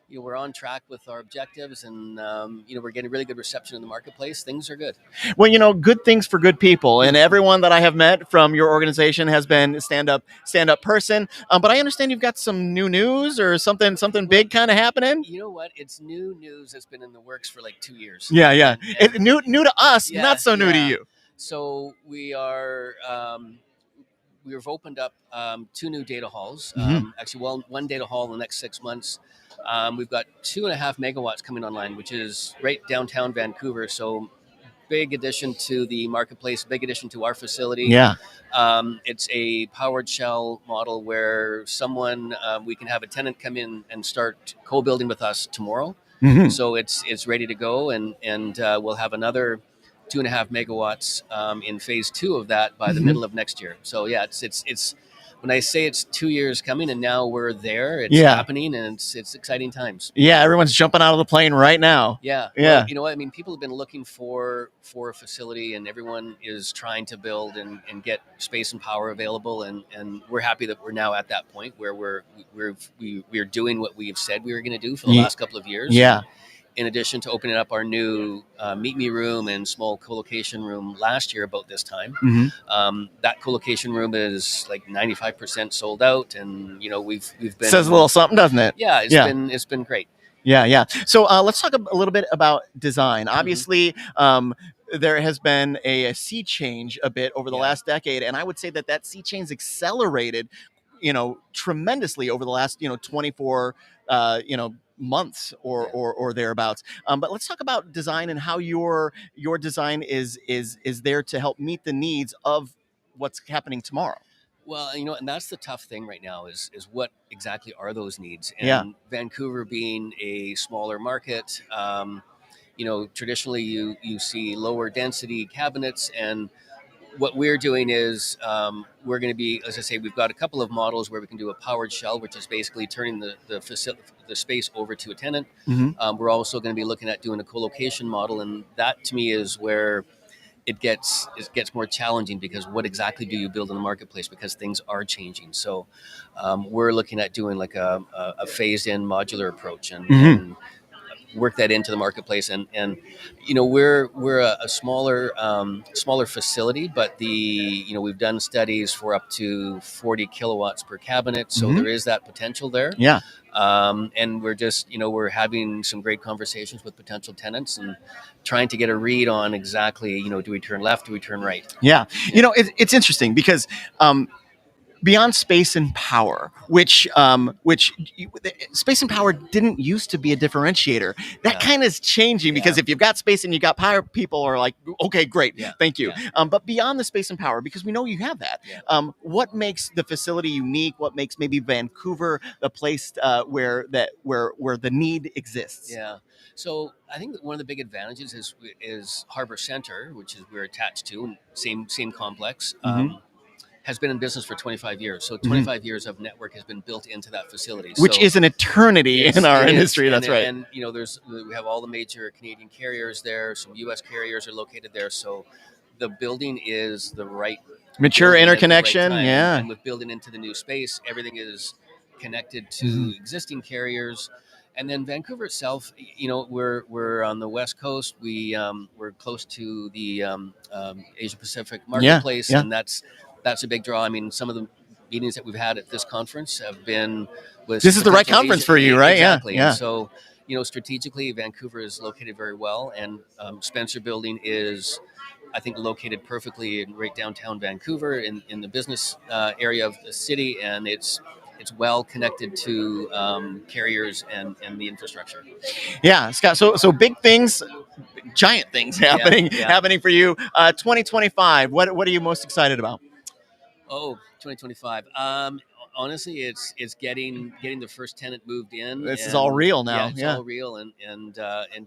we're on track with our objectives, and we're getting really good reception in the marketplace. Things are good.
Well, good things for good people, and everyone that I have met from your organization has been stand up person. But I understand you've got some new news or something big kind of happening.
You know what? It's new news that's been in the works for like 2 years.
Yeah. It's new to us, not so new to you.
So we've opened up 2 new data halls. Actually, one data hall in the next 6 months. We've got 2.5 megawatts coming online, which is right downtown Vancouver. So big addition to the marketplace, big addition to our facility.
Yeah.
It's a powered shell model where we can have a tenant come in and start co-building with us tomorrow.
Mm-hmm.
So it's ready to go, and we'll have another 2.5 megawatts in phase 2 of that by the middle of next year. So yeah, it's when I say it's 2 years coming and now we're there, it's happening, and it's exciting times.
Yeah, everyone's jumping out of the plane right now.
Yeah. Well, you know what I mean? People have been looking for a facility, and everyone is trying to build and get space and power available, and we're happy that we're now at that point where we're doing what we have said we were going to do for the last couple of years.
Yeah.
In addition to opening up our new Meet Me room and small co-location room last year about this time.
Mm-hmm.
That co-location room is like 95% sold out, and we've been
says a little something, doesn't it?
Yeah, it's been great.
Yeah. So let's talk a little bit about design. Obviously, there has been a sea change a bit over the last decade, and I would say that sea change accelerated, tremendously over the last 24 months or thereabouts. But let's talk about design and how your design is there to help meet the needs of what's happening tomorrow.
Well, and that's the tough thing right now is what exactly are those needs? And Vancouver being a smaller market, traditionally you see lower density cabinets, and what we're doing is we're going to be, as I say, we've got a couple of models where we can do a powered shell, which is basically turning the space over to a tenant.
Mm-hmm.
We're also going to be looking at doing a co-location model, and that to me is where it gets more challenging, because what exactly do you build in the marketplace, because things are changing. So we're looking at doing like a phased-in modular approach and work that into the marketplace, and we're a smaller facility, but we've done studies for up to 40 kilowatts per cabinet, so there is that potential there.
Yeah.
And we're just we're having some great conversations with potential tenants and trying to get a read on exactly do we turn left, do we turn right.
Yeah. It's interesting because beyond space and power, which space and power didn't used to be a differentiator. That kind of is changing, because if you've got space and you got power, people are like, okay, great, thank you. But beyond the space and power, because we know you have that, what makes the facility unique? What makes maybe Vancouver the place where the need exists?
Yeah. So I think that one of the big advantages is Harbor Center, which is we're attached to, same complex. Has been in business for 25 years. So 25 years of network has been built into that facility.
Which is an eternity in our industry. That's right.
And we have all the major Canadian carriers there. Some U.S. carriers are located there. So the building is the right
mature interconnection.
Right,
yeah.
And with building into the new space, everything is connected to existing carriers. And then Vancouver itself, we're on the West Coast. We're close to the Asia Pacific marketplace, and that's a big draw. I mean, some of the meetings that we've had at this conference have been with.
This is the right conference for you, right?
Exactly.
Yeah.
And so, strategically, Vancouver is located very well, and Spencer Building is, I think, located perfectly in right downtown Vancouver in the business area of the city, and it's it's well connected to carriers and the infrastructure.
Yeah, Scott. So big things, giant things happening happening for you. 2025. What are you most excited about?
Oh, 2025. Honestly, it's getting the first tenant moved in.
This is all real now.
Yeah, it's all real, and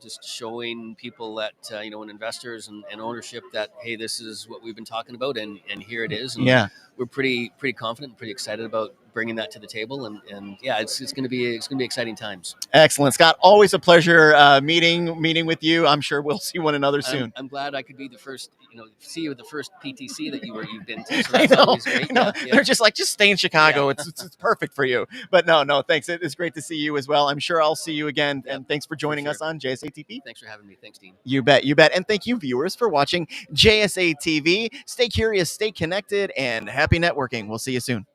just showing people that and investors and ownership that, hey, this is what we've been talking about, and here it is. And we're pretty confident, and pretty excited about bringing that to the table, and yeah, it's going to be exciting times.
Excellent, Scott. Always a pleasure meeting with you. I'm sure we'll see one another soon.
I'm glad I could be the first, see you at the first PTC that you've been to. So that's always great.
Yeah. They're just like, just stay in Chicago. It's perfect for you. But no, thanks. It's great to see you as well. I'm sure I'll see you again. And thanks for joining us on JSA TV.
Thanks for having me. Thanks, Dean.
You bet. And thank you, viewers, for watching JSA TV. Stay curious, stay connected, and happy networking. We'll see you soon.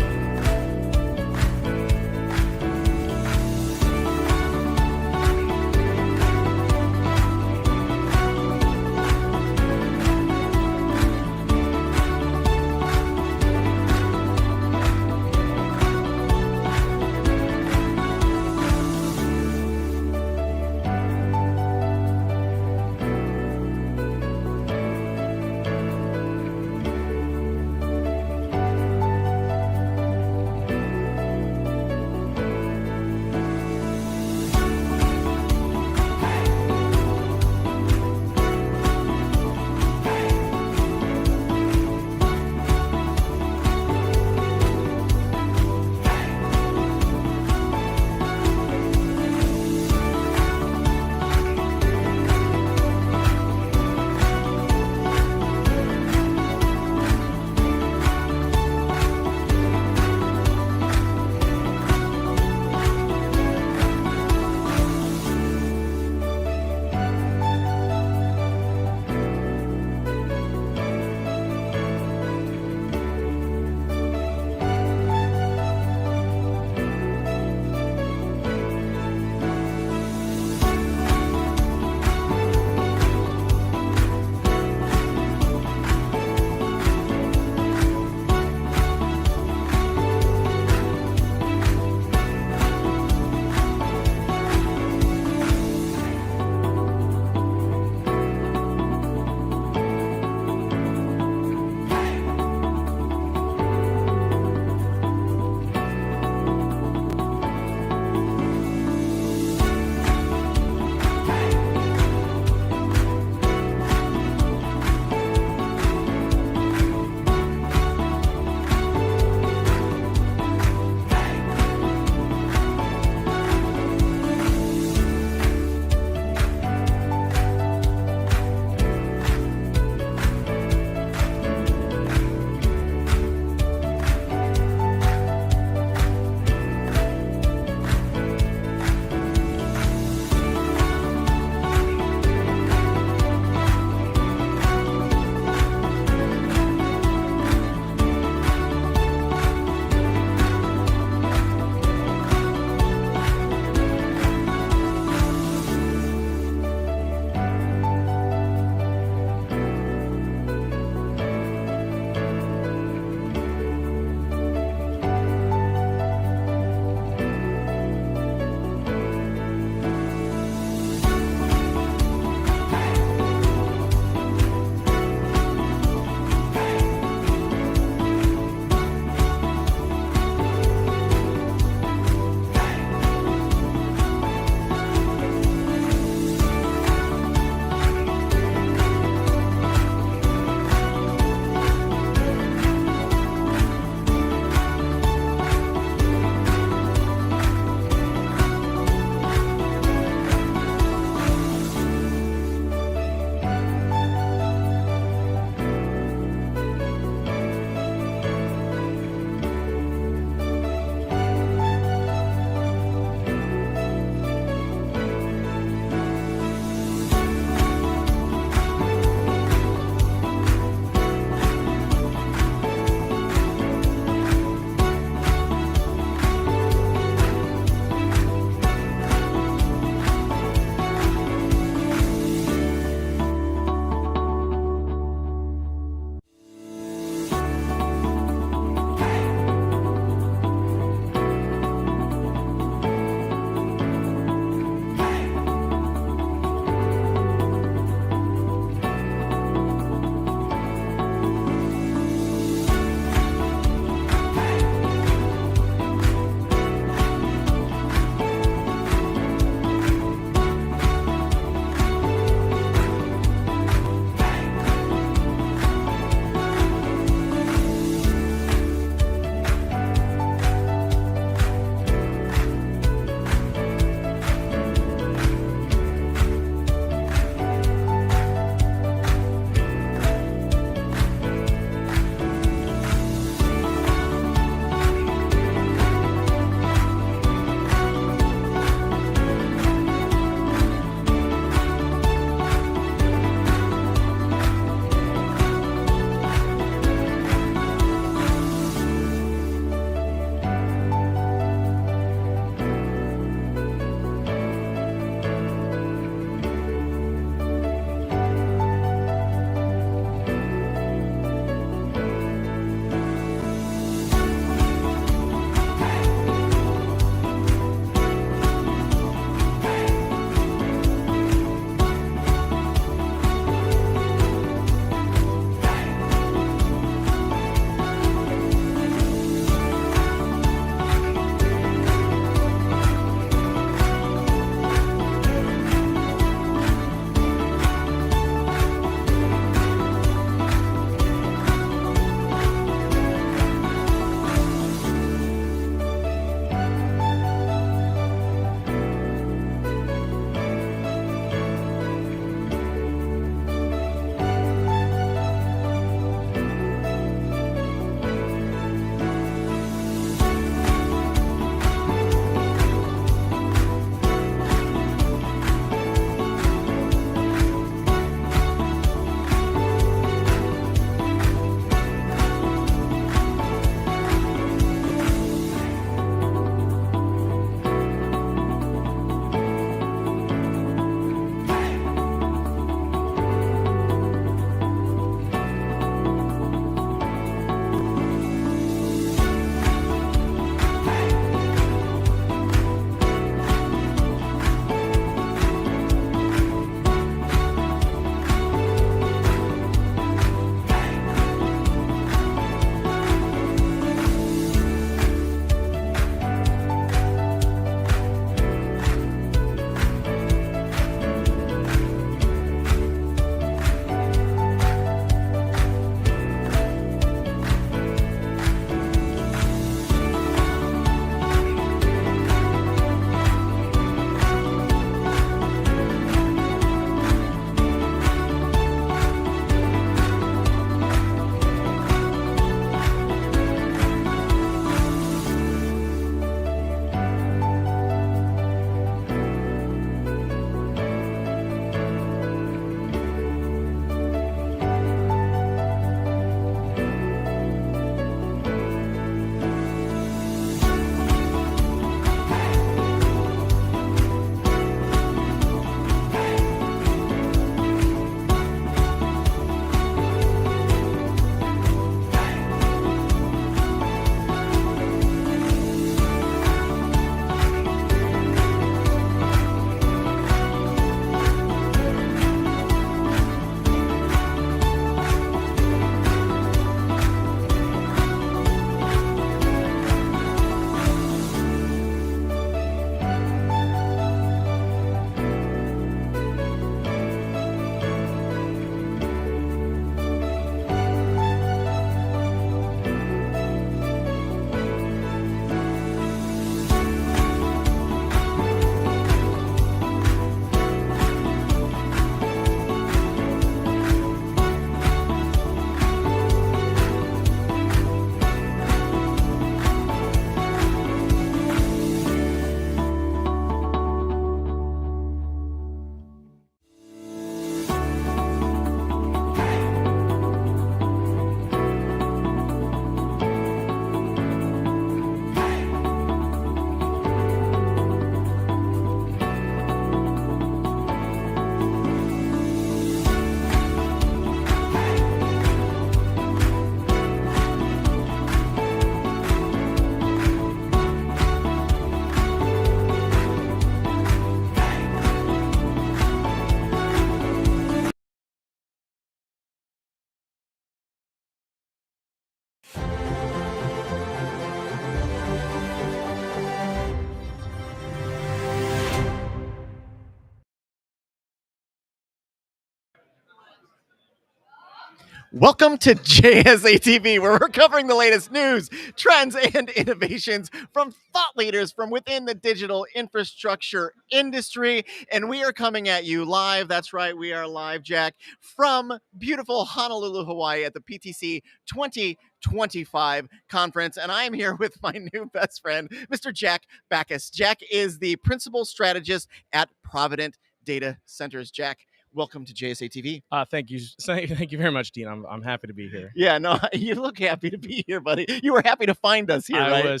Welcome to JSA TV, where we're covering the latest news, trends, and innovations from thought leaders from within the digital infrastructure industry. And we are coming at you live. That's right, we are live, Jack, from beautiful Honolulu, Hawaii at the PTC '25 conference. And I'm here with my new best friend, Mr. Jack Backus. Jack is the principal strategist at Provident Data Centers. Jack, welcome to JSA TV.
Thank you. Thank you very much, Dean. I'm happy to be here.
Yeah, no, you look happy to be here, buddy. You were happy to find us here, right?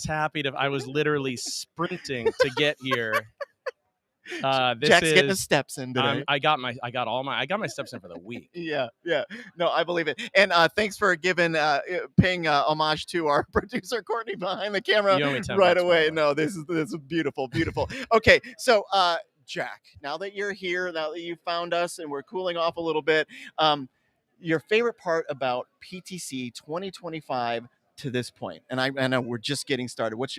I was literally sprinting to get here.
Jack's getting his steps in today.
I got my steps in for the week.
Yeah. No, I believe it. And thanks for paying homage to our producer Courtney behind the camera right away. No, this is beautiful. Okay, so Jack, now that you're here, now that you found us and we're cooling off a little bit, your favorite part about PTC 2025 to this point, and I know we're just getting started. What's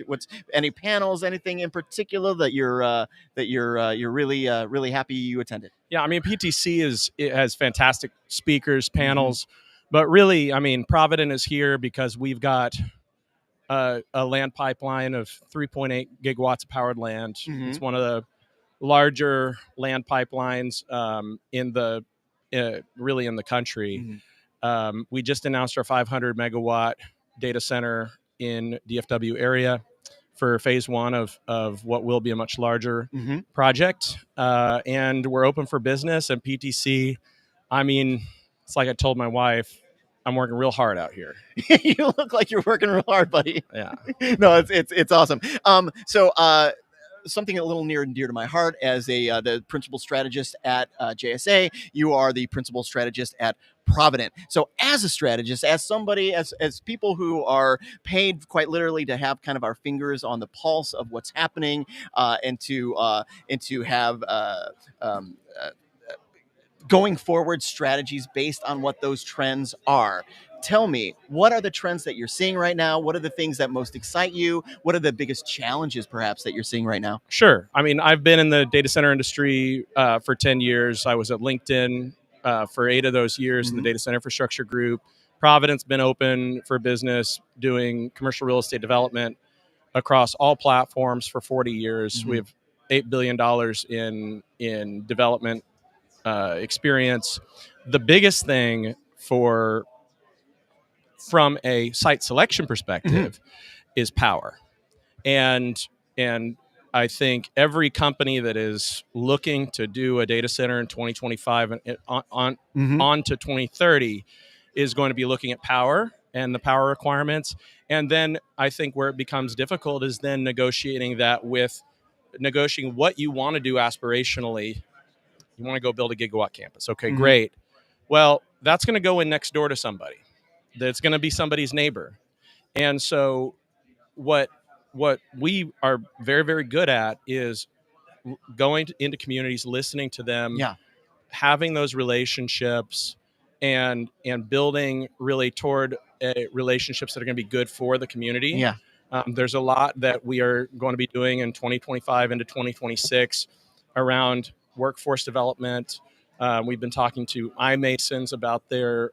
any panels, anything in particular that you're really happy you attended?
Yeah, I mean PTC has fantastic speakers, panels, but really, I mean Provident is here because we've got a land pipeline of 3.8 gigawatts of powered land. It's one of the larger land pipelines in the country. We just announced our 500 megawatt data center in DFW area for phase one of what will be a much larger project. And we're open for business at PTC. I mean, it's like I told my wife, I'm working real hard out here.
You look like you're working real hard, buddy.
Yeah.
No, it's awesome. So something a little near and dear to my heart as the principal strategist at JSA, you are the principal strategist at Provident. So as a strategist, as somebody, as people who are paid quite literally to have kind of our fingers on the pulse of what's happening, and to have going forward strategies based on what those trends are. Tell me, what are the trends that you're seeing right now? What are the things that most excite you? What are the biggest challenges, perhaps, that you're seeing right now?
Sure. I mean, I've been in the data center industry for 10 years. I was at LinkedIn for 8 of those years in the data center infrastructure group. Provident's been open for business, doing commercial real estate development across all platforms for 40 years. We have $8 billion in development experience. The biggest thing from a site selection perspective is power. And I think every company that is looking to do a data center in 2025 and on to 2030 is going to be looking at power and the power requirements. And then I think where it becomes difficult is then negotiating what you want to do aspirationally. You want to go build a gigawatt campus. Okay, great. Well, that's going to go in next door to somebody. That's going to be somebody's neighbor. And so what we are very, very good at is going into communities, listening to them, having those relationships and building really toward relationships that are going to be good for the community.
Yeah.
There's a lot that we are going to be doing in 2025 into 2026 around workforce development. We've been talking to iMasons about their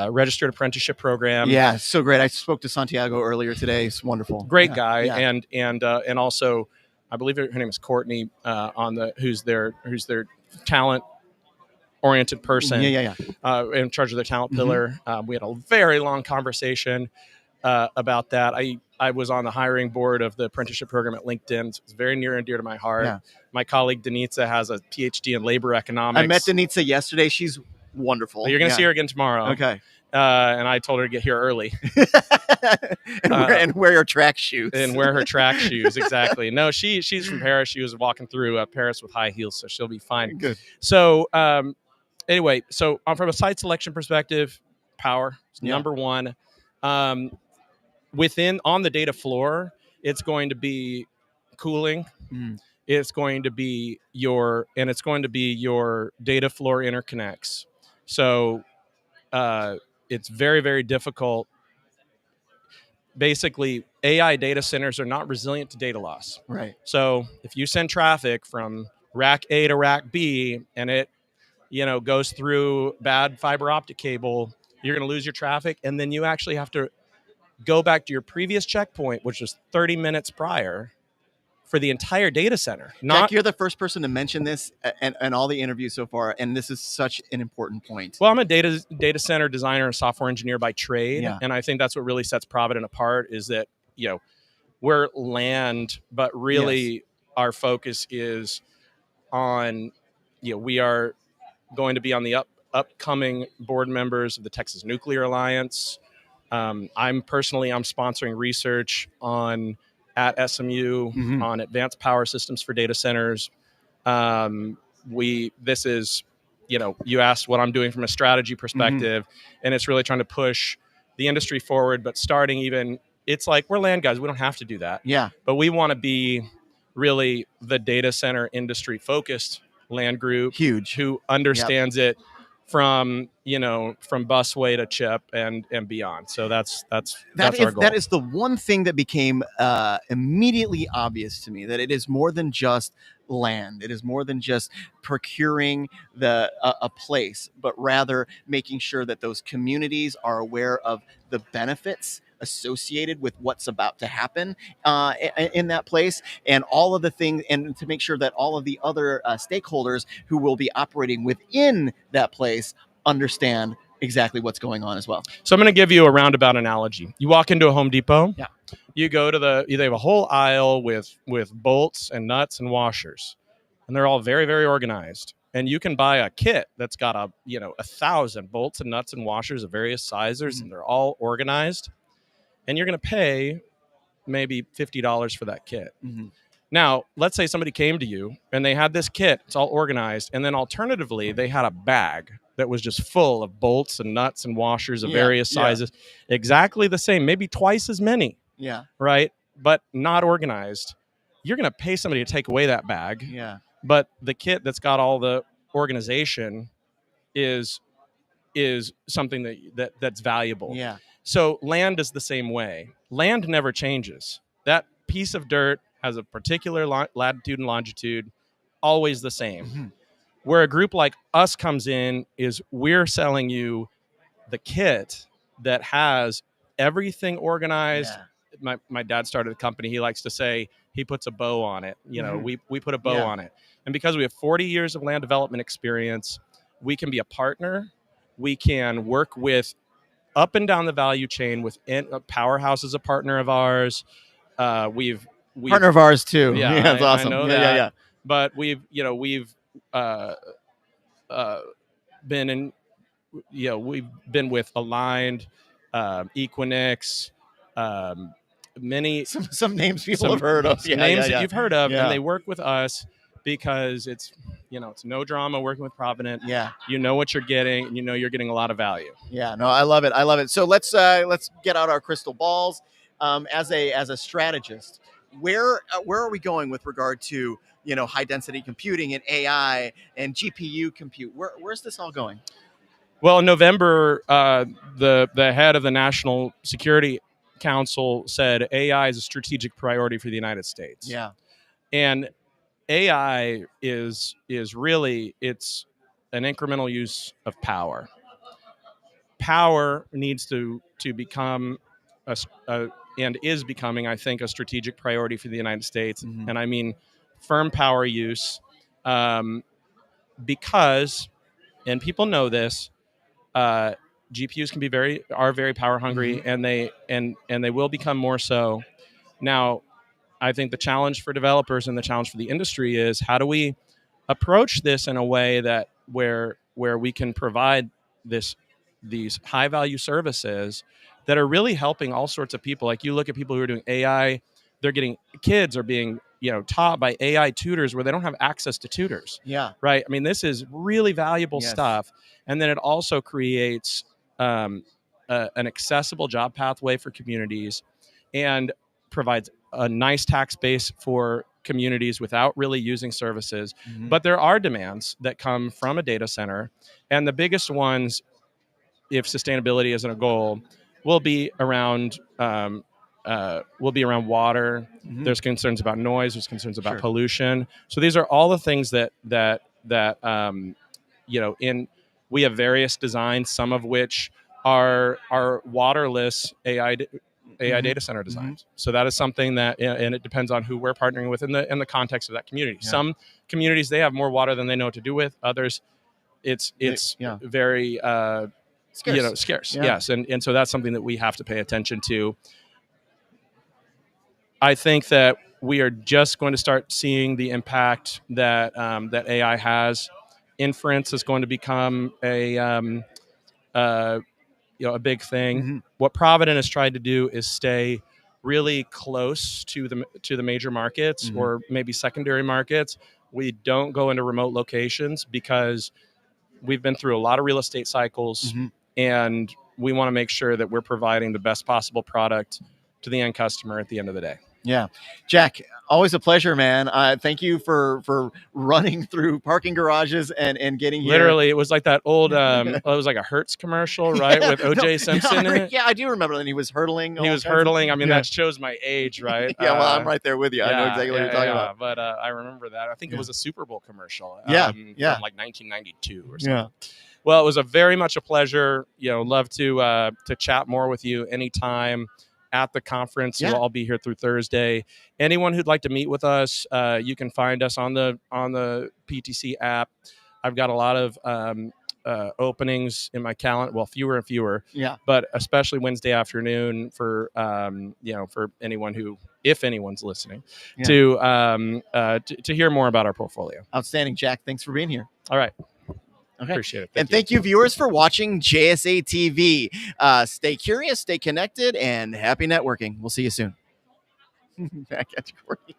registered apprenticeship program.
Yeah, so great. I spoke to Santiago earlier today. It's wonderful.
Great guy, and also, I believe her name is Courtney, who's their talent oriented person. In charge of their talent pillar. We had a very long conversation about that. I was on the hiring board of the apprenticeship program at LinkedIn. So it's very near and dear to my heart. Yeah. My colleague Denitza has a PhD in labor economics.
I met Denitza yesterday. She's wonderful.
You're going to see her again tomorrow.
Okay.
And I told her to get here early.
and wear her track shoes.
Exactly. No, she's from Paris. She was walking through Paris with high heels, so she'll be fine.
Good.
So anyway, so from a site selection perspective, power is number one. On the data floor, it's going to be cooling. It's going to be your data floor interconnects. So it's very, very difficult. Basically, AI data centers are not resilient to data loss.
Right.
So if you send traffic from rack A to rack B and it goes through bad fiber optic cable, you're going to lose your traffic. And then you actually have to go back to your previous checkpoint, which was 30 minutes prior, for the entire data center.
Jack, you're the first person to mention this and all the interviews so far, and this is such an important point.
Well, I'm a data center designer and software engineer by trade,
Yeah.
and I think that's what really sets Provident apart, is that we're land, but really our focus is on we are going to be on the upcoming board members of the Texas Nuclear Alliance. I'm sponsoring research at SMU on advanced power systems for data centers. This is, you asked what I'm doing from a strategy perspective, and it's really trying to push the industry forward. But starting it's like, we're land guys. We don't have to do that.
Yeah.
But we want to be really the data center industry focused land group, who understands it from busway to chip and beyond. So that's our goal.
That is the one thing that became immediately obvious to me, that it is more than just land. It is more than just procuring a place, but rather making sure that those communities are aware of the benefits associated with what's about to happen in that place, and all of the things, and to make sure that all of the other stakeholders who will be operating within that place understand exactly what's going on as well.
So I'm going to give you a roundabout analogy. You walk into a Home Depot.
Yeah.
You go to they have a whole aisle with bolts and nuts and washers, and they're all very, very organized. And you can buy a kit that's got 1,000 bolts and nuts and washers of various sizes, and they're all organized. And you're going to pay maybe $50 for that kit. Now, let's say somebody came to you and they had this kit, it's all organized, and then alternatively, they had a bag that was just full of bolts and nuts and washers of various sizes, exactly the same, maybe twice as many.
Yeah.
Right? But not organized. You're going to pay somebody to take away that bag.
Yeah.
But the kit that's got all the organization is something that's valuable.
Yeah.
So land is the same way. Land never changes. That piece of dirt has a particular latitude and longitude, always the same. Where a group like us comes in is we're selling you the kit that has everything organized. My dad started a company. He likes to say he puts a bow on it. We put a bow on it. And because we have 40 years of land development experience, we can be a partner. We can work with up and down the value chain. Powerhouse is a partner of ours. We've
partner of ours too.
Yeah,
That's awesome.
I know that. Yeah. But we've been with Aligned, Equinix, many
some names people have heard of.
Names that you've heard of, and they work with us because it's no drama working with Provident.
Yeah.
You know what you're getting, and you're getting a lot of value.
Yeah, no, I love it. So let's get out our crystal balls. As a strategist, where are we going with regard to high density computing and AI and GPU compute? Where's this all going?
Well, in November, the head of the National Security Council said AI is a strategic priority for the United States.
Yeah.
And AI is really, it's an incremental use of power. Power needs to become and is becoming, I think, a strategic priority for the United States. And I mean firm power use, because, and people know this, GPUs can be very power hungry, and they will become more so. Now, I think the challenge for developers and the challenge for the industry is, how do we approach this in a way that where we can provide these high value services that are really helping all sorts of people. Like, you look at people who are doing AI, kids are being taught by AI tutors where they don't have access to tutors.
Yeah.
Right. I mean, this is really valuable stuff. And then it also creates an accessible job pathway for communities, and provides a nice tax base for communities without really using services. But there are demands that come from a data center, and the biggest ones, if sustainability isn't a goal, will be around water. There's concerns about noise. There's concerns about pollution. So these are all the things that we have various designs, some of which are waterless AI data center designs. So that is something that, and it depends on who we're partnering with in the context of that community. Yeah. Some communities, they have more water than they know what to do with. Others, it's very scarce. Scarce. Yeah. Yes, and so that's something that we have to pay attention to. I think that we are just going to start seeing the impact that that AI has. Inference is going to become a big thing. What Provident has tried to do is stay really close to the major markets or maybe secondary markets. We don't go into remote locations because we've been through a lot of real estate cycles, and we want to make sure that we're providing the best possible product to the end customer at the end of the day. Yeah. Jack, always a pleasure, man. Thank you for running through parking garages and getting here. Literally, it was like that old, it was like a Hertz commercial, right? With O.J. Simpson in it. Yeah, I do remember that. He was hurtling. He was hurtling. I mean, that shows my age, right? Yeah, well, I'm right there with you. I know exactly what you're talking about. But I remember that. I think it was a Super Bowl commercial. From like 1992 or something. Yeah. Well, it was very much a pleasure. Love to chat more with you anytime at the conference. We'll all be here through Thursday. Anyone who'd like to meet with us, you can find us on the PTC app. I've got a lot of openings in my calendar. Well, fewer and fewer. Yeah. But especially Wednesday afternoon for for anyone who, if anyone's listening, to hear more about our portfolio. Outstanding, Jack. Thanks for being here. All right. Okay. Appreciate it. Thank you, viewers, for watching JSA TV. Stay curious, stay connected, and happy networking. We'll see you soon. Back at you, Courtney.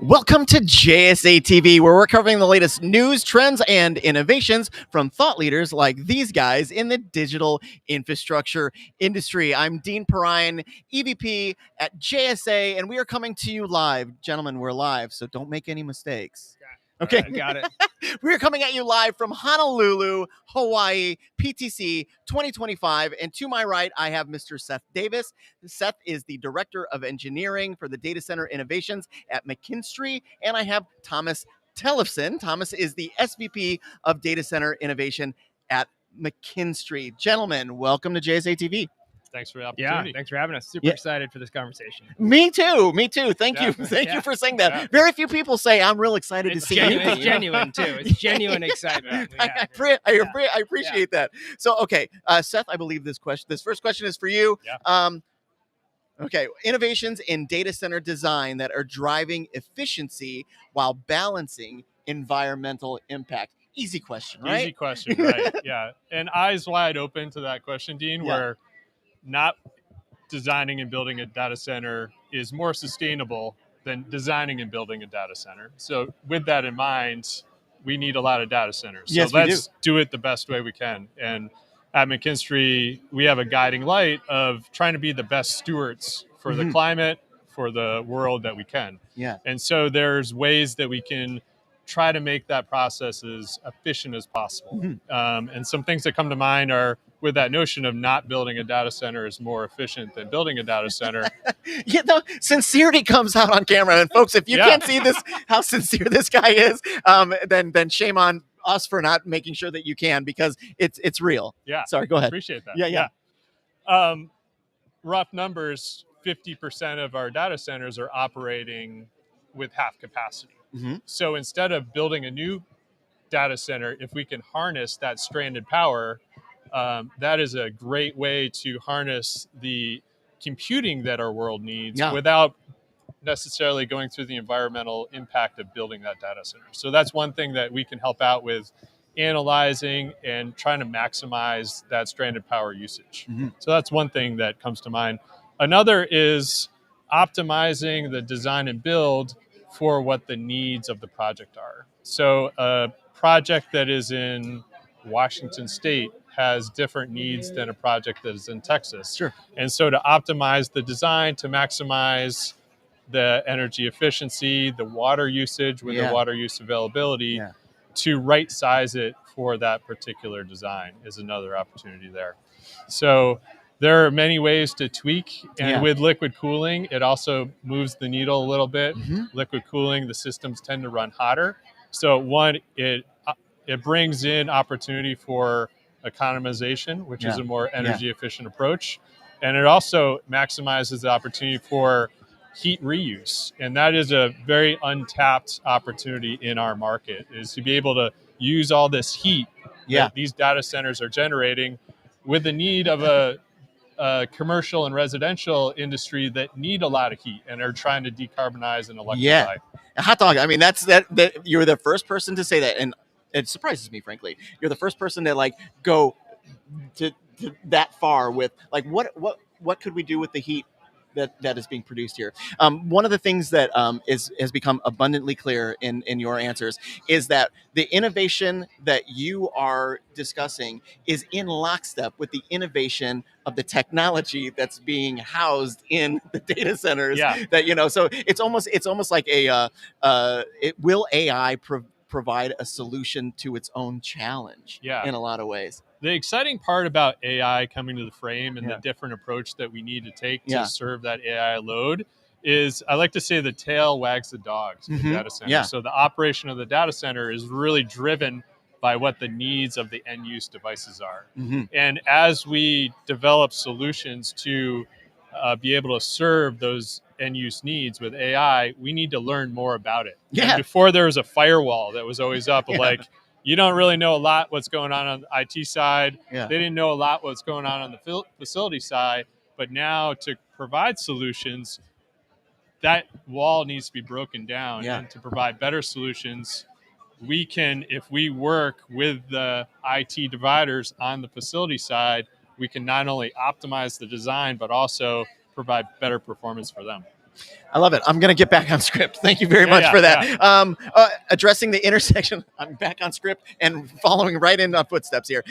Welcome to JSA TV, where we're covering the latest news, trends, and innovations from thought leaders like these guys in the digital infrastructure industry. I'm Dean Perrine, EVP at JSA, and we are coming to you live. Gentlemen, we're live, so don't make any mistakes. Okay,
got it.
We're coming at you live from Honolulu, Hawaii, PTC 2025. And to my right, I have Mr. Seth Davis. Seth is the Director of Engineering for the Data Center Innovations at McKinstry. And I have Thomas Tellefson. Thomas is the SVP of Data Center Innovation at McKinstry. Gentlemen, welcome to JSA TV.
Thanks for the opportunity. Yeah, thanks for having us. Super excited for this conversation.
Me too. Thank you. Thank you for saying that. Yeah. Very few people say I'm real excited to see anything.
It's genuine too. It's genuine excitement.
I appreciate that. So, okay, Seth, I believe this first question is for you. Yeah. Okay, innovations in data center design that are driving efficiency while balancing environmental impact. Easy question, right?
Easy question, right? Yeah, and eyes wide open to that question, Dean. Where not designing and building a data center is more sustainable than designing and building a data center. So with that in mind, we need a lot of data centers. So let's do it the best way we can. And at McKinstry, we have a guiding light of trying to be the best stewards for the climate, for the world that we can.
Yeah.
And so there's ways that we can try to make that process as efficient as possible. And some things that come to mind are with that notion of not building a data center is more efficient than building a data center.
Sincerity comes out on camera. And folks, if you can't see this, how sincere this guy is, then shame on us for not making sure that you can, because it's real.
Yeah.
Sorry, go ahead.
Appreciate that.
Yeah.
Rough numbers, 50% of our data centers are operating with half capacity. So instead of building a new data center, if we can harness that stranded power, that is a great way to harness the computing that our world needs without necessarily going through the environmental impact of building that data center. So that's one thing that we can help out with, analyzing and trying to maximize that stranded power usage. So that's one thing that comes to mind. Another is optimizing the design and build for what the needs of the project are. So a project that is in Washington State has different needs than a project that is in Texas.
Sure.
And so to optimize the design to maximize the energy efficiency, the water usage with the water use availability, to right size it for that particular design is another opportunity there. So there are many ways to tweak, and with liquid cooling, it also moves the needle a little bit. Liquid cooling, the systems tend to run hotter. So one, it brings in opportunity for economization, which is a more energy efficient approach. And it also maximizes the opportunity for heat reuse. And that is a very untapped opportunity in our market, is to be able to use all this heat that these data centers are generating with the need of a commercial and residential industry that need a lot of heat and are trying to decarbonize and electrify.
Hot dog. I mean, that you're the first person to say that, and it surprises me, frankly. You're the first person to go to that far with what could we do with the heat that is being produced here. One of the things that has become abundantly clear in your answers is that the innovation that you are discussing is in lockstep with the innovation of the technology that's being housed in the data centers. So it's almost like will AI provide a solution to its own challenge in a lot of ways.
The exciting part about AI coming to the frame and the different approach that we need to take to serve that AI load is, I like to say, the tail wags the dogs in the data center. So the operation of the data center is really driven by what the needs of the end use devices are. And as we develop solutions to be able to serve those end use needs with AI, we need to learn more about it. And before, there was a firewall that was always up of you don't really know a lot what's going on the IT side. They didn't know a lot what's going on the facility side. But now, to provide solutions, that wall needs to be broken down. And to provide better solutions, we can, if we work with the IT dividers on the facility side, we can not only optimize the design, but also provide better performance for them.
I love it. I'm going to get back on script. Thank you very much for that. Addressing the intersection, I'm back on script and following right in on footsteps here.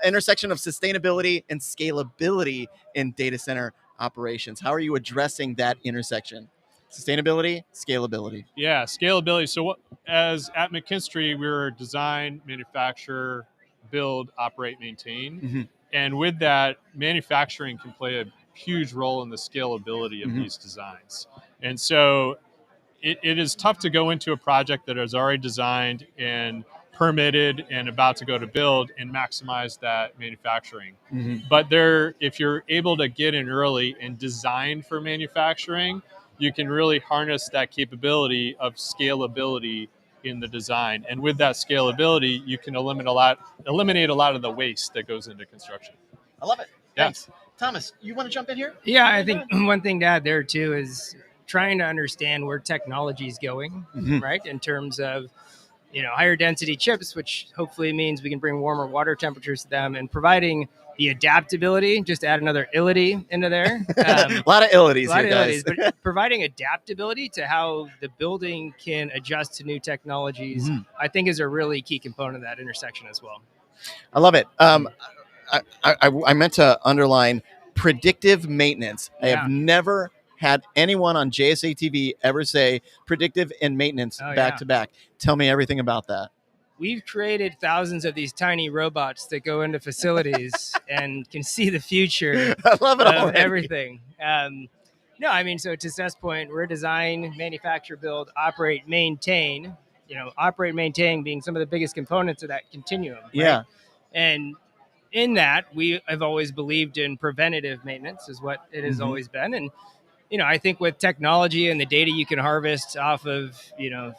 Intersection of sustainability and scalability in data center operations. How are you addressing that intersection? Sustainability, scalability.
Yeah, scalability. So as at McKinstry, we're design, manufacture, build, operate, maintain.
Mm-hmm.
And with that, manufacturing can play a huge role in the scalability of these designs. And so it is tough to go into a project that is already designed and permitted and about to go to build and maximize that manufacturing. But if you're able to get in early and design for manufacturing, you can really harness that capability of scalability in the design. And with that scalability, you can eliminate a lot of the waste that goes into construction.
I love it.
Yeah.
Thanks. Thomas, you want to jump in here?
Yeah, I think one thing to add there too is trying to understand where technology is going, right? In terms of, higher density chips, which hopefully means we can bring warmer water temperatures to them, and providing the adaptability, just to add another illity into there.
A lot of illities here, guys.
But providing adaptability to how the building can adjust to new technologies, I think is a really key component of that intersection as well.
I love it. I meant to underline predictive maintenance. I have never had anyone on JSA TV ever say predictive and maintenance back to back. Tell me everything about that.
We've created thousands of these tiny robots that go into facilities and can see the future
I love it
of everything. No, I mean, so to Seth's point, we're design, manufacture, build, operate, maintain. Operate, maintain being some of the biggest components of that continuum. Right?
Yeah.
And in that, we have always believed in preventative maintenance is what it has always been. And I think with technology and the data you can harvest off of,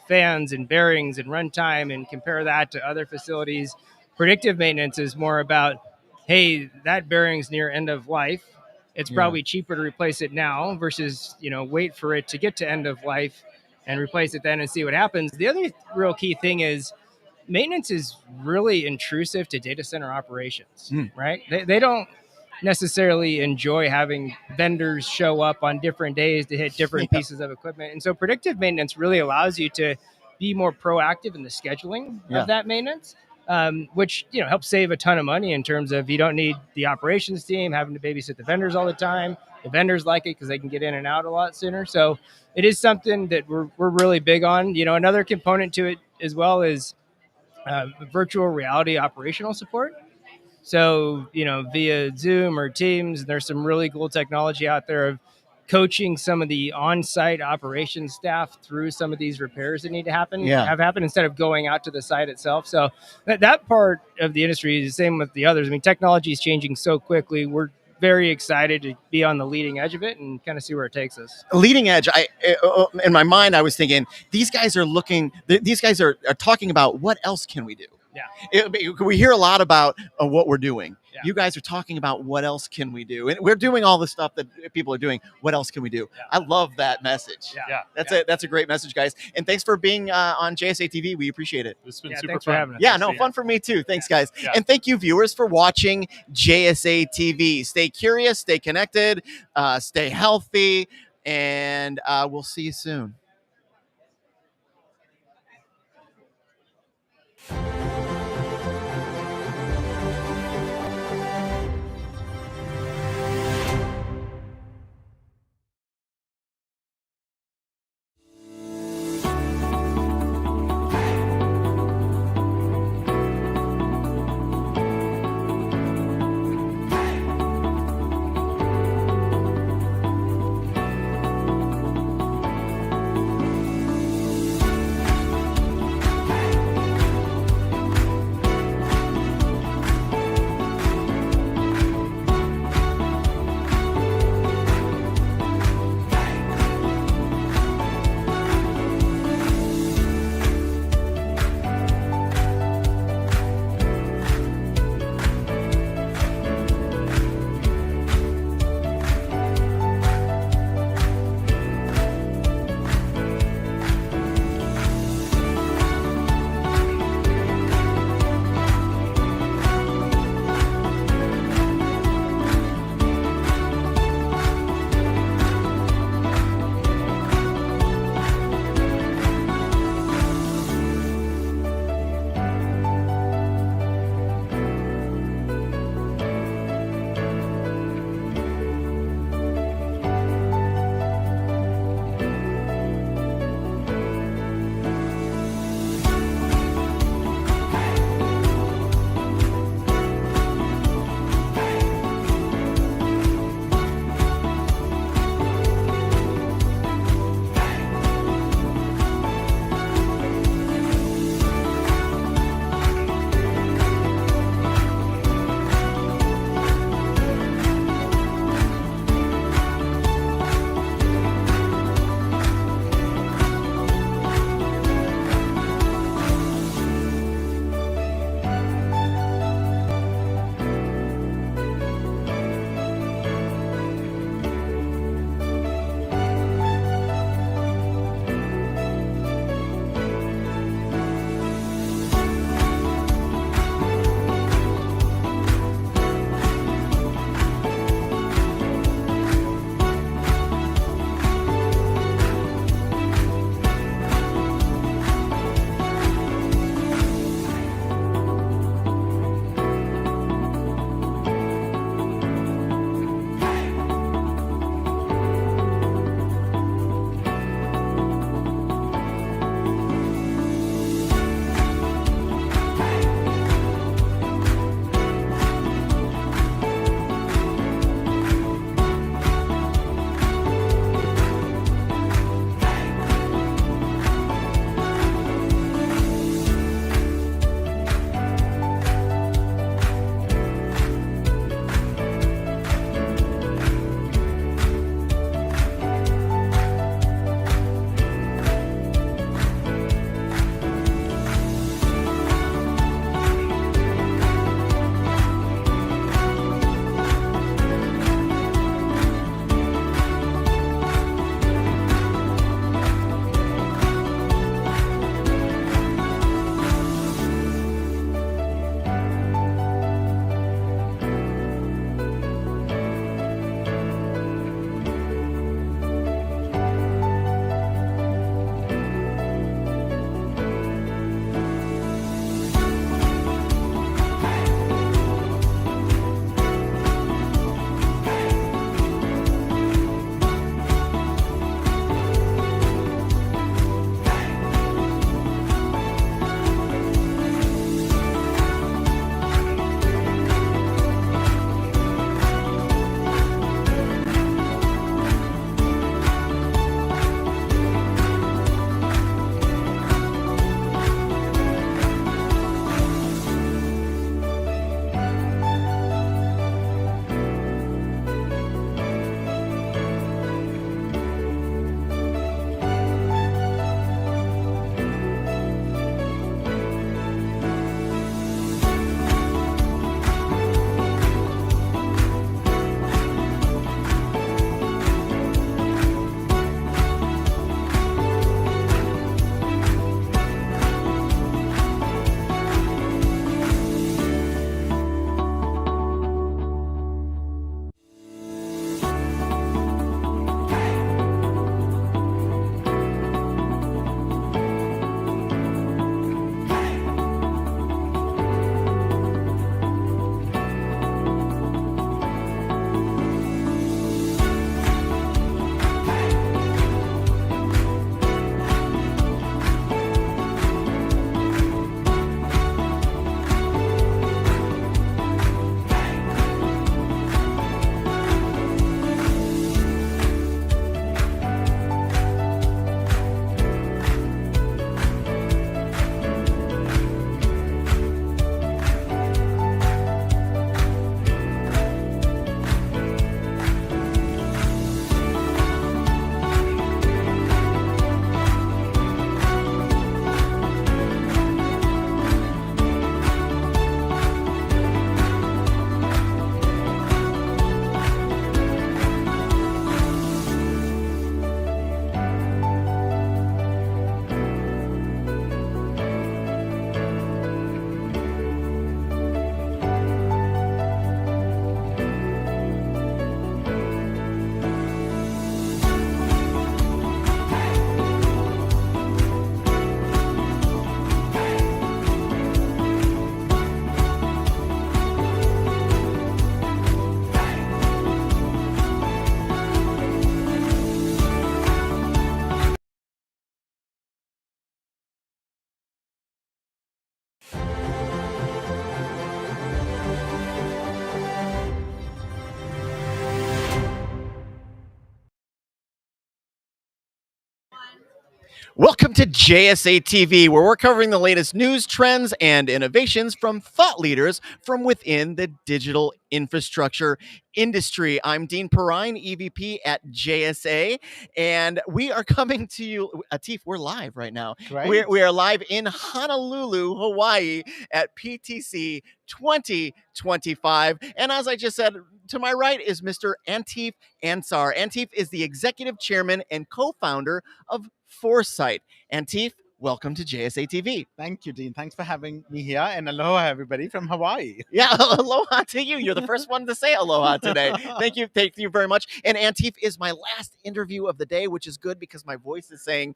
fans and bearings and runtime and compare that to other facilities, predictive maintenance is more about, hey, that bearing's near end of life. It's probably cheaper to replace it now versus, wait for it to get to end of life and replace it then and see what happens. The other real key thing is maintenance is really intrusive to data center operations, right? They don't necessarily enjoy having vendors show up on different days to hit different pieces of equipment. And so predictive maintenance really allows you to be more proactive in the scheduling of that maintenance, which helps save a ton of money in terms of you don't need the operations team having to babysit the vendors all the time. The vendors like it because they can get in and out a lot sooner. So it is something that we're really big on. Another component to it as well is virtual reality operational support. So, via Zoom or Teams, there's some really cool technology out there of coaching some of the on-site operations staff through some of these repairs that need to have happen instead of going out to the site itself. So that part of the industry is the same with the others. I mean, technology is changing so quickly. We're very excited to be on the leading edge of it and kind of see where it takes us.
Leading edge. In my mind, I was thinking these guys are talking about what else can we do?
Yeah.
We hear a lot about what we're doing. Yeah. You guys are talking about what else can we do? And we're doing all the stuff that people are doing. What else can we do? Yeah. I love that message.
Yeah.
That's a great message, guys. And thanks for being on JSA TV. We appreciate it.
It's been super
fun.
For
having us.
Yeah, no, fun for me too. Thanks, guys. Yeah. And thank you, viewers, for watching JSA TV. Stay curious, stay connected, stay healthy, and we'll see you soon. Welcome to JSA TV, where we're covering the latest news, trends, and innovations from thought leaders from within the digital infrastructure industry. I'm Dean Perrine, EVP at JSA, and we are coming to you. Atif, we're live right now. We are live in Honolulu, Hawaii at PTC 2025. And as I just said, to my right is Mr. Antif Ansar. Antif is the executive chairman and co-founder of Foresight. Antif, welcome to JSA TV.
Thank you, Dean. Thanks for having me here. And aloha, everybody from Hawaii.
Yeah, aloha to you. You're the first one to say aloha today. Thank you very much. And Antif is my last interview of the day, which is good because my voice is saying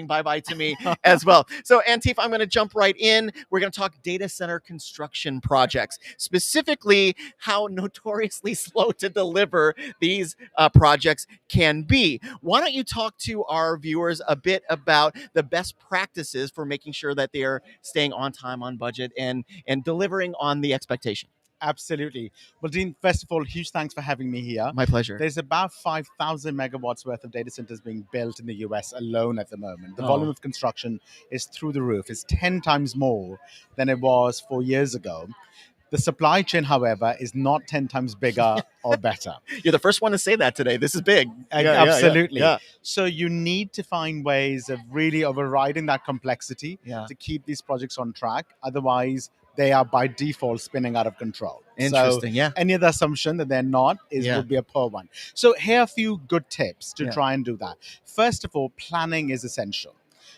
bye-bye to me as well. So Antif, I'm going to jump right in. We're going to talk data center construction projects, specifically how notoriously slow to deliver these projects can be. Why don't you talk to our viewers a bit about the best practices for making sure that they are staying on time, on budget, and delivering on the expectation?
Absolutely. Well, Dean, first of all, huge thanks for having me here.
My pleasure.
There's about 5,000 megawatts worth of data centers being built in the US alone at the moment. The volume of construction is through the roof. It's 10 times more than it was 4 years ago. The supply chain, however, is not 10 times bigger or better.
You're the first one to say that today. This is big.
Absolutely.
Yeah.
So you need to find ways of really overriding that complexity to keep these projects on track. Otherwise, they are by default spinning out of control.
Interesting,
so any other assumption that they're not would be a poor one. So here are a few good tips to try and do that. First of all, planning is essential.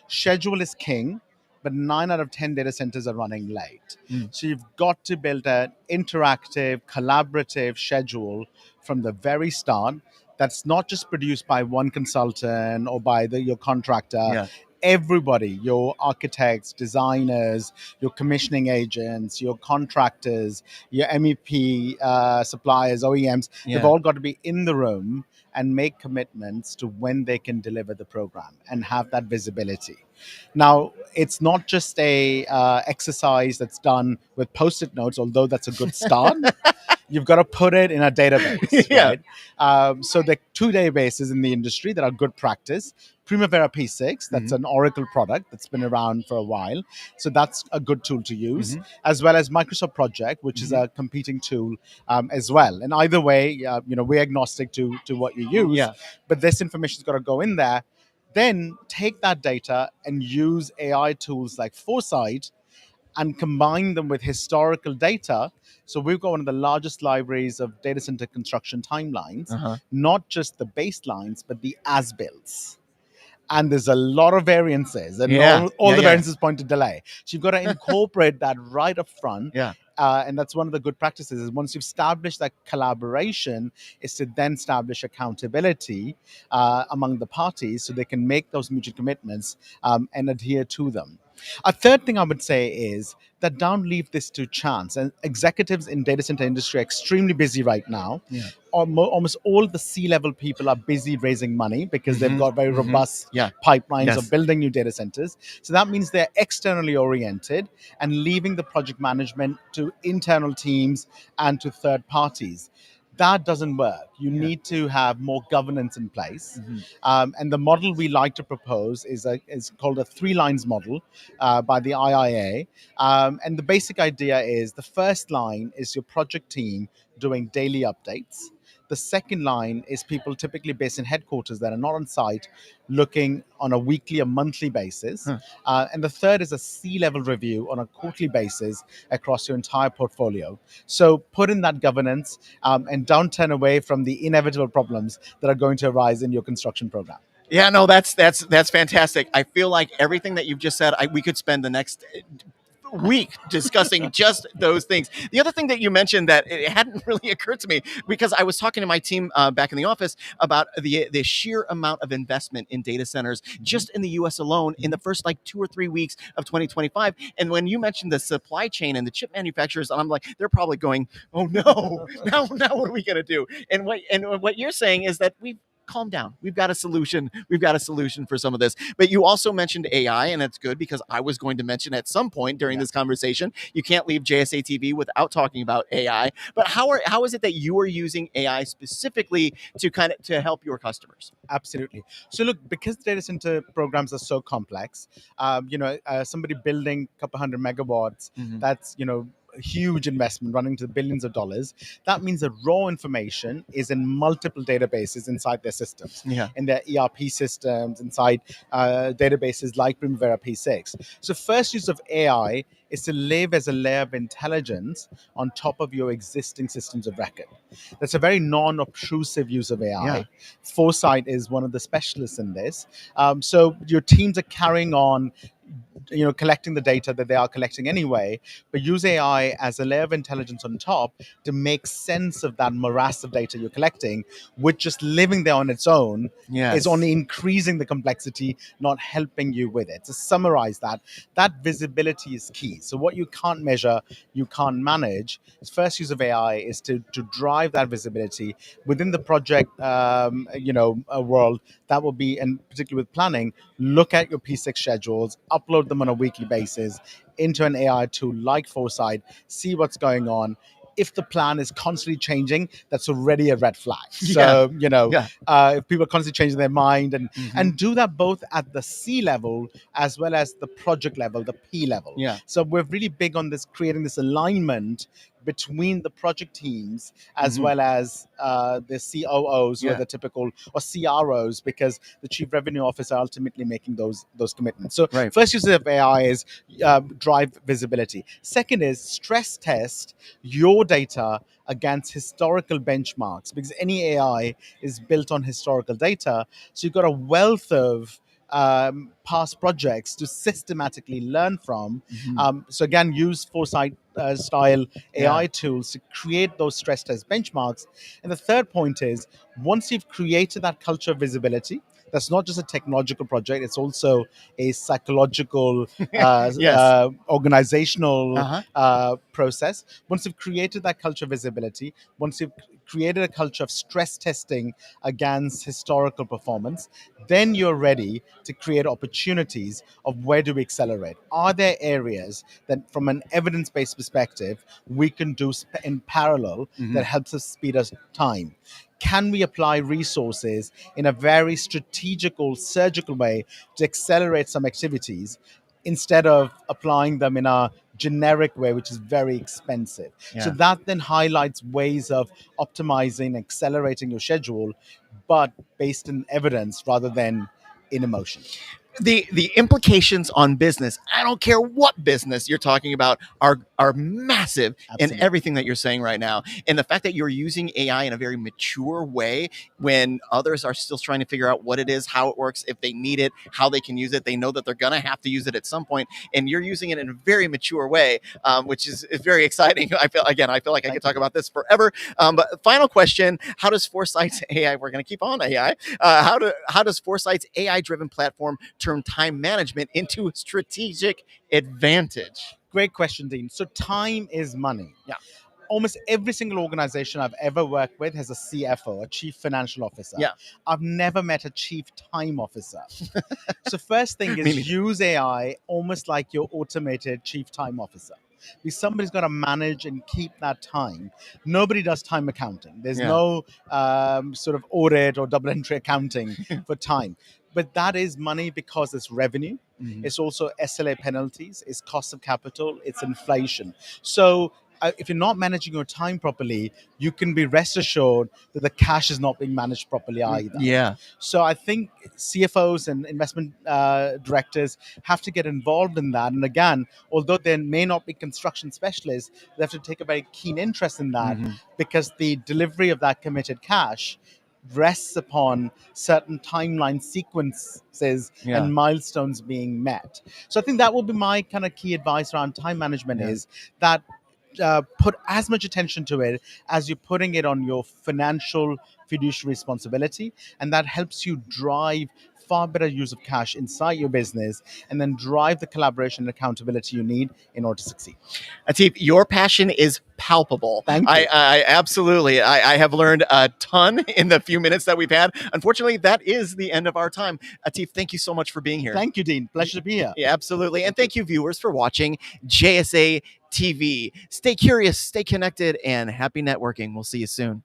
Schedule is king, but 9 out of 10 data centers are running late. So you've got to build an interactive, collaborative schedule from the very start that's not just produced by one consultant or by your contractor. Everybody, your architects, designers, your commissioning agents, your contractors, your MEP suppliers, OEMs, they've all got to be in the room and make commitments to when they can deliver the program and have that visibility. Now, it's not just a exercise that's done with Post-it notes, although that's a good start. You've got to put it in a database, right? So there are 2 databases in the industry that are good practice. Primavera P6, that's an Oracle product that's been around for a while. So that's a good tool to use, as well as Microsoft Project, which is a competing tool as well. And either way, we're agnostic to what you use, but this information's got to go in there. Then take that data and use AI tools like Foresight and combine them with historical data. So we've got one of the largest libraries of data center construction timelines, not just the baselines, but the as-builds. And there's a lot of variances, and all the variances point to delay. So you've got to incorporate that right up front. And that's one of the good practices is once you've established that collaboration is to then establish accountability among the parties so they can make those mutual commitments and adhere to them. A third thing I would say is that don't leave this to chance. And executives in data center industry are extremely busy right now. Almost all the C-level people are busy raising money because they've got very robust pipelines of building new data centers. So that means they're externally oriented and leaving the project management to internal teams and to third parties. That doesn't work. You need to have more governance in place. And the model we like to propose is called a 3 lines model by the IIA. And the basic idea is the first line is your project team doing daily updates. The second line is people typically based in headquarters that are not on site looking on a weekly or monthly basis. And the third is a C-level review on a quarterly basis across your entire portfolio. So put in that governance and don't turn away from the inevitable problems that are going to arise in your construction program.
Yeah, no, that's fantastic. I feel like everything that you've just said, we could spend the next week discussing just those things. The other thing that you mentioned that it hadn't really occurred to me, because I was talking to my team back in the office about the sheer amount of investment in data centers just in the US alone in the first 2 or 3 weeks of 2025. And when you mentioned the supply chain and the chip manufacturers, I'm like, they're probably going, oh no, now what are we going to do? And what you're saying is that calm down. We've got a solution. We've got a solution for some of this. But you also mentioned AI, and it's good because I was going to mention at some point during this conversation, you can't leave JSA TV without talking about AI. But how is it that you are using AI specifically to help your customers?
Absolutely. So look, because data center programs are so complex, somebody building a couple hundred megawatts, that's, a huge investment running to the billions of dollars. That means that raw information is in multiple databases inside their systems, in their ERP systems, inside databases like Primavera P6. So first use of AI is to live as a layer of intelligence on top of your existing systems of record. That's a very non-obtrusive use of AI.
Yeah.
Foresight is one of the specialists in this. So your teams are carrying on collecting the data that they are collecting anyway, but use AI as a layer of intelligence on top to make sense of that morass of data you're collecting, which just living there on its own is only increasing the complexity, not helping you with it. To summarize that visibility is key. So what you can't measure, you can't manage. First use of AI is to drive that visibility within the project world. That will be, and particularly with planning, look at your P6 schedules, upload them on a weekly basis into an AI tool like Foresight, see what's going on. If the plan is constantly changing, that's already a red flag. So, if people are constantly changing their mind and do that both at the C level as well as the project level, the P level.
Yeah.
So we're really big on this, creating this alignment between the project teams as well as the COOs, who are the typical, or CROs, because the chief revenue officer are ultimately making those commitments. So first use of AI is drive visibility. Second is stress test your data against historical benchmarks, because any AI is built on historical data. So you've got a wealth of past projects to systematically learn from. So again, use Foresight style AI tools to create those stress test benchmarks. And the third point is, once you've created that culture of visibility, that's not just a technological project, it's also a psychological, organizational process. Once you've created that culture of visibility, once you've created a culture of stress testing against historical performance, then you're ready to create opportunities of where do we accelerate. Are there areas that, from an evidence-based perspective, we can do in parallel that helps us speed us time? Can we apply resources in a very strategical, surgical way to accelerate some activities instead of applying them in a generic way, which is very expensive? So that then highlights ways of optimizing, accelerating your schedule, but based in evidence rather than in emotion.
The implications on business, I don't care what business you're talking about, are massive.
Absolutely.
In everything that you're saying right now. And the fact that you're using AI in a very mature way when others are still trying to figure out what it is, how it works, if they need it, how they can use it. They know that they're going to have to use it at some point, and you're using it in a very mature way, which is very exciting. I feel like I could talk about this forever. But final question, how does Foresight's AI, we're going to keep on AI, how does Foresight's AI-driven platform turn time management into a strategic advantage?
Great question, Dean. So time is money.
Yeah.
Almost every single organization I've ever worked with has a CFO, a chief financial officer.
Yeah.
I've never met a chief time officer. So first thing is use AI almost like your automated chief time officer. Because somebody's got to manage and keep that time. Nobody does time accounting. There's no sort of audit or double entry accounting for time. But that is money because it's revenue. It's also SLA penalties. It's cost of capital. It's inflation. So if you're not managing your time properly, you can be rest assured that the cash is not being managed properly either.
Yeah.
So I think CFOs and investment directors have to get involved in that. And again, although they may not be construction specialists, they have to take a very keen interest in that, because the delivery of that committed cash rests upon certain timeline sequences and milestones being met. So I think that will be my kind of key advice around time management is that put as much attention to it as you're putting it on your financial fiduciary responsibility, and that helps you drive far better use of cash inside your business, and then drive the collaboration and accountability you need in order to succeed.
Atif, your passion is palpable.
Thank you.
I absolutely. I have learned a ton in the few minutes that we've had. Unfortunately, that is the end of our time. Atif, thank you so much for being here.
Thank you, Dean. Pleasure to be here.
Yeah, absolutely. And thank you, viewers, for watching JSA TV. Stay curious, stay connected, and happy networking. We'll see you soon.